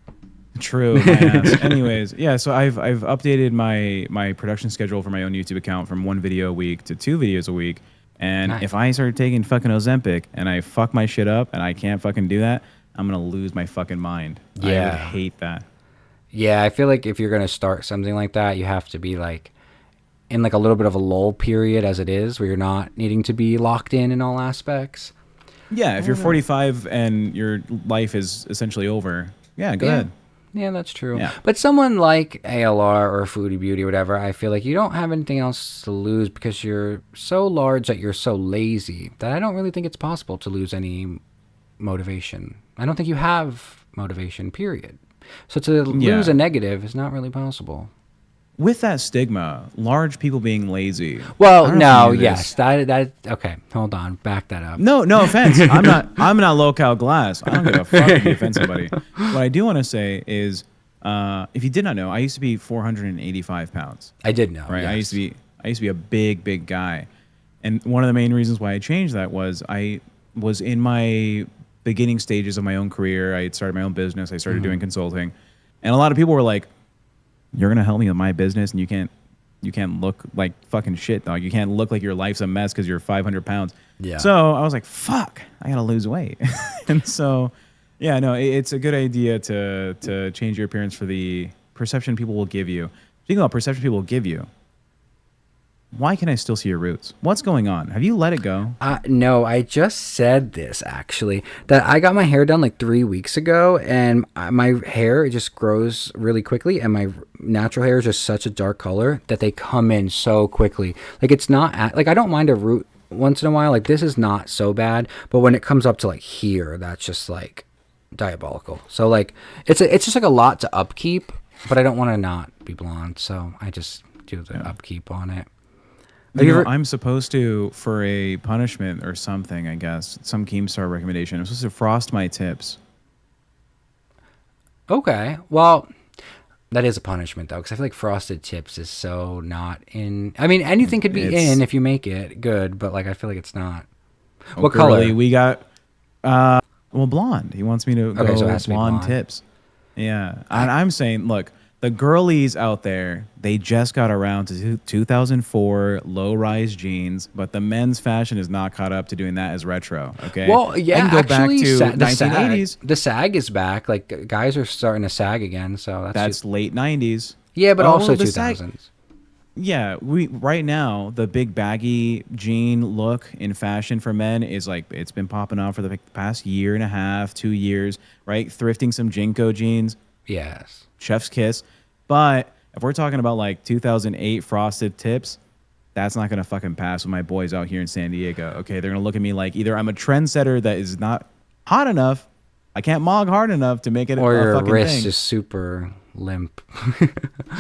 S9: True. My ass. Anyways, yeah. So I've updated my production schedule for my own YouTube account from 1 video a week to 2 videos a week. And
S2: Nice.
S9: if I start taking fucking Ozempic and I fuck my shit up and I can't fucking do that, I'm gonna lose my fucking mind. I
S2: Yeah.
S9: would hate that.
S2: Yeah, I feel like if you're gonna start something like that, you have to be like in like a little bit of a lull period as it is, where you're not needing to be locked in all aspects.
S9: Yeah. If you're 45 and your life is essentially over, yeah, go ahead.
S2: Yeah, that's true.
S9: Yeah.
S2: But someone like ALR or Foodie Beauty or whatever, I feel like you don't have anything else to lose because you're so large that you're so lazy that I don't really think it's possible to lose any motivation. I don't think you have motivation, period. So to
S9: Yeah.
S2: lose a negative is not really possible.
S9: With that stigma, large people being lazy.
S2: Well,
S9: I don't know if
S2: no,
S9: you knew
S2: yes,
S9: this.
S2: that okay. Hold on, back that up.
S9: No, no offense. I'm not Lolcow glass. I don't give a fuck if you offend somebody. What I do want to say is, if you did not know, I used to be 485 pounds.
S2: I did know.
S9: Right.
S2: Yes.
S9: I used to be a big guy. And one of the main reasons why I changed that was I was in my beginning stages of my own career. I had started my own business. I started doing consulting. And a lot of people were like, "You're going to help me with my business and you can't look like fucking shit, dog. You can't look like your life's a mess because you're 500 pounds."
S2: Yeah.
S9: So I was like, fuck, I got to lose weight. And so, yeah, no, it's a good idea to change your appearance for the perception people will give you. Speaking about perception people will give you, why can I still see your roots? What's going on? Have you let it go?
S2: No, I just said this actually, that I got my hair done like 3 weeks ago, and my hair just grows really quickly, and my natural hair is just such a dark color that they come in so quickly. Like it's not like I don't mind a root once in a while. Like this is not so bad, but when it comes up to like here, that's just like diabolical. So like it's just like a lot to upkeep, but I don't want to not be blonde, so I just do the upkeep on it.
S9: I'm supposed to, for a punishment or something, I guess, some Keemstar recommendation, I'm supposed to frost my tips.
S2: Okay, well, that is a punishment though, because I feel like frosted tips is so not in. I mean, anything could be in if you make it good, but like I feel like it's not. What color?
S9: We got, well, blonde. He wants me to go
S2: so it has to be
S9: blonde
S2: blonde.
S9: tips. Yeah, and I'm saying, look, the girlies out there, they just got around to 2004 low-rise jeans, but the men's fashion is not caught up to doing that as retro. Okay.
S2: Well, yeah,
S9: I can go
S2: actually,
S9: back to
S2: the
S9: 1980s.
S2: The sag is back. Like guys are starting to sag again, so
S9: That's late 90s.
S2: yeah, but also
S9: the
S2: 2000s.
S9: Yeah, right now the big baggy jean look in fashion for men is like it's been popping off for the past year and a half, 2 years, right? Thrifting some Jinko jeans,
S2: Yes.
S9: chef's kiss. But if we're talking about like 2008 frosted tips, that's not going to fucking pass with my boys out here in San Diego. Okay, they're going to look at me like either I'm a trendsetter that is not hot enough, I can't mog hard enough to make it
S2: Or
S9: a
S2: your
S9: fucking
S2: wrist
S9: thing.
S2: is super limp.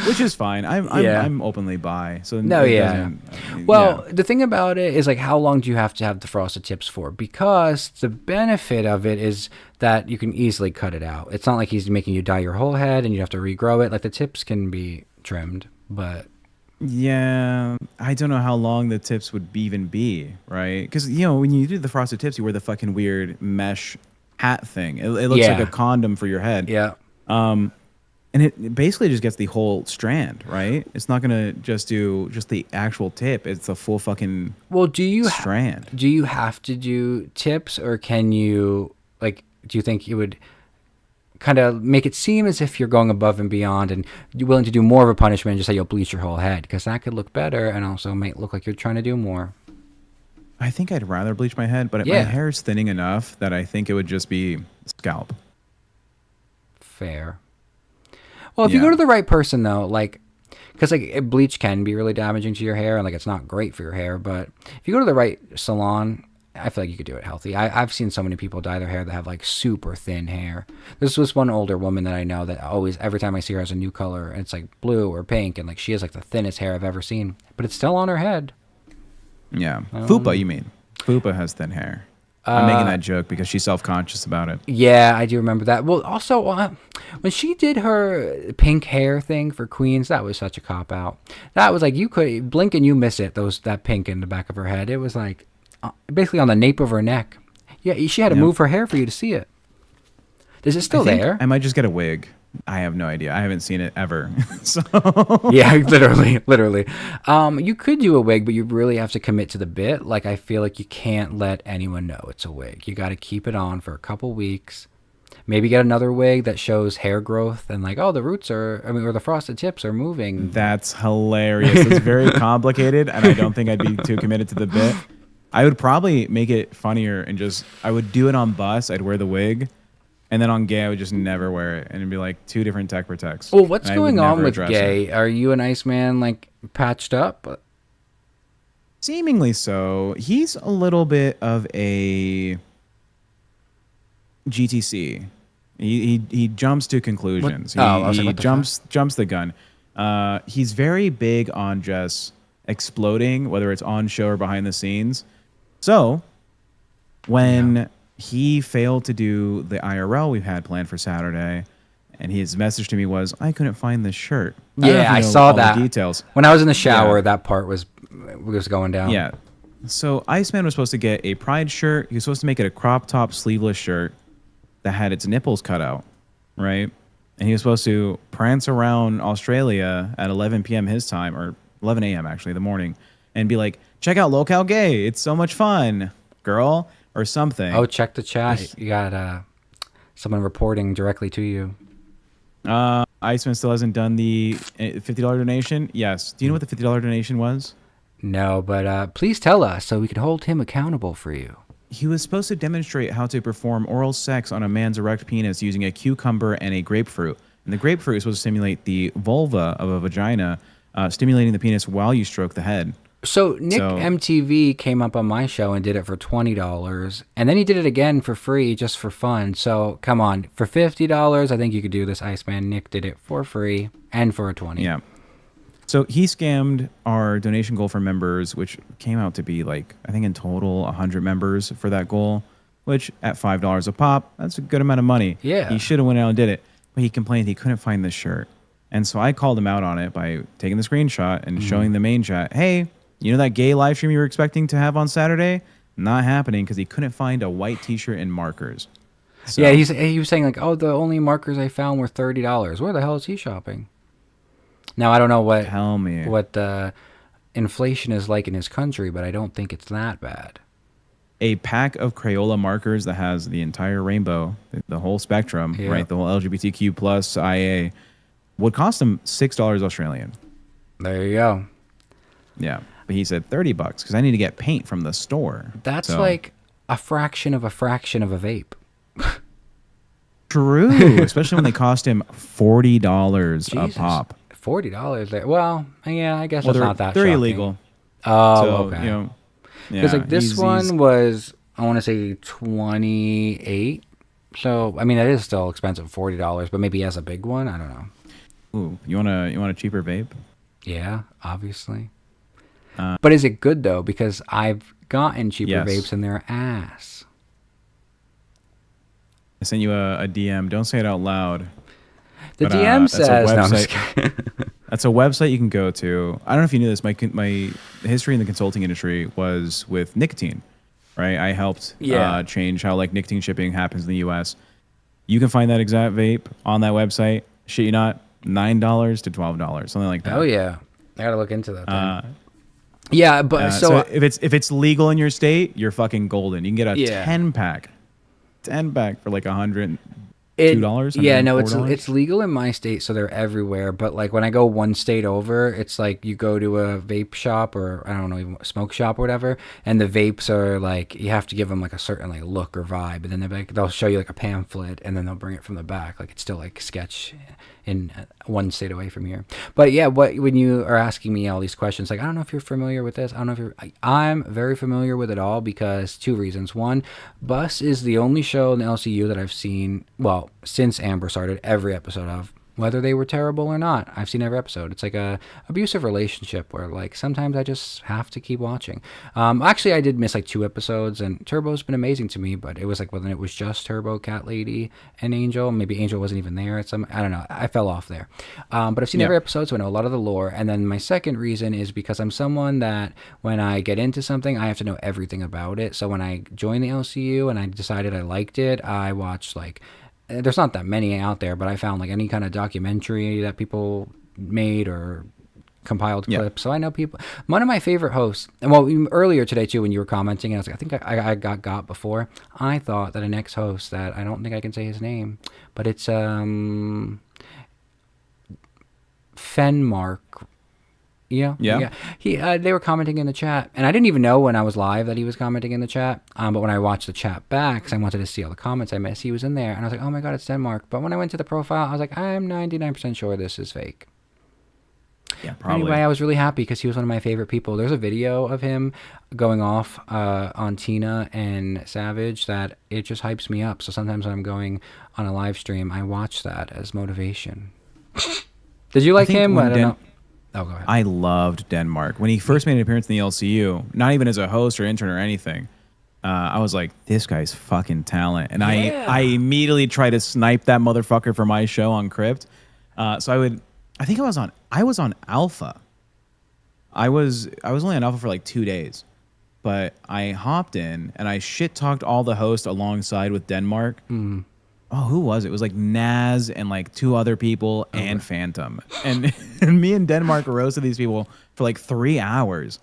S9: Which is fine. I'm openly bi. So
S2: No,
S9: it
S2: yeah.
S9: doesn't-
S2: Well,
S9: yeah.
S2: the thing about it is like how long do you have to have the frosted tips for? Because the benefit of it is that you can easily cut it out. It's not like he's making you dye your whole head and you have to regrow it. Like the tips can be trimmed, but
S9: Yeah, I don't know how long the tips would even be, right? Because, you know, when you do the frosted tips, you wear the fucking weird mesh hat thing. It looks
S2: Yeah.
S9: like a condom for your head.
S2: yeah.
S9: And it basically just gets the whole strand, right? It's not going to just do just the actual tip. It's the full fucking
S2: Well,
S9: strand.
S2: do you have to do tips, or can you like do you think it would kind of make it seem as if you're going above and beyond and you're willing to do more of a punishment and just say you'll bleach your whole head, because that could look better and also might look like you're trying to do more.
S9: I think I'd rather bleach my head, but my
S2: Yeah.
S9: hair is thinning enough that I think it would just be scalp.
S2: Fair. Well, if you
S9: Yeah.
S2: go to the right person though, like, because like bleach can be really damaging to your hair and like it's not great for your hair, but if you go to the right salon, I feel like you could do it healthy. I've seen so many people dye their hair that have like super thin hair. This was one older woman that I know that always, every time I see her, has a new color, and it's like blue or pink, and like she has like the thinnest hair I've ever seen, but it's still on her head.
S9: Yeah. Fupa, you mean? Fupa has thin hair. I'm making that joke because she's self-conscious about it.
S2: Yeah, I do remember that. Well, also, when she did her pink hair thing for Queens, that was such a cop-out. That was like, you could blink and you miss it, that pink in the back of her head. It was like, basically on the nape of her neck. Yeah, she had to move her hair for you to see it. Is it still
S9: I think
S2: there?
S9: I might just get a wig. I have no idea. I haven't seen it ever. So
S2: Yeah, literally. You could do a wig, but you really have to commit to the bit. Like, I feel like you can't let anyone know it's a wig. You got to keep it on for a couple weeks. Maybe get another wig that shows hair growth and like, oh, the roots are, or the frosted tips are moving.
S9: that's hilarious. It's very complicated, and I don't think I'd be too committed to the bit. I would probably make it funnier and I would do it on bus. I'd wear the wig. And then on gay, I would just never wear it. And it'd be like two different tech protects.
S2: Well, what's
S9: And I would
S2: going on
S9: never
S2: with
S9: address
S2: gay?
S9: it.
S2: Are you and Iceman like patched up?
S9: Seemingly so. He's a little bit of a GTC. He jumps to conclusions.
S2: What? Oh, I was like,
S9: He
S2: what the fuck?
S9: jumps the gun. He's very big on just exploding, whether it's on show or behind the scenes. So when he failed to do the IRL we've had planned for Saturday, and his message to me was, "I couldn't find this shirt."
S2: Yeah, I saw that.
S9: Details.
S2: When I was in the shower,
S9: Yeah.
S2: that part was going down.
S9: Yeah. So Iceman was supposed to get a Pride shirt. He was supposed to make it a crop top sleeveless shirt that had its nipples cut out, right? And he was supposed to prance around Australia at 11 p.m. his time, or 11 a.m. actually, the morning, and be like, "Check out Lolcow Gay. It's so much fun, girl," or something.
S2: Oh, check the chat. You got someone reporting directly to you.
S9: Iceman still hasn't done the $50 donation. Yes. Do you know what the $50 donation was?
S2: No, but please tell us so we can hold him accountable for you.
S9: He was supposed to demonstrate how to perform oral sex on a man's erect penis using a cucumber and a grapefruit. And the grapefruit is supposed to stimulate the vulva of a vagina, stimulating the penis while you stroke the head.
S2: So Nick MTV came up on my show and did it for $20, and then he did it again for free just for fun. So come on, for $50, I think you could do this, Iceman. Nick did it for free and for a $20.
S9: Yeah. So he scammed our donation goal for members, which came out to be like, I think in total 100 members for that goal, which at $5 a pop, that's a good amount of money.
S2: Yeah.
S9: He should have went out and did it, but he complained he couldn't find the shirt. And so I called him out on it by taking the screenshot and showing the main chat, hey, you know that gay live stream you were expecting to have on Saturday? Not happening because he couldn't find a white t-shirt and markers. So,
S2: yeah, he was saying like, oh, the only markers I found were $30. Where the hell is he shopping? Now, I don't know what inflation is like in his country, but I don't think it's that bad.
S9: A pack of Crayola markers that has the entire rainbow, the whole spectrum, right? The whole LGBTQ plus IA would cost him $6 Australian.
S2: There you go.
S9: Yeah. But he said $30 because I need to get paint from the store.
S2: That's like a fraction of a vape.
S9: True. Especially when they cost him $40 a pop.
S2: $40 there. Well, yeah, I guess it's not that
S9: they're
S2: shocking.
S9: illegal.
S2: Oh,
S9: so,
S2: okay.
S9: You know,
S2: because like this one was, I want to say 28. So I mean, that is still expensive, $40. But maybe he has a big one. I don't know.
S9: Ooh, you want a cheaper vape?
S2: Yeah, obviously. But is it good though? Because I've gotten cheaper vapes and they're ass.
S9: I sent you a DM. Don't say it out loud.
S2: The DM says, no, I'm just
S9: kidding. That's a website you can go to. I don't know if you knew this. My history in the consulting industry was with nicotine, right? I helped change how like nicotine shipping happens in the U.S. You can find that exact vape on that website. Shit you not, $9 to $12, something like that.
S2: Oh yeah, I gotta look into that thing. Yeah, but
S9: so if it's legal in your state, you're fucking golden. You can get a 10-pack for like $102.
S2: Yeah, no, it's legal in my state, so they're everywhere. But like when I go one state over, it's like you go to a vape shop or I don't know, even a smoke shop or whatever, and the vapes are like you have to give them like a certain like look or vibe, and then they'll show you like a pamphlet, and then they'll bring it from the back, like it's still like sketch in one state away from here. But yeah, when you are asking me all these questions, like I don't know if you're familiar with this. I don't know if I'm very familiar with it all because two reasons. One, Bus is the only show in the LCU that I've seen, well, since Amber started, every episode of. Whether they were terrible or not, I've seen every episode. It's like a abusive relationship where like sometimes I just have to keep watching. Actually, I did miss like 2 episodes, and Turbo's been amazing to me. But it was like when it was just Turbo, Cat Lady, and Angel. Maybe Angel wasn't even there. I don't know. I fell off there. But I've seen every episode, so I know a lot of the lore. And then my second reason is because I'm someone that when I get into something, I have to know everything about it. So when I joined the LCU and I decided I liked it, I watched like. There's not that many out there, but I found like any kind of documentary that people made or compiled clips. So I know people. One of my favorite hosts, and well, earlier today too, when you were commenting, and I was like, I think I got before. I thought that an ex-host that I don't think I can say his name, but it's Fenmark. Yeah. They were commenting in the chat, and I didn't even know when I was live that he was commenting in the chat. But when I watched the chat back, because I wanted to see all the comments I missed, he was in there, and I was like, "Oh my god, it's Denmark!" But when I went to the profile, I was like, "I'm 99% sure this is fake."
S9: Yeah, probably.
S2: Anyway, I was really happy because he was one of my favorite people. There's a video of him going off on Tina and Savage that it just hypes me up. So sometimes when I'm going on a live stream, I watch that as motivation. Did you like him? I don't know. Oh, go ahead.
S9: I loved Denmark. When he first made an appearance in the LCU, not even as a host or intern or anything, I was like, this guy's fucking talent. And I immediately tried to snipe that motherfucker for my show on Crypt. So I think I was on Alpha. I was only on Alpha for like 2 days. But I hopped in and I shit talked all the hosts alongside with Denmark. Oh, who was it? It was like Naz and like 2 other people and Phantom. And me and Denmark roasted these people for like 3 hours.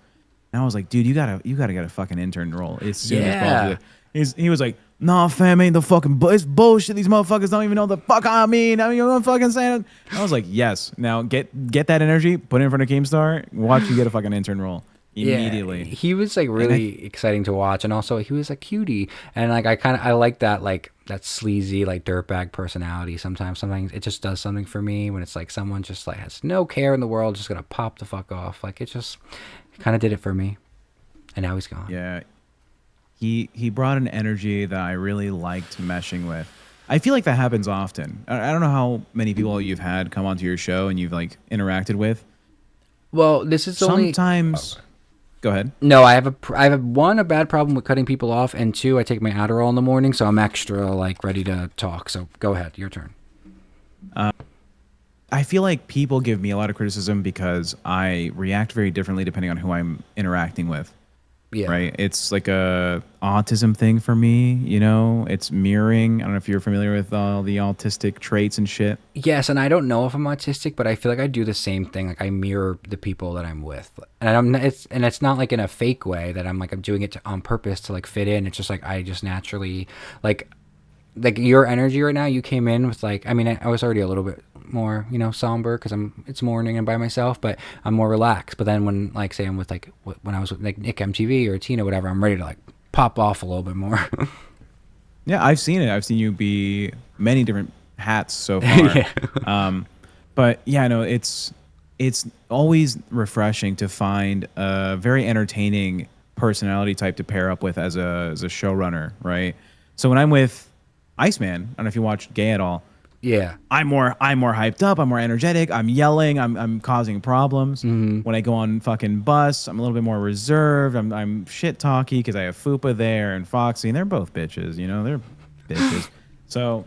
S9: And I was like, dude, you gotta get a fucking intern role as soon as possible. He was like, nah, fam, ain't the fucking it's bullshit. These motherfuckers don't even know the fuck I mean. I mean, you know what I'm fucking saying? I was like, yes. Now get that energy, put it in front of Keemstar, watch you get a fucking intern role. Immediately.
S2: Yeah, he was like really exciting to watch, and also he was a cutie, and like I like that, like that sleazy like dirtbag personality. Sometimes it just does something for me when it's like someone just like has no care in the world, just gonna pop the fuck off. Like it kind of did it for me, and now he's gone.
S9: Yeah, he brought an energy that I really liked meshing with. I feel like that happens often. I don't know how many people you've had come onto your show and you've like interacted with.
S2: Well, this is
S9: sometimes. Go ahead.
S2: No, I have a bad problem with cutting people off, and 2, I take my Adderall in the morning, so I'm extra like ready to talk. So go ahead, your turn.
S9: I feel like people give me a lot of criticism because I react very differently depending on who I'm interacting with.
S2: Yeah.
S9: Right. It's like a autism thing for me. You know, it's mirroring. I don't know if you're familiar with all the autistic traits and shit.
S2: Yes, and I don't know if I'm autistic, but I feel like I do the same thing. Like I mirror the people that I'm with, and it's not like in a fake way that I'm doing it on purpose to like fit in. It's just like I just naturally like your energy right now. You came in with like, I mean, I was already a little bit more, somber because it's morning and by myself, but I'm more relaxed. But then when like say I'm with like when I was with like Nick MTV or Tina, whatever, I'm ready to like pop off a little bit more.
S9: Yeah, I've seen it. I've seen you be many different hats so far.
S2: Yeah.
S9: But yeah, no, it's always refreshing to find a very entertaining personality type to pair up with as a showrunner, right? So when I'm with Iceman, I don't know if you watched Gay at all.
S2: Yeah,
S9: I'm more hyped up. I'm more energetic. I'm yelling. I'm causing problems.
S2: Mm-hmm.
S9: When I go on fucking bus, I'm a little bit more reserved. I'm shit talky because I have Fupa there and Foxy, and they're both bitches. They're bitches. So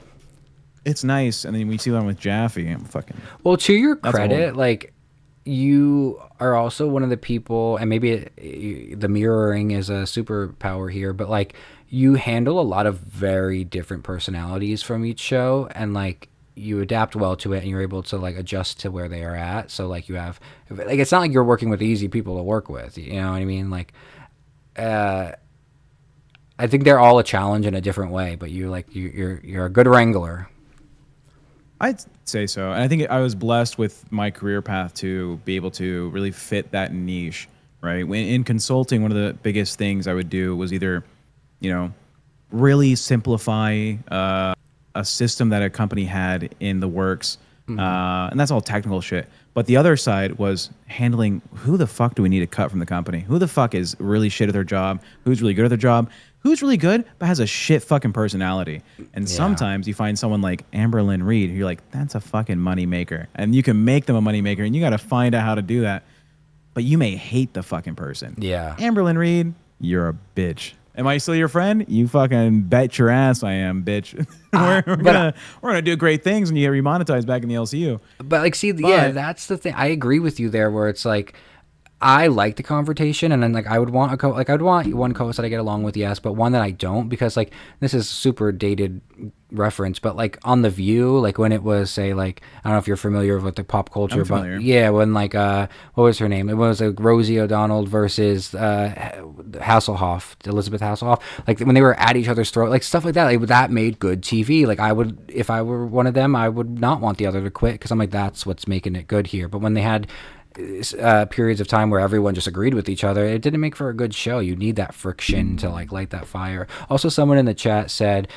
S9: it's nice. And then we see one with Jaffe. I'm fucking.
S2: Well, to your credit, like you are also one of the people, and maybe the mirroring is a superpower here, but like you handle a lot of very different personalities from each show, and like you adapt well to it, and you're able to like adjust to where they are at. So like you have, like, it's not like you're working with easy people to work with, you know what I mean? Like, I think they're all a challenge in a different way, but you're a good wrangler.
S9: I'd say so. And I think I was blessed with my career path to be able to really fit that niche, right? In consulting, one of the biggest things I would do was either, really simplify a system that a company had in the works. Mm-hmm. And that's all technical shit. But the other side was handling who the fuck do we need to cut from the company? Who the fuck is really shit at their job? Who's really good at their job? Who's really good but has a shit fucking personality? And sometimes you find someone like Amber Lynn Reed who you're like, that's a fucking money maker. And you can make them a money maker, and you got to find out how to do that. But you may hate the fucking person.
S2: Yeah.
S9: Amber Lynn Reed, you're a bitch. Am I still your friend? You fucking bet your ass I am, bitch. we're gonna do great things when you get remonetized back in the LCU.
S2: But like, that's the thing. I agree with you there, where it's like, I like the confrontation, and then like I would want one co-host that I get along with, yes, but one that I don't, because like this is super dated reference, but like on The View, like when it was, say, like, I don't know if you're familiar with the pop culture, but yeah, when like what was her name? It was like Rosie O'Donnell versus Hasselhoff, Elizabeth Hasselhoff. Like when they were at each other's throat, like stuff like that. Like that made good TV. Like I would, if I were one of them, I would not want the other to quit, because I'm like, that's what's making it good here. But when they had periods of time where everyone just agreed with each other, it didn't make for a good show. You need that friction to like light that fire. Also, someone in the chat said,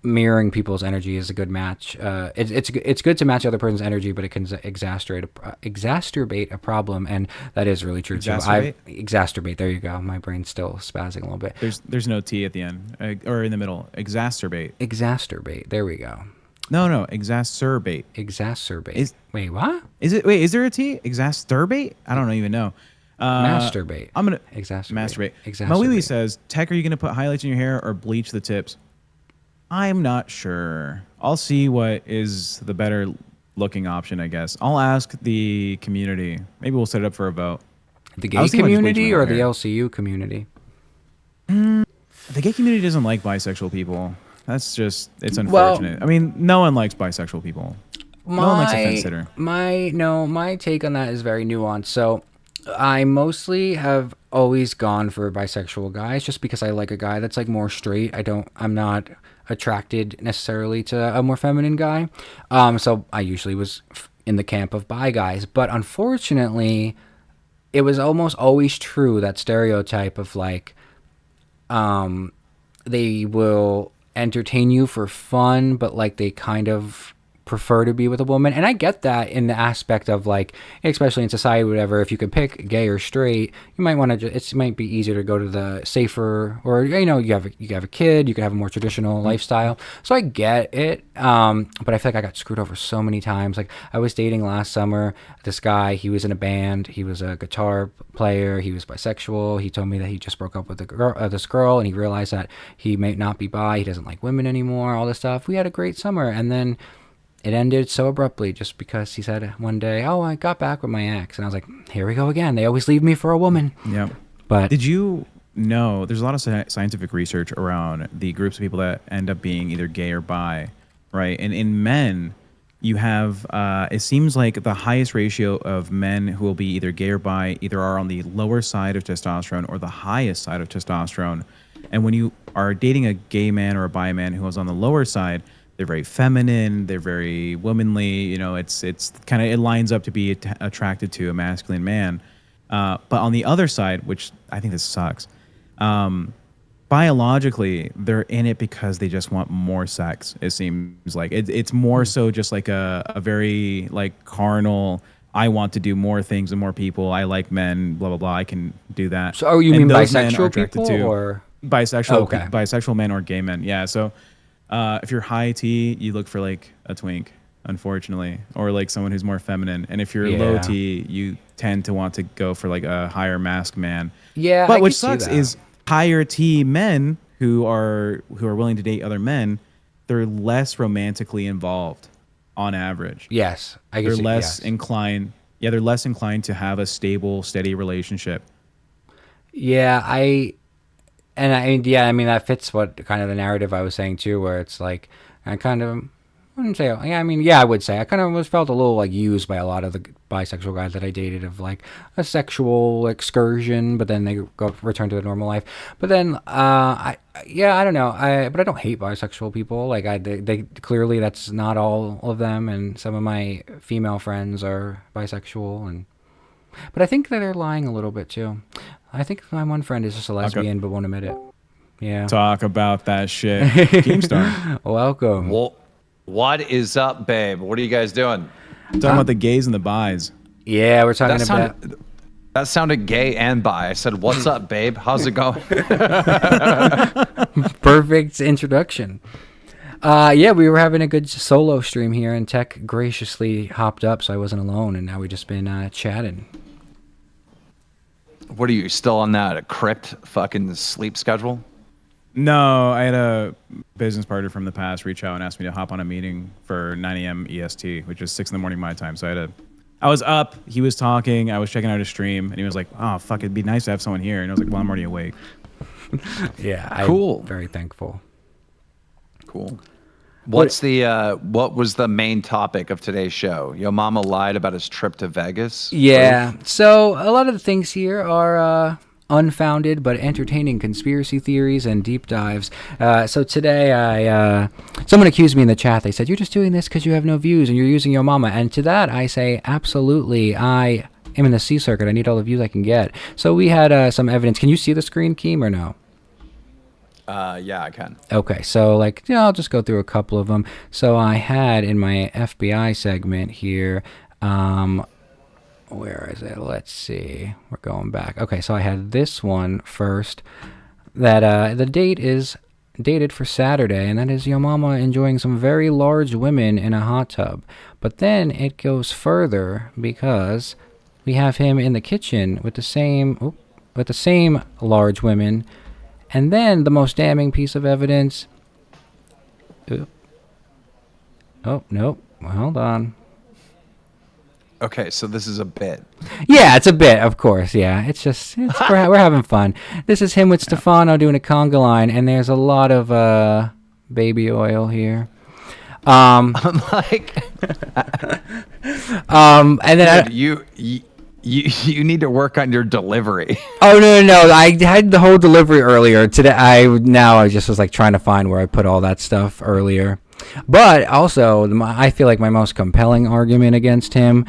S2: mirroring people's energy is a good match. It's good to match the other person's energy, but it can exacerbate a problem, and that is really true too. Exacerbate. There you go. My brain's still spazzing a little bit.
S9: There's no T at the end or in the middle. Exacerbate.
S2: Exacerbate. There we go.
S9: No. Exacerbate.
S2: Exacerbate. Wait, what?
S9: Is it? Wait, is there a T? Exacerbate? I don't even know.
S2: Masturbate.
S9: I'm gonna
S2: masturbate.
S9: Mawiwi says, Tech, are you gonna put highlights in your hair or bleach the tips? I'm not sure. I'll see what is the better looking option, I guess. I'll ask the community. Maybe we'll set it up for a vote.
S2: The gay community or the LCU community?
S9: The gay community doesn't like bisexual people. It's unfortunate. I mean, no one likes bisexual people. No one likes a fence sitter.
S2: My take on that is very nuanced. So I mostly have always gone for bisexual guys just because I like a guy that's like more straight. I'm not attracted necessarily to a more feminine guy. So I usually was in the camp of bi guys, but unfortunately it was almost always true, that stereotype of like, they will entertain you for fun, but like they kind of prefer to be with a woman. And I get that in the aspect of like, especially in society, whatever, if you could pick gay or straight, you might want to, it might be easier to go to the safer, or, you know, you have a kid, you could have a more traditional lifestyle. So I get it. But I feel like I got screwed over so many times. Like I was dating last summer, this guy, he was in a band, he was a guitar player, he was bisexual. He told me that he just broke up with this girl, and he realized that he may not be bi, he doesn't like women anymore, all this stuff. We had a great summer, and then it ended so abruptly just because he said one day, "Oh, I got back with my ex," and I was like, "Here we go again. They always leave me for a woman."
S9: Yeah.
S2: But
S9: did you know there's a lot of scientific research around the groups of people that end up being either gay or bi, right? And in men, you have it seems like the highest ratio of men who will be either gay or bi either are on the lower side of testosterone or the highest side of testosterone. And when you are dating a gay man or a bi man who is on the lower side, they're very feminine, they're very womanly, you know, it's kind of, it lines up to be attracted to a masculine man. But on the other side, which I think this sucks, biologically, they're in it because they just want more sex. It seems like it's more so just like a very like carnal, I want to do more things with more people. I like men, blah, blah, blah. I can do that.
S2: So you mean bisexual people or?
S9: Bisexual men or gay men. Yeah. So if you're high T, you look for like a twink, unfortunately, or like someone who's more feminine. And if you're low T, you tend to want to go for like a higher masked man.
S2: Yeah.
S9: But what sucks is higher T men who are willing to date other men, they're less romantically involved on average.
S2: Yes.
S9: They're less inclined. Yeah, they're less inclined to have a stable, steady relationship.
S2: Yeah, I mean, that fits what kind of the narrative I was saying too, where it's like, I would say I kind of felt a little like used by a lot of the bisexual guys that I dated, of like a sexual excursion, but then they return to their normal life. But then, I don't know. But I don't hate bisexual people. Like they clearly, that's not all of them. And some of my female friends are bisexual, but I think that they're lying a little bit too. I think my one friend is just a lesbian, but won't admit it. Yeah.
S9: Talk about that shit. Keemstar.
S2: Welcome.
S10: Well, what is up, babe? What are you guys doing?
S9: Talking about the gays and the bis.
S2: Yeah, we're talking about...
S10: That sounded gay and bi. I said, what's up, babe? How's it going?
S2: Perfect introduction. Yeah, we were having a good solo stream here, and Tech graciously hopped up so I wasn't alone, and now we've just been chatting.
S10: What are you, still on that crypt fucking sleep schedule?
S9: No, I had a business partner from the past reach out and ask me to hop on a meeting for 9 a.m. EST, which is 6 in the morning my time. So I was up, he was talking, I was checking out his stream, and he was like, "Oh, fuck, it'd be nice to have someone here." And I was like, "Well, I'm already awake."
S2: Yeah,
S10: cool.
S2: I'm very thankful.
S10: Cool. What was the main topic of today's show? Yomama lied about his trip to Vegas?
S2: Yeah. So a lot of the things here are unfounded but entertaining conspiracy theories and deep dives. So today someone accused me in the chat. They said, "You're just doing this because you have no views and you're using Yomama." And to that I say, absolutely. I am in the C circuit. I need all the views I can get. So we had some evidence. Can you see the screen, Keem, or no?
S10: Yeah, I can.
S2: Okay, so like, I'll just go through a couple of them. So I had in my FBI segment here, where is it? Let's see. We're going back. Okay, so I had this one first. That the date is dated for Saturday, and that is Yomama enjoying some very large women in a hot tub. But then it goes further because we have him in the kitchen with the same large women. And then the most damning piece of evidence. Oh, nope. Hold on.
S10: Okay, so this is a bit.
S2: Yeah, it's a bit, of course. Yeah, we're having fun. This is him with Stefano doing a conga line, and there's a lot of baby oil here.
S10: I'm like,
S2: and then
S10: dude, you need to work on your delivery.
S2: Oh no! I had the whole delivery earlier today. I just was like trying to find where I put all that stuff earlier. But also, I feel like my most compelling argument against him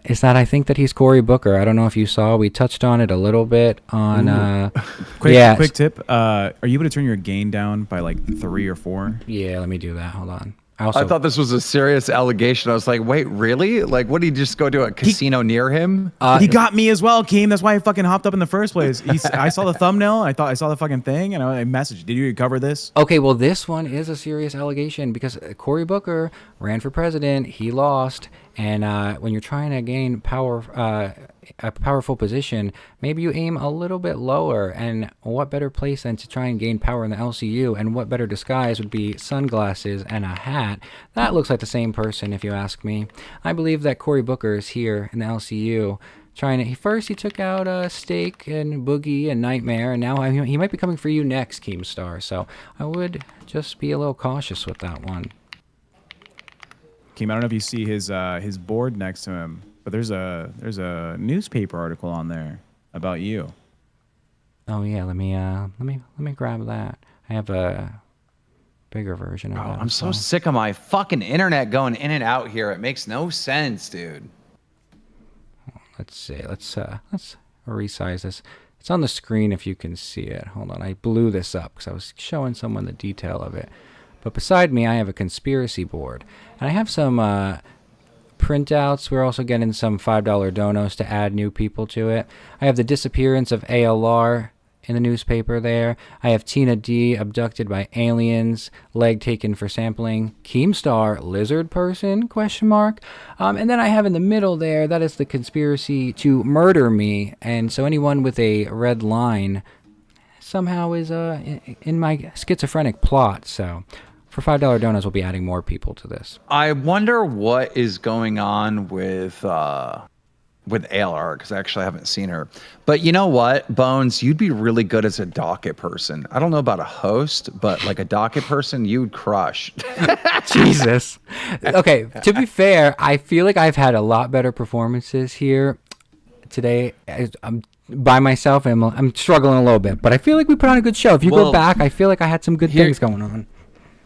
S2: is that I think that he's Cory Booker. I don't know if you saw. We touched on it a little bit on.
S9: Quick tip. Are you able to turn your gain down by like 3 or 4?
S2: Yeah, let me do that. Hold on.
S10: I thought this was a serious allegation. I was like, wait, really? Like, what, did he just go to a casino near him?
S9: He got me as well, Keem. That's why I fucking hopped up in the first place. I saw the thumbnail. I thought I saw the fucking thing, and I messaged, did you cover this?
S2: Okay, well, this one is a serious allegation because Cory Booker ran for president. He lost. And when you're trying to gain power, a powerful position, maybe you aim a little bit lower. And what better place than to try and gain power in the LCU? And what better disguise would be sunglasses and a hat? That looks like the same person, if you ask me. I believe that Cory Booker is here in the LCU. He took out Steak and Boogie and Nightmare, and now he might be coming for you next, Keemstar. So I would just be a little cautious with that one.
S9: Keem, I don't know if you see his board next to him, but there's a newspaper article on there about you.
S2: Oh yeah, let me grab that. I have a bigger version of that.
S10: I'm so sick of my fucking internet going in and out here. It makes no sense, dude.
S2: Let's see. Let's resize this. It's on the screen if you can see it. Hold on. I blew this up because I was showing someone the detail of it. But beside me, I have a conspiracy board. And I have some printouts. We're also getting some $5 donos to add new people to it. I have the disappearance of ALR in the newspaper there. I have Tina D abducted by aliens, leg taken for sampling, Keemstar, lizard person, ? And then I have in the middle there, that is the conspiracy to murder me. And so anyone with a red line somehow is in my schizophrenic plot. So for $5 donuts, we'll be adding more people to this.
S10: I wonder what is going on with ALR, because I actually haven't seen her. But you know what, Bones, you'd be really good as a docket person. I don't know about a host, but like a docket person, you'd crush.
S2: Jesus. Okay, to be fair, I feel like I've had a lot better performances here today. I'm by myself, and I'm struggling a little bit, but I feel like we put on a good show. If you go back, I feel like I had some good things going on.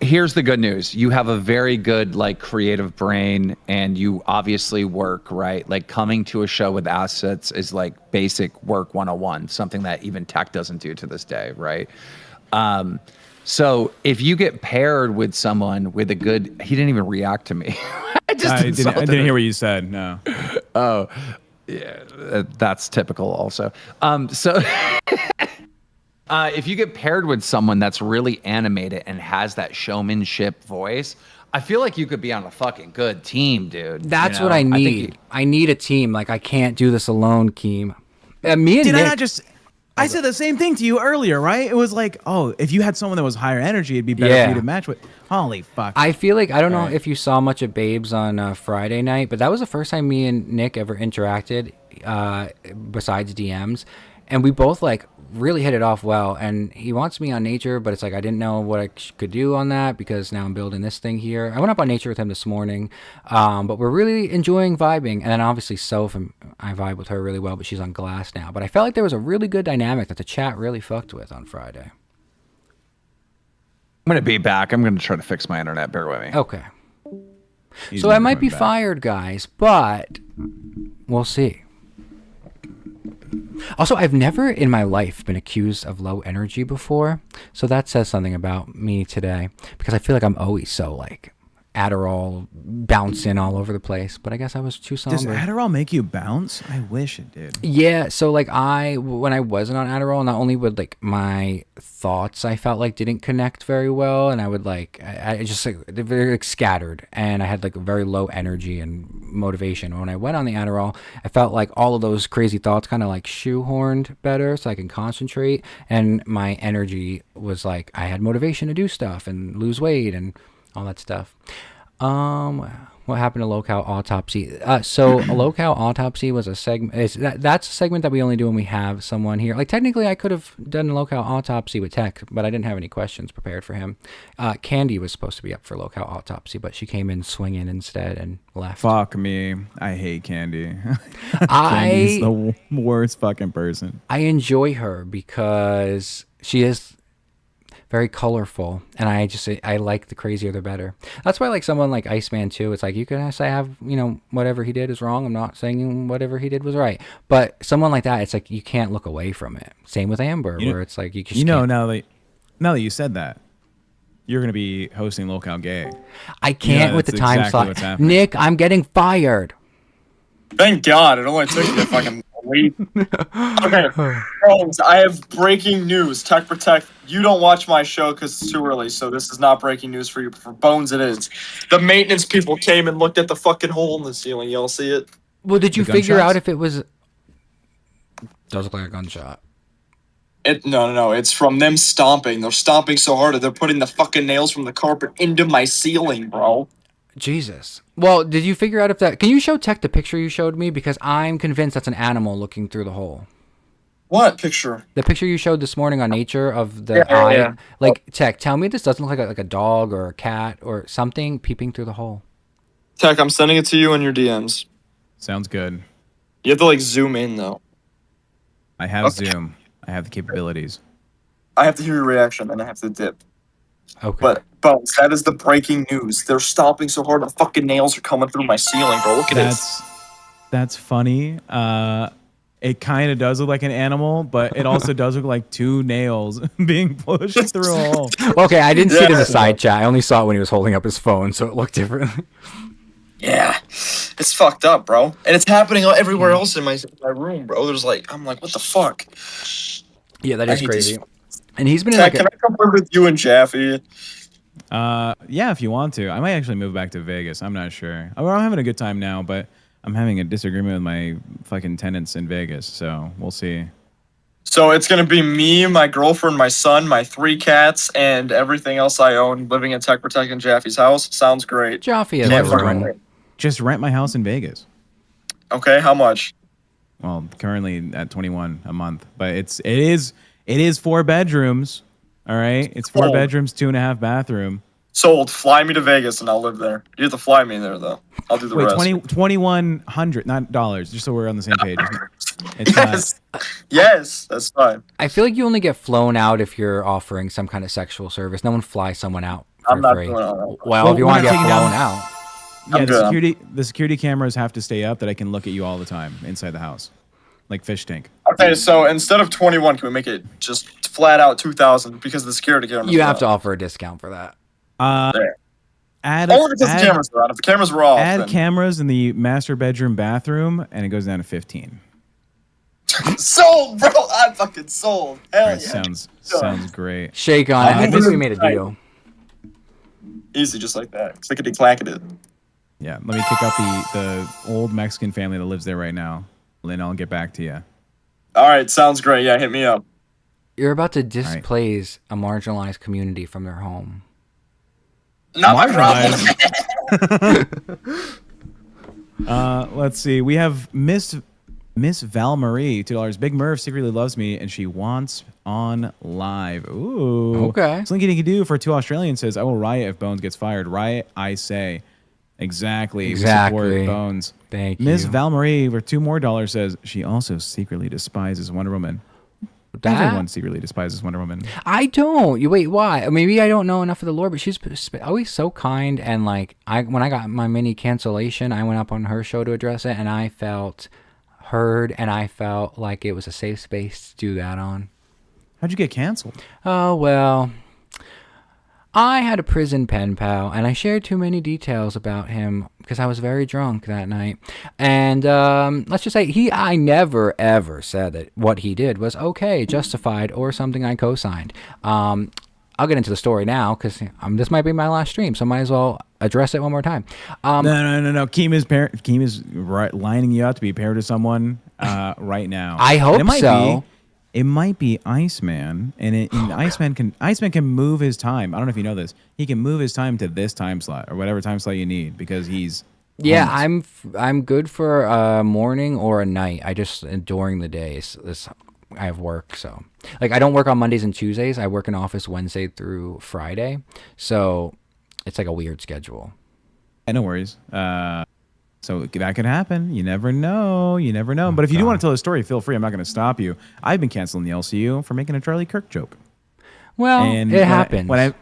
S10: Here's the good news. You have a very good, like, creative brain, and you obviously work, right? Like, coming to a show with assets is like basic work 101, something that even tech doesn't do to this day, right? So if you get paired with someone with a good, he didn't even react to me. I
S9: didn't hear what you said. No.
S10: Oh, yeah, that's typical also. If you get paired with someone that's really animated and has that showmanship voice, I feel like you could be on a fucking good team, dude.
S2: That's what I need. I need a team. Like, I can't do this alone, Keem. Me and Nick,
S9: I said the same thing to you earlier, right? It was like, oh, if you had someone that was higher energy, it'd be better for you to match with. Holy fuck.
S2: I feel like, I don't know if you saw much of Babes on Friday night, but that was the first time me and Nick ever interacted besides DMs. And we both, like, really hit it off well. And he wants me on Nature, but it's like I didn't know what I could do on that because now I'm building this thing here. I went up on Nature with him this morning, but we're really enjoying vibing. And then obviously Soph, and I vibe with her really well, but she's on Glass now. But I felt like there was a really good dynamic that the chat really fucked with on Friday.
S10: I'm going to be back. I'm going to try to fix my internet. Bear with me.
S2: Okay. So I might be fired, guys, but we'll see. Also, I've never in my life been accused of low energy before, so that says something about me today, because I feel like I'm always so like Adderall bouncing all over the place, but I guess I was too somber.
S9: Does Adderall make you bounce? I wish it did.
S2: Yeah, so like when I wasn't on Adderall, not only would like my thoughts I felt like didn't connect very well, and I would like I just like they're very like scattered, and I had like very low energy and motivation. When I went on the Adderall, I felt like all of those crazy thoughts kind of like shoehorned better, so I can concentrate, and my energy was like I had motivation to do stuff and lose weight and all that stuff. What happened to Lolcow autopsy? So a Lolcow autopsy was a segment. That's a segment that we only do when we have someone here. Like technically, I could have done a Lolcow autopsy with Tech, but I didn't have any questions prepared for him. Candy was supposed to be up for Lolcow autopsy, but she came in swinging instead and left.
S9: Fuck me. I hate Candy. Candy's the worst fucking person.
S2: I enjoy her because she is very colorful, and I like the crazier the better. That's why like someone like Iceman too, it's like you can say whatever he did is wrong. I'm not saying whatever he did was right, but someone like that, it's like you can't look away from it. Same with Amber, where it's like you just can't.
S9: now that you said that, you're gonna be hosting Lolcow Gay.
S2: I can't with the time slot. Nick, I'm getting fired.
S3: Thank God, it only took you a fucking week. Okay, friends, I have breaking news. Tech Protect, you don't watch my show because it's too early, so this is not breaking news for you, but for Bones it is. The maintenance people came and looked at the fucking hole in the ceiling. Y'all see it?
S2: Well, did you figure out if it was... Does look like a gunshot.
S3: No, it's from them stomping. They're stomping so hard that they're putting the fucking nails from the carpet into my ceiling, bro.
S2: Jesus. Well, did you figure out if that... Can you show Tech the picture you showed me? Because I'm convinced that's an animal looking through the hole.
S3: What picture?
S2: The picture you showed this morning on Nature of the eye. Yeah. Like, Tech, tell me this doesn't look like a dog or a cat or something peeping through the hole.
S3: Tech, I'm sending it to you in your DMs.
S9: Sounds good.
S3: You have to, like, zoom in, though.
S9: I have Zoom. I have the capabilities.
S3: I have to hear your reaction, and I have to dip.
S2: Okay.
S3: But that is the breaking news. They're stomping so hard the fucking nails are coming through my ceiling, bro. Look at this.
S9: That's funny. It kind of does look like an animal, but it also does look like two nails being pushed through a hole.
S2: Okay, I didn't see it in the side chat. I only saw it when he was holding up his phone, so it looked different.
S3: Yeah, it's fucked up, bro. And it's happening everywhere else in my room, bro. There's like, I'm like, what the fuck?
S2: Yeah, that is crazy. And he's been in
S3: Can I come with you and Jaffe?
S9: Yeah, if you want to. I might actually move back to Vegas. I'm not sure. I'm having a good time now, but I'm having a disagreement with my fucking tenants in Vegas, so we'll see.
S3: So it's going to be me, my girlfriend, my son, my 3 cats, and everything else I own living in Tech Protect in Jaffe's house. Sounds great.
S2: Jaffe has a room.
S9: Just rent my house in Vegas.
S3: Okay, how much?
S9: Well, currently at $21 a month, but it is 4 bedrooms. All right, it's 4 bedrooms, 2.5 bathroom.
S3: Sold. Fly me to Vegas and I'll live there. You have to fly me there though. I'll do the rest.
S9: Wait, $2,100, not dollars, just so we're on the same page.
S3: Yes. Yes, that's fine.
S2: I feel like you only get flown out if you're offering some kind of sexual service. No one flies someone out for free. Well, if you want to get flown out.
S9: Yeah, the security cameras have to stay up that I can look at you all the time inside the house. Like fish tank.
S3: Okay, so instead of 21, can we make it just flat out 2,000 because of the security cameras?
S2: You have to offer a discount for that.
S3: Only because the cameras are on. If the cameras were off,
S9: add cameras in the master bedroom, bathroom, and it goes down to 15.
S3: Sold, bro. I'm fucking sold. Hell yeah.
S9: Sounds great.
S2: Shake on it. I think we made a deal.
S3: Easy, just like that. Clickety-clackety.
S9: Yeah, let me kick out the old Mexican family that lives there right now. Then I'll get back to you.
S3: All right, sounds great. Yeah, hit me up.
S2: You're about to displace a marginalized community from their home.
S3: Not my problem.
S9: Let's see. We have Miss Val Marie, $2. Big Merv secretly loves me and she wants on live. Ooh.
S2: Okay.
S9: Slinky Dinky Doo for 2 Australians says, I will riot if Bones gets fired. Riot, I say. Exactly. We support Bones.
S2: Thank you.
S9: Miss Val Marie for $2 more says she also secretly despises Wonder Woman. Everyone secretly despises Wonder Woman.
S2: I don't. You wait, why? Maybe I don't know enough of the lore, but she's always so kind. And like, when I got my mini cancellation, I went up on her show to address it, and I felt heard, and I felt like it was a safe space to do that on.
S9: How'd you get canceled?
S2: Oh, well, I had a prison pen pal, and I shared too many details about him because I was very drunk that night. And let's just say I never, ever said that what he did was okay, justified, or something I co-signed. I'll get into the story now because this might be my last stream, so I might as well address it one more time.
S9: No. Keem is lining you up to be paired to someone right now.
S2: I hope so.
S9: It might be Iceman, and Iceman can move his time. I don't know if you know this. He can move his time to this time slot or whatever time slot you need because he's.
S2: Yeah,
S9: homeless.
S2: I'm good for a morning or a night. I just during the days I have work, so like I don't work on Mondays and Tuesdays. I work in office Wednesday through Friday, so it's like a weird schedule.
S9: No worries. So that could happen. You never know. But if you do want to tell a story, feel free. I'm not going to stop you. I've been canceling the LCU for making a Charlie Kirk joke.
S2: Well, it happens.
S9: When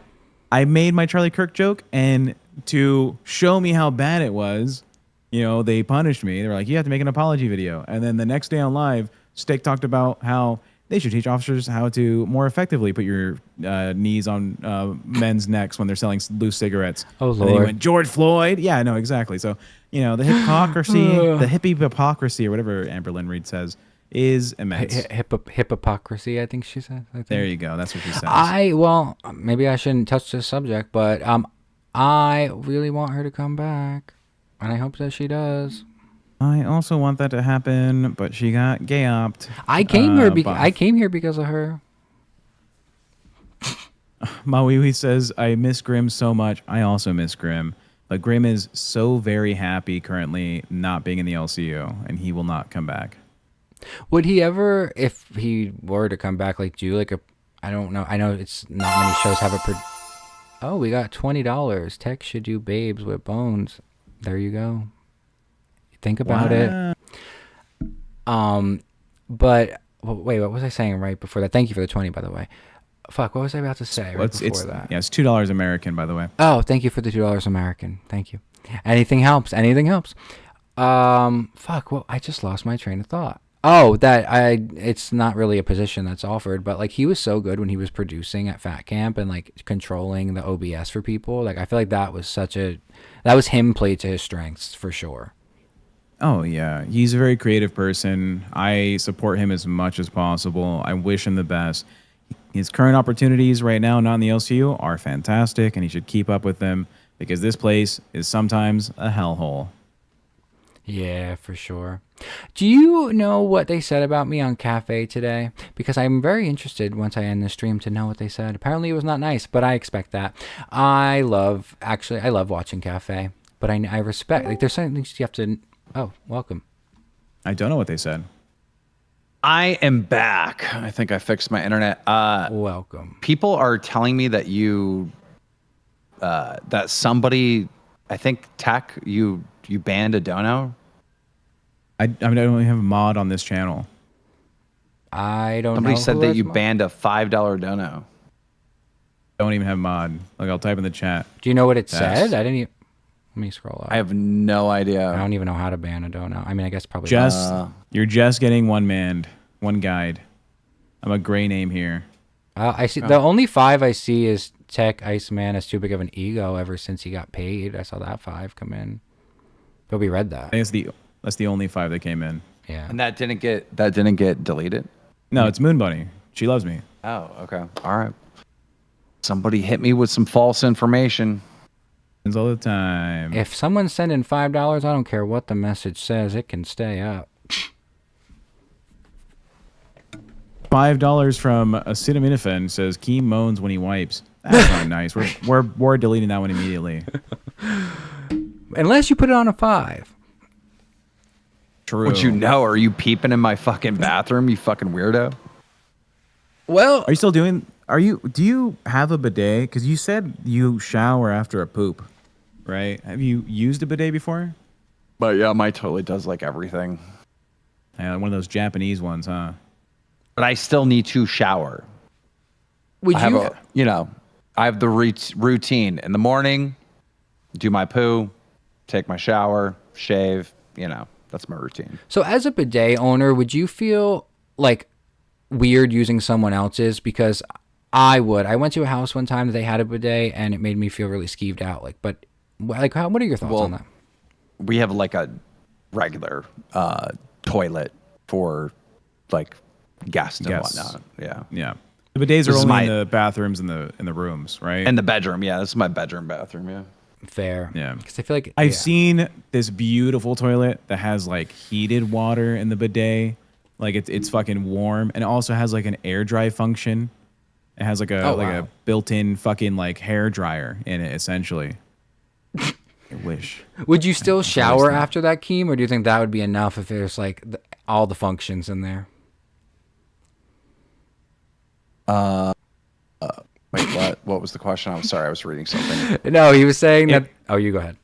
S9: I made my Charlie Kirk joke, and to show me how bad it was, they punished me. They were like, you have to make an apology video. And then the next day on live, Steak talked about how they should teach officers how to more effectively put your knees on men's necks when they're selling loose cigarettes.
S2: Oh, Lord.
S9: And then he went, George Floyd? Yeah, no, exactly. So, the hypocrisy, the hippie hypocrisy, or whatever Amberlynn Reed says, is immense.
S2: Hypocrisy, I think she said.
S9: There you go. That's what she says.
S2: Well, maybe I shouldn't touch this subject, but I really want her to come back, and I hope that she does.
S9: I also want that to happen, but she got gay-opped.
S2: I came here because of her.
S9: Maui says, I miss Grim so much. I also miss Grim. But Grim is so very happy currently not being in the LCU, and he will not come back.
S2: Would he ever, if he were to come back, do I don't know. I know it's not many shows have oh, we got $20. Tech should do Babes with Bones. There you go. Think about it. But wait, what was I saying right before that? Thank you for the 20, by the way. Fuck, what was I about to say before that?
S9: Yeah, it's $2 American, by the way.
S2: Oh, thank you for the $2 American. Thank you. Anything helps. Fuck, well, I just lost my train of thought. Oh, it's not really a position that's offered, but he was so good when he was producing at Fat Camp and controlling the OBS for people. I feel like that was him played to his strengths for sure.
S9: Oh, yeah. He's a very creative person. I support him as much as possible. I wish him the best. His current opportunities right now, not in the LCU, are fantastic, and he should keep up with them because this place is sometimes a hellhole.
S2: Yeah, for sure. Do you know what they said about me on Cafe today? Because I'm very interested once I end the stream to know what they said. Apparently it was not nice, but I expect that. I love watching Cafe, but I respect, there's certain things you have to... Oh, welcome.
S9: I don't know what they said.
S10: I am back. I think I fixed my internet.
S2: Welcome.
S10: People are telling me that that somebody, I think Tech, you banned a dono.
S9: I don't even have a mod on this channel.
S2: I don't know.
S10: Somebody said that you banned a $5 dono.
S9: Don't even have mod. I'll type in the chat.
S2: Do you know what it said? I didn't even... Let me scroll up.
S10: I have no idea.
S2: I don't even know how to ban a dono. I mean, I guess probably...
S9: You're just getting one guide. I'm a gray name here.
S2: I see. The only 5 I see is Tech Iceman has too big of an ego ever since he got paid. I saw that 5 come in. But we read that.
S9: I think that's the only 5 that came in.
S2: Yeah.
S10: And that didn't get deleted?
S9: No, it's Moon Bunny. She loves me.
S10: Oh, okay. All right. Somebody hit me with some false information.
S9: All the time.
S2: If someone's sending $5, I don't care what the message says. It can stay up.
S9: $5 from Acetaminophen says Keem moans when he wipes. That's not nice. We're deleting that one immediately.
S2: Unless you put it on a 5.
S9: True.
S10: Would you know? Are you peeping in my fucking bathroom, you fucking weirdo?
S2: Well,
S9: are you still doing? Do you have a bidet? Because you said you shower after a poop, right? Have you used a bidet before?
S10: But yeah, my toilet does everything.
S9: Yeah, one of those Japanese ones, huh?
S10: But I still need to shower.
S2: Would
S10: I have the routine in the morning, do my poo, take my shower, shave, That's my routine.
S2: So as a bidet owner, would you feel like weird using someone else's? Because I would. I went to a house one time that they had a bidet, and it made me feel really skeeved out. Like, but like, what are your thoughts on that?
S10: We have like a regular toilet for like guests and whatnot. Yeah.
S9: Yeah. The bidets are only in the bathrooms and the rooms, right?
S10: And the bedroom. Yeah, this is my bedroom bathroom. Yeah.
S2: Fair.
S9: Yeah.
S2: Because I feel like
S9: I've seen this beautiful toilet that has like heated water in the bidet. Like it's fucking warm, and it also has like an air dry function. It has like a built-in fucking like hair dryer in it, essentially. I wish.
S2: Would you still shower after that, Keem, or do you think that would be enough if there's like all the functions in there?
S10: Wait, what? What was the question? I'm sorry, I was reading something.
S2: No, he was saying that. Oh, you go ahead.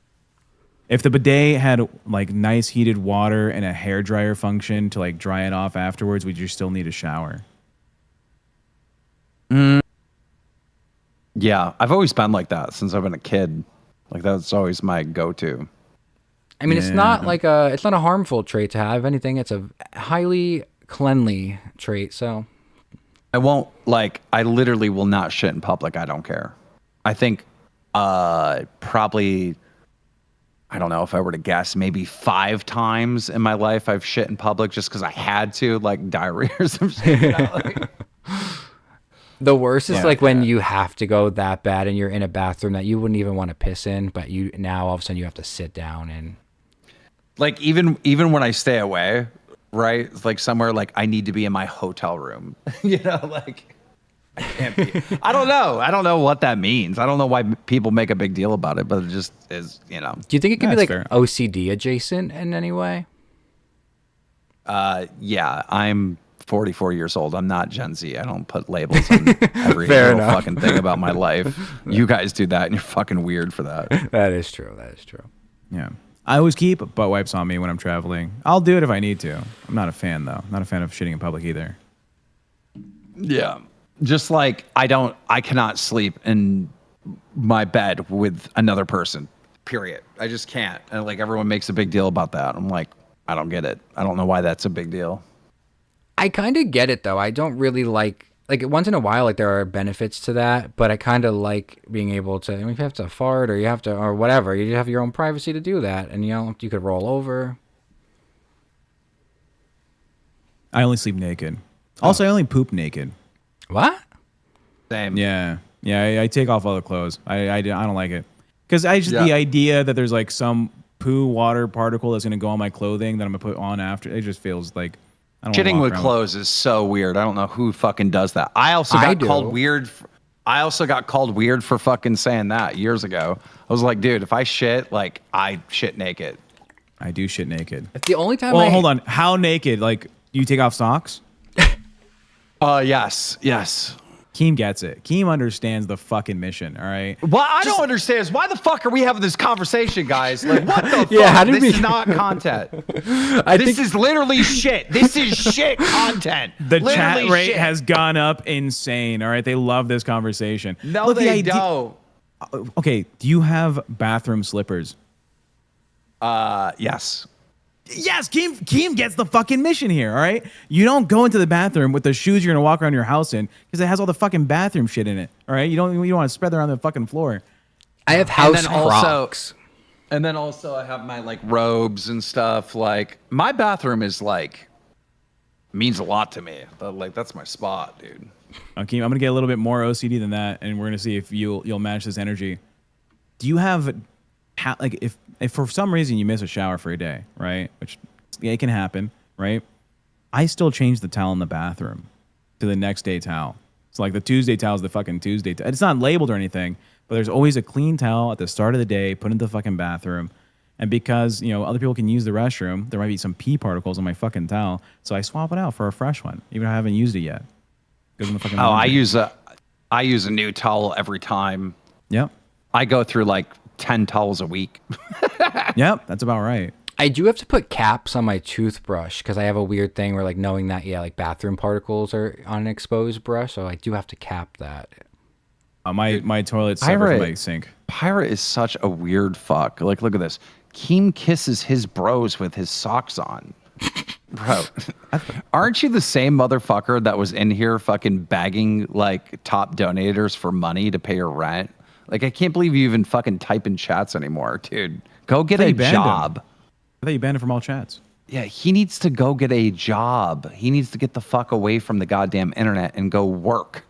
S9: If the bidet had like nice heated water and a hair dryer function to like dry it off afterwards, would you still need a shower?
S10: Yeah, I've always been like that since I've been a kid. Like that's always my go-to.
S2: I mean, it's not a harmful trait to have. If anything, it's a highly cleanly trait. So
S10: I won't I literally will not shit in public. I don't care. I think probably, I don't know if I were to guess, maybe 5 times in my life I've shit in public just because I had to, like diarrhea or some shit. You know?
S2: The worst is when you have to go that bad and you're in a bathroom that you wouldn't even want to piss in, but you now all of a sudden you have to sit down and
S10: like even when I stay away, right? It's like somewhere like I need to be in my hotel room. You know, like I can't be. I don't know what that means. I don't know why people make a big deal about it, but it just is, you know.
S2: Do you think it could be like
S9: fair.
S2: OCD adjacent in any way?
S10: Yeah, I'm 44 years old. I'm not Gen Z. I don't put labels on every little fucking thing about my life. You guys do that, and you're fucking weird for that.
S2: That is true. That is true.
S9: Yeah. I always keep butt wipes on me when I'm traveling. I'll do it if I need to. I'm not a fan, though. I'm not a fan of shitting in public either.
S10: Yeah. Just like I cannot sleep in my bed with another person, period. I just can't. And like everyone makes a big deal about that. I'm like, I don't get it. I don't know why that's a big deal.
S2: I kind of get it though. I don't really like once in a while, like there are benefits to that, but I kind of like being able to, I mean, if you have to fart or you have to, or whatever, you have your own privacy to do that. And you could roll over.
S9: I only sleep naked. Also, I only poop naked.
S2: What?
S10: Same.
S9: Yeah. Yeah. I take off all the clothes. I don't like it. Because the idea that there's like some poo water particle that's going to go on my clothing that I'm going to put on after, it just feels like, I don't
S10: Shitting with clothes is so weird. I don't know who fucking does that. I also got called weird. I also got called weird for fucking saying that years ago. I was like, dude, if I shit, like I shit naked.
S9: I do shit naked.
S2: It's the only time.
S9: Well, hold on. How naked? Like you take off socks?
S10: Yes.
S9: Keem gets it. Keem understands the fucking mission. All right.
S10: What I don't understand is why the fuck are we having this conversation, guys? Like, what the fuck?
S2: Yeah,
S10: this is not content. This is literally shit. This is shit content.
S9: The
S10: literally
S9: chat rate
S10: shit.
S9: has gone up insane. All right. They love this conversation.
S10: No,
S9: Look,
S10: they don't.
S9: Okay. Do you have bathroom slippers?
S10: Yes.
S9: Yes, Keem gets the fucking mission here, all right? You don't go into the bathroom with the shoes you're going to walk around your house in because it has all the fucking bathroom shit in it, all right? You don't want to spread them around the fucking floor.
S2: I have house Crocs.
S10: And then also I have my like robes and stuff. Like my bathroom is like means a lot to me. But like that's my spot, dude.
S9: Okay, I'm going to get a little bit more OCD than that, and we're going to see if you'll match this energy. Do you have like if for some reason you miss a shower for a day, right? Which it can happen, right? I still change the towel in the bathroom to the next day towel. So like the Tuesday towel is the fucking Tuesday towel. It's not labeled or anything, but there's always a clean towel at the start of the day, put in the fucking bathroom. And because, other people can use the restroom, there might be some pee particles on my fucking towel. So I swap it out for a fresh one, even though I haven't used it yet. Goes in the fucking laundry.
S10: I use a new towel every time.
S9: Yep.
S10: I go through like 10 towels a week.
S9: Yep, that's about right.
S2: I do have to put caps on my toothbrush because I have a weird thing where like knowing that, like bathroom particles are on an exposed brush. So I do have to cap that.
S9: My toilet's separate from my sink.
S10: Pyra is such a weird fuck. Like, look at this. Keem kisses his bros with his socks on. Bro, aren't you the same motherfucker that was in here fucking bagging like top donators for money to pay your rent? Like, I can't believe you even fucking type in chats anymore, dude. Go get a job.
S9: I thought you banned him from all chats.
S10: Yeah, he needs to go get a job. He needs to get the fuck away from the goddamn internet and go work.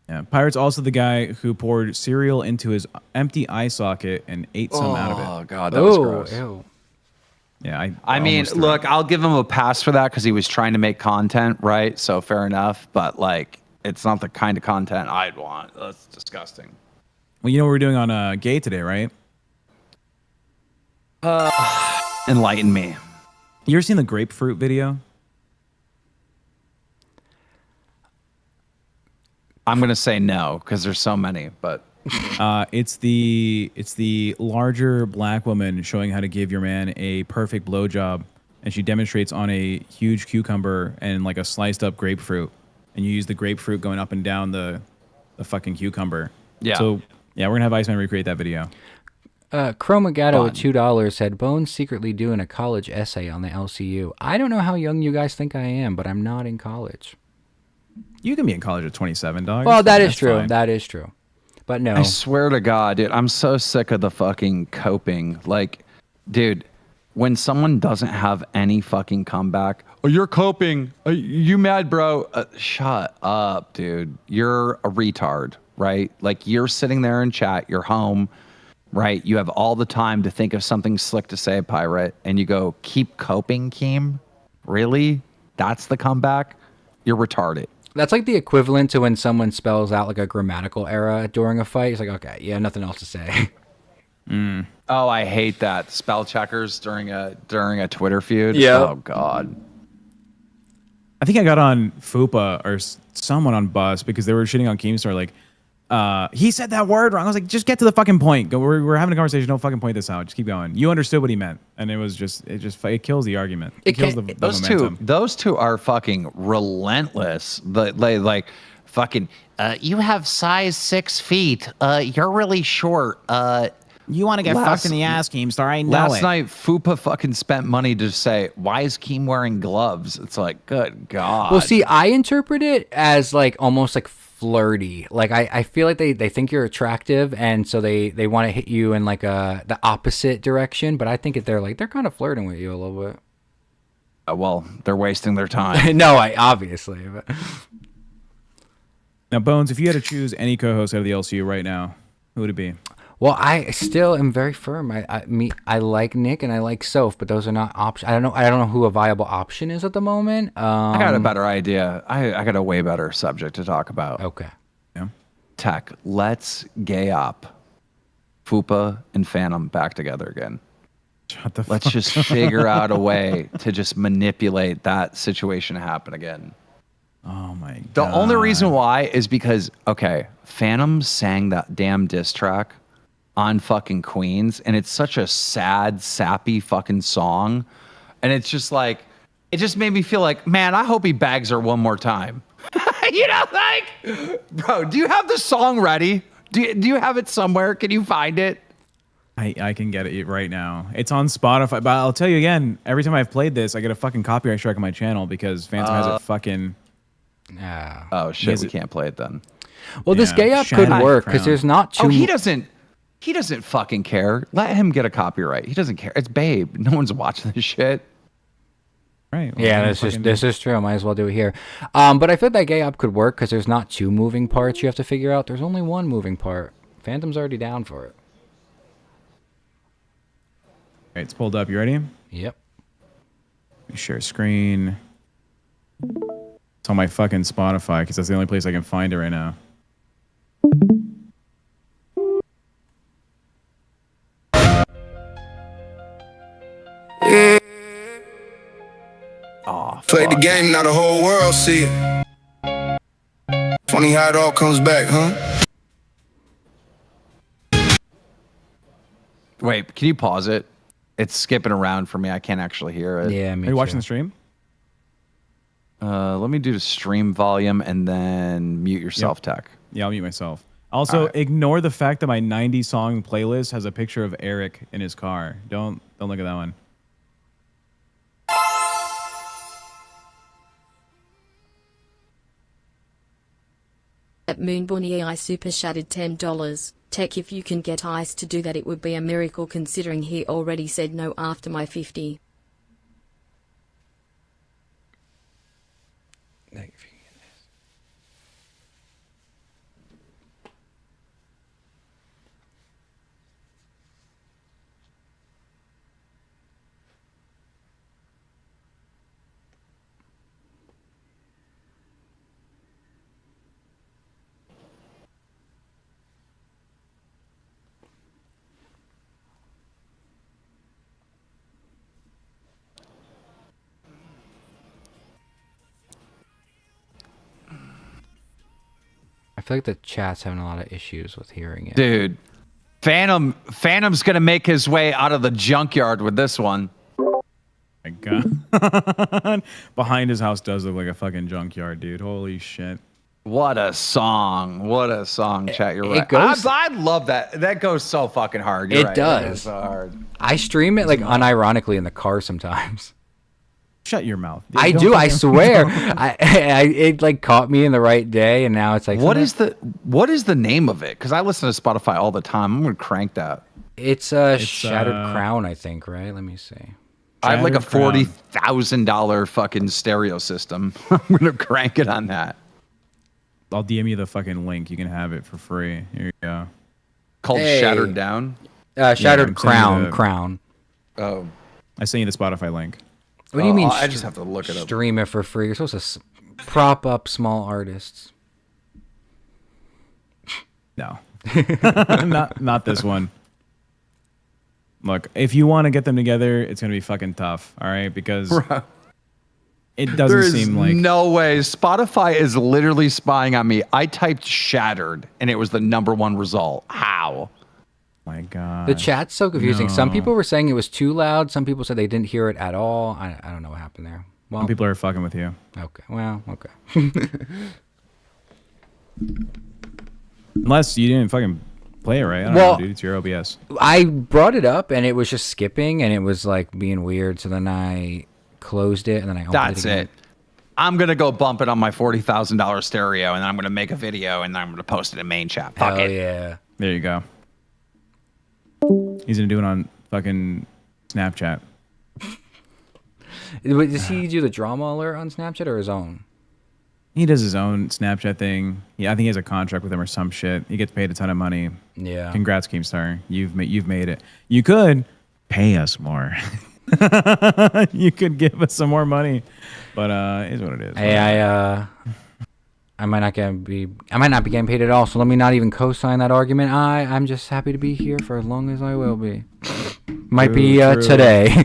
S9: Yeah, Pirate's also the guy who poured cereal into his empty eye socket and ate some out of it.
S10: Oh god, that was gross.
S2: Ew.
S9: Yeah,
S10: I mean, look, I'll give him a pass for that because he was trying to make content, right? So fair enough. But like, it's not the kind of content I'd want. That's disgusting.
S9: Well, you know what we're doing on Gay today, right?
S10: Enlighten me.
S9: You ever seen the grapefruit video?
S10: I'm gonna say no because there's so many, but
S9: It's the larger black woman showing how to give your man a perfect blowjob, and she demonstrates on a huge cucumber and like a sliced up grapefruit, and you use the grapefruit going up and down the fucking cucumber.
S10: Yeah.
S9: So yeah, we're gonna have Iceman recreate that video.
S2: Chromagato at $2 said, Bones secretly doing a college essay on the LCU. I don't know how young you guys think I am, but I'm not in college.
S9: You can be in college at 27, dog.
S2: Well, that is
S9: That's
S2: true.
S9: fine.
S2: That is true. But no.
S10: I swear to God, dude, I'm so sick of the fucking coping. Like, dude, when someone doesn't have any fucking comeback, oh, you're coping. You mad, bro? Shut up, dude. You're a retard, right? Like, you're sitting there in chat. You're home, right? You have all the time to think of something slick to say, Pirate, and you go, keep coping, Keem? Really? That's the comeback? You're retarded.
S2: That's like the equivalent to when someone spells out like a grammatical error during a fight. It's like, okay, yeah, nothing else to say.
S10: Oh, I hate that. Spell checkers during a Twitter feud.
S2: Yeah.
S10: Oh God.
S9: I think I got on Fupa or someone on Bus because they were shitting on Keemstar. Like, he said that word wrong. I was like, just get to the fucking point. Go. We're having a conversation. Don't fucking point this out. Just keep going. You understood what he meant, and it kills the argument. It kills the momentum.
S10: Those two are fucking relentless. They like fucking. You have size 6 feet. You're really short.
S9: You want to get fucked in the ass, Keemstar? I know
S10: Last night, Fupa fucking spent money to say, why is Keem wearing gloves? It's like, good God.
S2: Well, see, I interpret it as like almost like flirty. Like I feel like they think you're attractive, and so they want to hit you in like the opposite direction. But I think they're kind of flirting with you a little bit.
S10: Well, they're wasting their time.
S2: No, obviously. But.
S9: Now, Bones, if you had to choose any co-host out of the LCU right now, who would it be?
S2: Well, I still am very firm. I like Nick and I like Soph, but those are not options. I don't know who a viable option is at the moment.
S10: I got a better idea. I got a way better subject to talk about.
S2: Okay.
S9: Yeah.
S10: Tech. Let's gay up Fupa and Phantom back together again.
S9: Shut the
S10: Let's just figure out a way to just manipulate that situation to happen again.
S9: Oh my God.
S10: The only reason why is because, okay, Phantom sang that damn diss track on fucking Queens, and it's such a sad, sappy fucking song. And it's just like, it just made me feel like, man, I hope he bags her one more time. You know, like, bro, do you have the song ready? Do you have it somewhere? Can you find it?
S9: I can get it right now. It's on Spotify, but I'll tell you again, every time I've played this, I get a fucking copyright strike on my channel because Phantom has it fucking...
S10: Oh, shit, we can't play it then.
S2: Well, this gay up could work because there's not too...
S10: Oh, he doesn't fucking care. Let him get a copyright. He doesn't care. It's Babe. No one's watching this shit.
S9: Right. Well,
S2: yeah, this is true. Might as well do it here. But I feel that gay up could work because there's not 2 moving parts you have to figure out. There's only 1 moving part. Phantom's already down for it.
S9: All right, it's pulled up. You ready?
S2: Yep.
S9: Let me share screen. It's on my fucking Spotify because that's the only place I can find it right now.
S10: Oh,
S11: Played the game, now the whole world see it. Funny how it all comes back, huh?
S10: Wait, can you pause it? It's skipping around for me. I can't actually hear it.
S2: Yeah, me
S9: Are you watching
S2: too.
S9: the stream?
S10: Let me do the stream volume and then mute yourself, Tech.
S9: Yeah, I'll mute myself. Also, ignore the fact that my 90 song playlist has a picture of Eric in his car. Don't look at that one.
S12: At Moonbunny I super chatted $10. Tech, if you can get Ice to do that, it would be a miracle considering he already said no after my 50.
S2: I feel like the chat's having a lot of issues with hearing it.
S10: Dude, Phantom's gonna make his way out of the junkyard with this one.
S9: My God. Behind his house does look like a fucking junkyard, dude. Holy shit.
S10: What a song. What a song, chat. You're right.
S2: It goes,
S10: I love that. That goes so fucking hard. You're
S2: it
S10: right.
S2: does.
S10: It goes so hard.
S2: I stream it like unironically in the car sometimes.
S9: Shut your mouth. Dude.
S2: I do. I swear. It like caught me in the right day, and now it's like.
S10: What is the name of it? Because I listen to Spotify all the time. I'm gonna crank that.
S2: It's a Shattered Crown, I think. Right? Let me see.
S10: I have like a $40,000 fucking stereo system. I'm gonna crank it on that.
S9: I'll DM you the fucking link. You can have it for free. Here you go.
S10: Called Shattered Down.
S2: Shattered Crown.
S10: Oh,
S9: I sent you the Spotify link.
S2: What do you mean?
S10: I just have to look it up.
S2: Stream it for free. You're supposed to prop up small artists.
S9: No, not this one. Look, if you want to get them together, it's gonna be fucking tough. All right, because it doesn't seem like
S10: no way. Spotify is literally spying on me. I typed "shattered" and it was the #1 result. How?
S9: My God.
S2: The chat's so confusing.
S9: No.
S2: Some people were saying it was too loud. Some people said they didn't hear it at all. I don't know what happened there. Well,
S9: some people are fucking with you.
S2: Okay. Well, okay.
S9: Unless you didn't fucking play it right. I don't know, dude. It's your OBS.
S2: I brought it up and it was just skipping and it was like being weird. So then I closed it and then I opened
S10: That's
S2: it again.
S10: it. I'm gonna go bump it on my $40,000 stereo, and then I'm gonna make a video, and then I'm gonna post it in main chat. Fuck it.
S2: Yeah.
S9: There you go. He's gonna do it on fucking Snapchat.
S2: Does he do the drama alert on Snapchat or his own?
S9: He does his own Snapchat thing. Yeah, I think he has a contract with him or some shit. He gets paid a ton of money.
S2: Yeah.
S9: Congrats, Keemstar. You've made it. You could pay us more. You could give us some more money, but is what it is.
S2: Hey, I might not be getting paid at all. So let me not even co-sign that argument. I'm just happy to be here for as long as I will be. Might be today.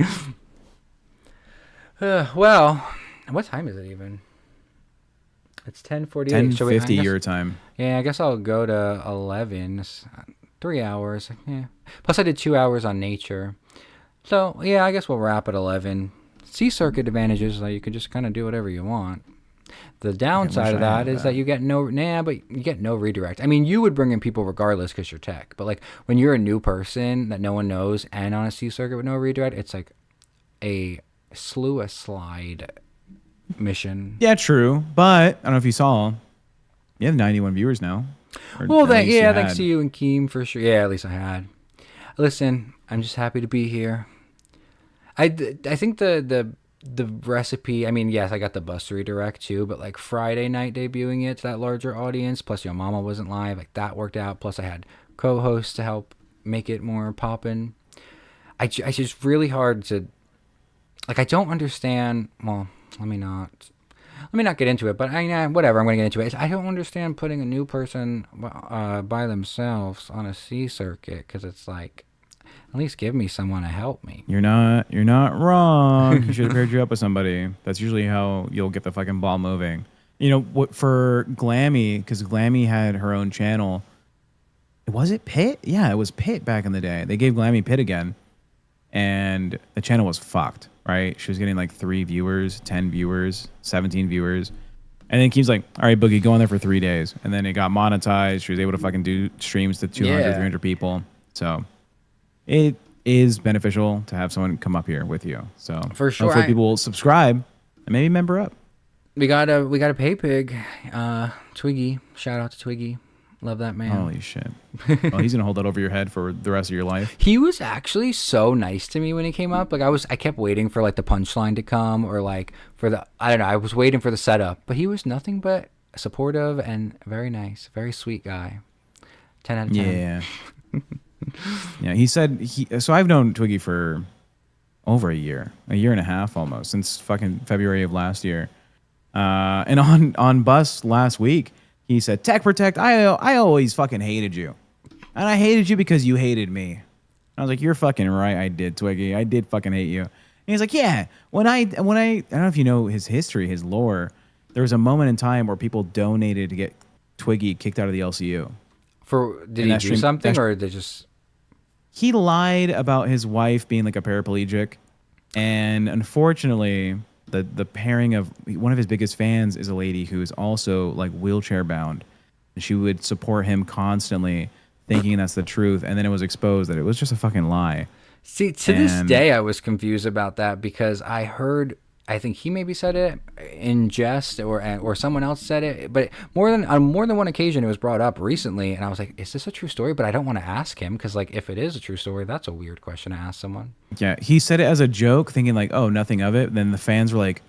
S2: Well, what time is it even? It's 10:48.
S9: 10:50 your time.
S2: Yeah, I guess I'll go to 11. It's 3 hours. Yeah. Plus, I did 2 hours on nature. So yeah, I guess we'll wrap at 11. C-circuit advantages is that you can just kind of do whatever you want. The downside of that is that you get no redirect. I mean, you would bring in people regardless because you're tech. But like when you're a new person that no one knows and on a C-circuit with no redirect, it's like a slide mission.
S9: Yeah, true. But I don't know if you saw, you have 91 viewers now.
S2: Well, thanks to you and Keem for sure. Yeah, at least I had. Listen, I'm just happy to be here. I think the recipe, I mean, yes, I got the bus redirect too, but like Friday night debuting it to that larger audience, plus Yomama wasn't live, like that worked out. Plus I had co-hosts to help make it more poppin'. I just really hard to, like, I don't understand. Well, let me not get into it, but whatever, I'm going to get into it. I don't understand putting a new person by themselves on a C circuit, because it's like, at least give me someone to help me.
S9: You're not wrong. You should have paired you up with somebody. That's usually how you'll get the fucking ball moving. You know, what for Glammy, because Glammy had her own channel. Was it Pit? Yeah, it was Pit back in the day. They gave Glammy Pit again, and the channel was fucked, right? She was getting like 3 viewers, 10 viewers, 17 viewers, And then Keem's like, all right, Boogie, go on there for 3 days. And then it got monetized. She was able to fucking do streams to 200, 300 people. So it is beneficial to have someone come up here with you. So
S2: for sure,
S9: hopefully people will subscribe and maybe member up.
S2: We got a pay pig, Twiggy. Shout out to Twiggy. Love that man.
S9: Holy shit. Well, he's gonna hold that over your head for the rest of your life.
S2: He was actually so nice to me when he came up. Like I kept waiting for like the punchline to come, or like for the, I don't know, I was waiting for the setup, but he was nothing but supportive and very nice, very sweet guy. 10 out of 10.
S9: Yeah. Yeah, he said so I've known Twiggy for over a year and a half almost, since fucking February of last year. And on Bus last week, he said, Tech Protect, I always fucking hated you. And I hated you because you hated me. I was like, you're fucking right, I did, Twiggy. I did fucking hate you. And he's like, yeah, when I don't know if you know his history, his lore, there was a moment in time where people donated to get Twiggy kicked out of the LCU.
S2: Did he do something, or they just...
S9: He lied about his wife being like a paraplegic. And unfortunately... The pairing of one of his biggest fans is a lady who is also like wheelchair bound, and she would support him constantly, thinking that's the truth. And then it was exposed that it was just a fucking lie.
S2: See, to this day, I was confused about that because I think he maybe said it in jest, or someone else said it, but on more than one occasion it was brought up recently, and I was like, is this a true story? But I don't want to ask him because, like, if it is a true story, that's a weird question to ask someone.
S9: Yeah, he said it as a joke, thinking like, oh, nothing of it. Then the fans were like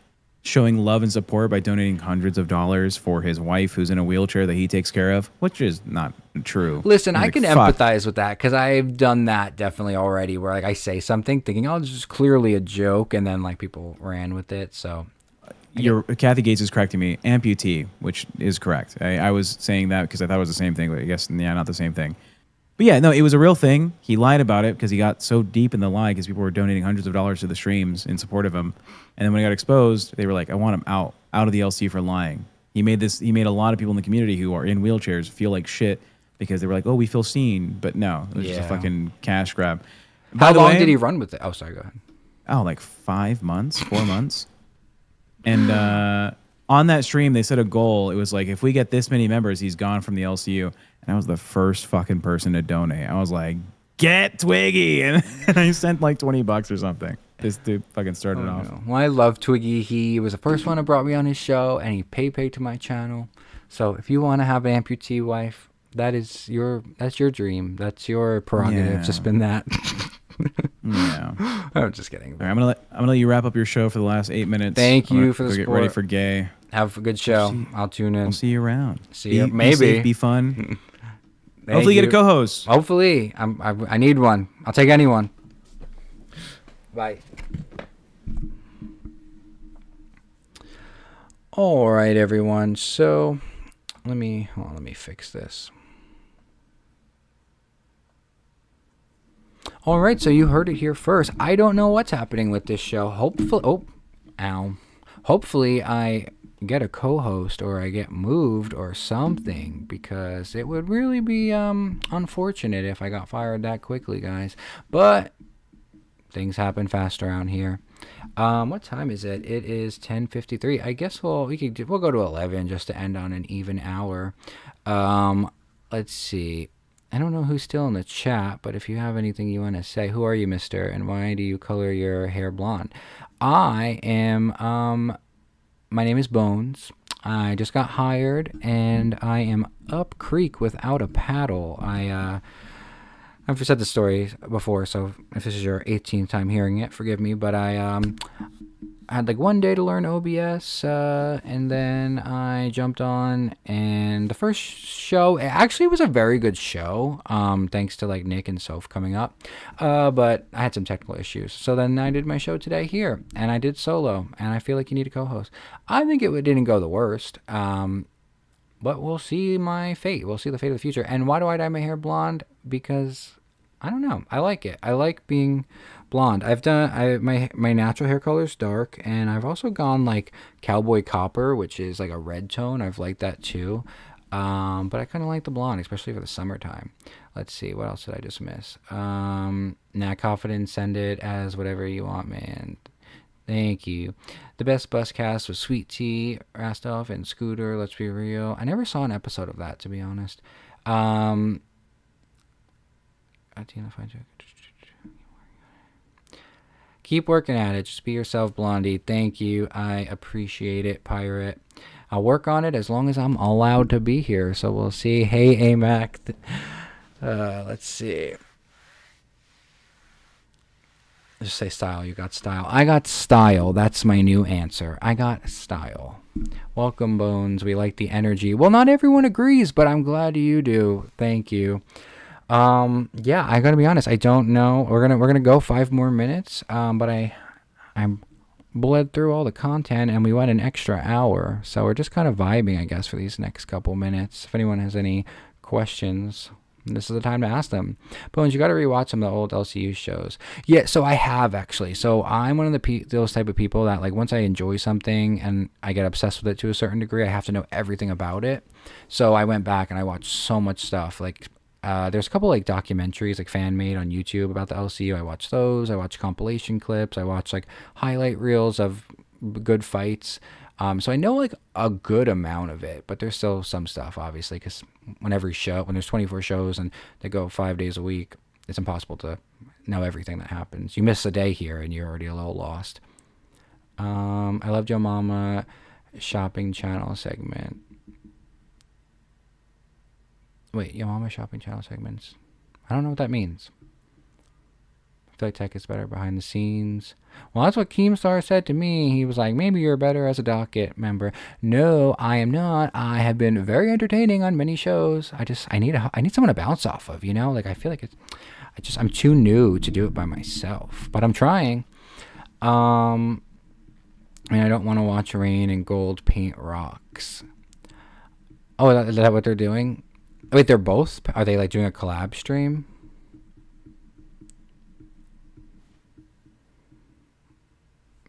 S9: showing love and support by donating hundreds of dollars for his wife who's in a wheelchair that he takes care of, which is not true.
S2: Listen, I can empathize with that because I've done that definitely already, where like I say something thinking, oh, this is clearly a joke, and then like people ran with it. So
S9: Kathy Gates is correcting me, amputee, which is correct. I was saying that because I thought it was the same thing, but I guess not the same thing. But yeah, no, it was a real thing. He lied about it because he got so deep in the lie because people were donating hundreds of dollars to the streams in support of him. And then when he got exposed, they were like, I want him out of the LC for lying. He made a lot of people in the community who are in wheelchairs feel like shit because they were like, oh, we feel seen. But no, it was just a fucking cash grab.
S2: How long did he run with it? Oh, sorry, go ahead.
S9: Oh, like 5 months, 4 months. And on that stream, they set a goal. It was like, if we get this many members, he's gone from the LCU. And I was the first fucking person to donate. I was like, get Twiggy. And I sent like $20 or something. This dude fucking started off.
S2: No. Well, I love Twiggy. He was the first one who brought me on his show, and he paid to my channel. So if you want to have an amputee wife, that's your dream. That's your prerogative to spin that.
S9: Yeah.
S2: I'm just kidding.
S9: Right, I'm gonna let you wrap up your show for the last 8 minutes.
S2: Thank you for the
S9: support.
S2: support.
S9: Get ready for gay.
S2: Have a good show. I'll tune in.
S9: I'll see you around.
S2: See you. Maybe.
S9: Be safe, be fun. Hopefully, get a co-host.
S2: Hopefully, I need one. I'll take anyone. Bye. All right, everyone. So, let me fix this. All right, so you heard it here first. I don't know what's happening with this show. Hopefully I get a co-host or I get moved or something, because it would really be unfortunate if I got fired that quickly, guys. But things happen fast around here. What time is it? It is 10:53. I guess we'll go to 11 just to end on an even hour. Let's see. I don't know who's still in the chat, but if you have anything you want to say, who are you, mister? And why do you color your hair blonde? I am, my name is Bones. I just got hired, and I am up creek without a paddle. I've said this story before, so if this is your 18th time hearing it, forgive me, but I had like 1 day to learn OBS, and then I jumped on, and the first show, it actually was a very good show, thanks to like Nick and Soph coming up, but I had some technical issues, so then I did my show today here, and I did solo, and I feel like you need a co-host. I think it didn't go the worst, but we'll see my fate. We'll see the fate of the future. And why do I dye my hair blonde? Because I don't know. I like it. I like being blonde. My natural hair color is dark, and I've also gone like cowboy copper, which is like a red tone. I've liked that too. But I kind of like the blonde, especially for the summertime. Let's see, what else did I just miss? Confidence, send it as whatever you want, man. Thank you. The best bus cast was Sweet Tea, Rastolph, and Scooter. Let's be real. I never saw an episode of that, to be honest. Keep working at it. Just be yourself, Blondie. Thank you. I appreciate it, Pirate. I'll work on it as long as I'm allowed to be here. So we'll see. Hey, AMAC. Let's see. Just say style. You got style. I got style. That's my new answer. I got style. Welcome, Bones. We like the energy. Well, not everyone agrees, but I'm glad you do. Thank you. Yeah, I gotta be honest. I don't know. We're gonna go 5 more minutes. But I'm bled through all the content and we went an extra hour. So we're just kind of vibing, I guess, for these next couple minutes. If anyone has any questions, this is the time to ask them. Bones, you got to rewatch some of the old LCU shows. Yeah, so I have actually. So I'm one of those type of people that, like, once I enjoy something and I get obsessed with it to a certain degree, I have to know everything about it. So I went back and I watched so much stuff. Like, there's a couple like documentaries, like fan made on YouTube about the LCU. I watched those. I watched compilation clips. I watched like highlight reels of good fights. So I know like a good amount of it, but there's still some stuff, obviously, because when there's 24 shows and they go 5 days a week, it's impossible to know everything that happens. You miss a day here and you're already a little lost. I loved Yomama shopping channel segment. Wait, Yomama shopping channel segments. I don't know what that means. I feel like tech is better behind the scenes. Well, that's what Keemstar said to me. He was like, maybe you're better as a docket member. No, I am not. I have been very entertaining on many shows. I need someone to bounce off of, you know? Like, I feel like I'm too new to do it by myself. But I'm trying. I mean, I don't want to watch Rain and Gold paint rocks. Oh, is that what they're doing? Wait, they're both? Are they like doing a collab stream?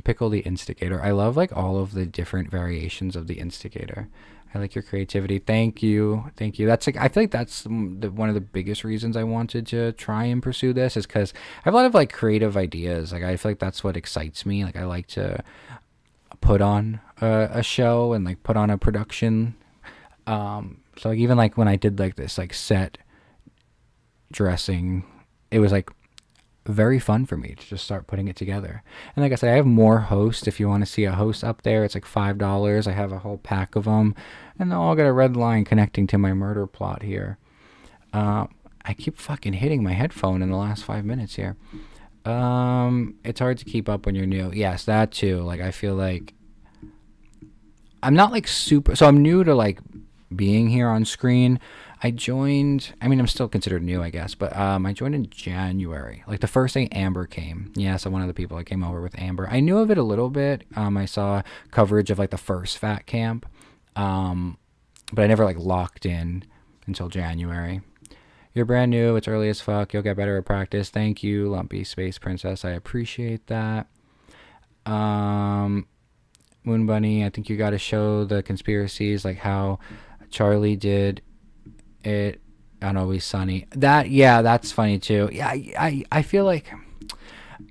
S2: Pickle the Instigator. I love like all of the different variations of the Instigator. I like your creativity. Thank you. Thank you. That's like, I feel like that's one of the biggest reasons I wanted to try and pursue this, is because I have a lot of like creative ideas. Like, I feel like that's what excites me. Like, I like to put on a show and like put on a production. So like, even like when I did like this like set dressing, it was like very fun for me to just start putting it together. And like I said, I have more hosts. If you want to see a host up there, it's like $5. I have a whole pack of them, and they'll all get a red line connecting to my murder plot here. I keep fucking hitting my headphone in the last 5 minutes here. It's hard to keep up when you're new. Yes, that too. Like, I feel like I'm not like super, so I'm new to like being here on screen. I mean, I'm still considered new, I guess, but I joined in January, like the first day Amber came. Yeah, so one of the people that came over with Amber, I knew of it a little bit. I saw coverage of like the first fat camp, but I never like locked in until January. You're brand new, it's early as fuck, you'll get better at practice. Thank you, Lumpy Space Princess, I appreciate that. Moon Bunny, I think you got to show the conspiracies, like how Charlie did it on Always Sunny. That's funny too. Yeah, I feel like,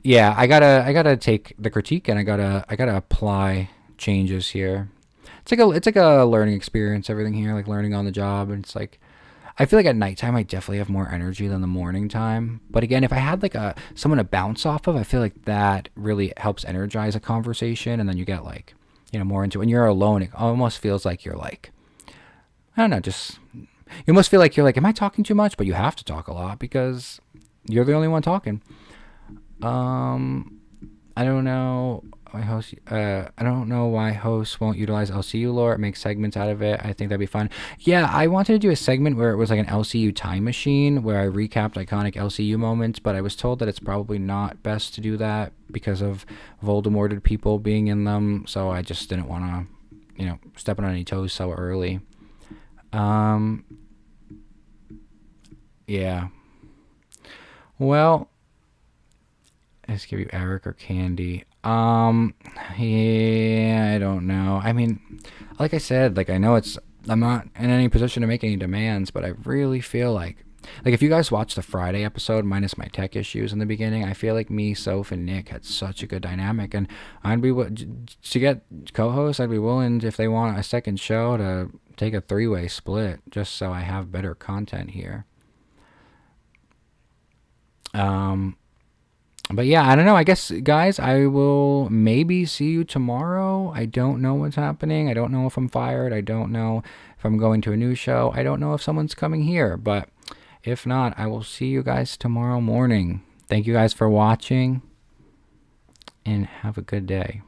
S2: yeah, I gotta take the critique and I gotta apply changes here. It's like a learning experience, everything here, like learning on the job. And it's like, I feel like at nighttime I definitely have more energy than the morning time. But again, if I had like someone to bounce off of, I feel like that really helps energize a conversation, and then you get like, you know, more into it. When you're alone, it almost feels like you're like, I don't know, just, you almost feel like you're like, am I talking too much? But you have to talk a lot because you're the only one talking. I don't know. I don't know why hosts won't utilize LCU lore. It makes segments out of it. I think that'd be fun. Yeah, I wanted to do a segment where it was like an LCU time machine where I recapped iconic LCU moments, but I was told that it's probably not best to do that because of Voldemorted people being in them. So I just didn't want to, you know, step on any toes so early. Yeah. Well, let's give you Eric or Candy. Yeah, I don't know. I mean, like I said, like I know I'm not in any position to make any demands, but I really feel like Like, if you guys watched the Friday episode, minus my tech issues in the beginning, I feel like me, Soph, and Nick had such a good dynamic. And I'd be, to get co-hosts, I'd be willing, if they want a second show, to take a 3-way split, just so I have better content here. But yeah, I don't know. I guess, guys, I will maybe see you tomorrow. I don't know what's happening. I don't know if I'm fired. I don't know if I'm going to a new show. I don't know if someone's coming here. But if not, I will see you guys tomorrow morning. Thank you guys for watching, and have a good day.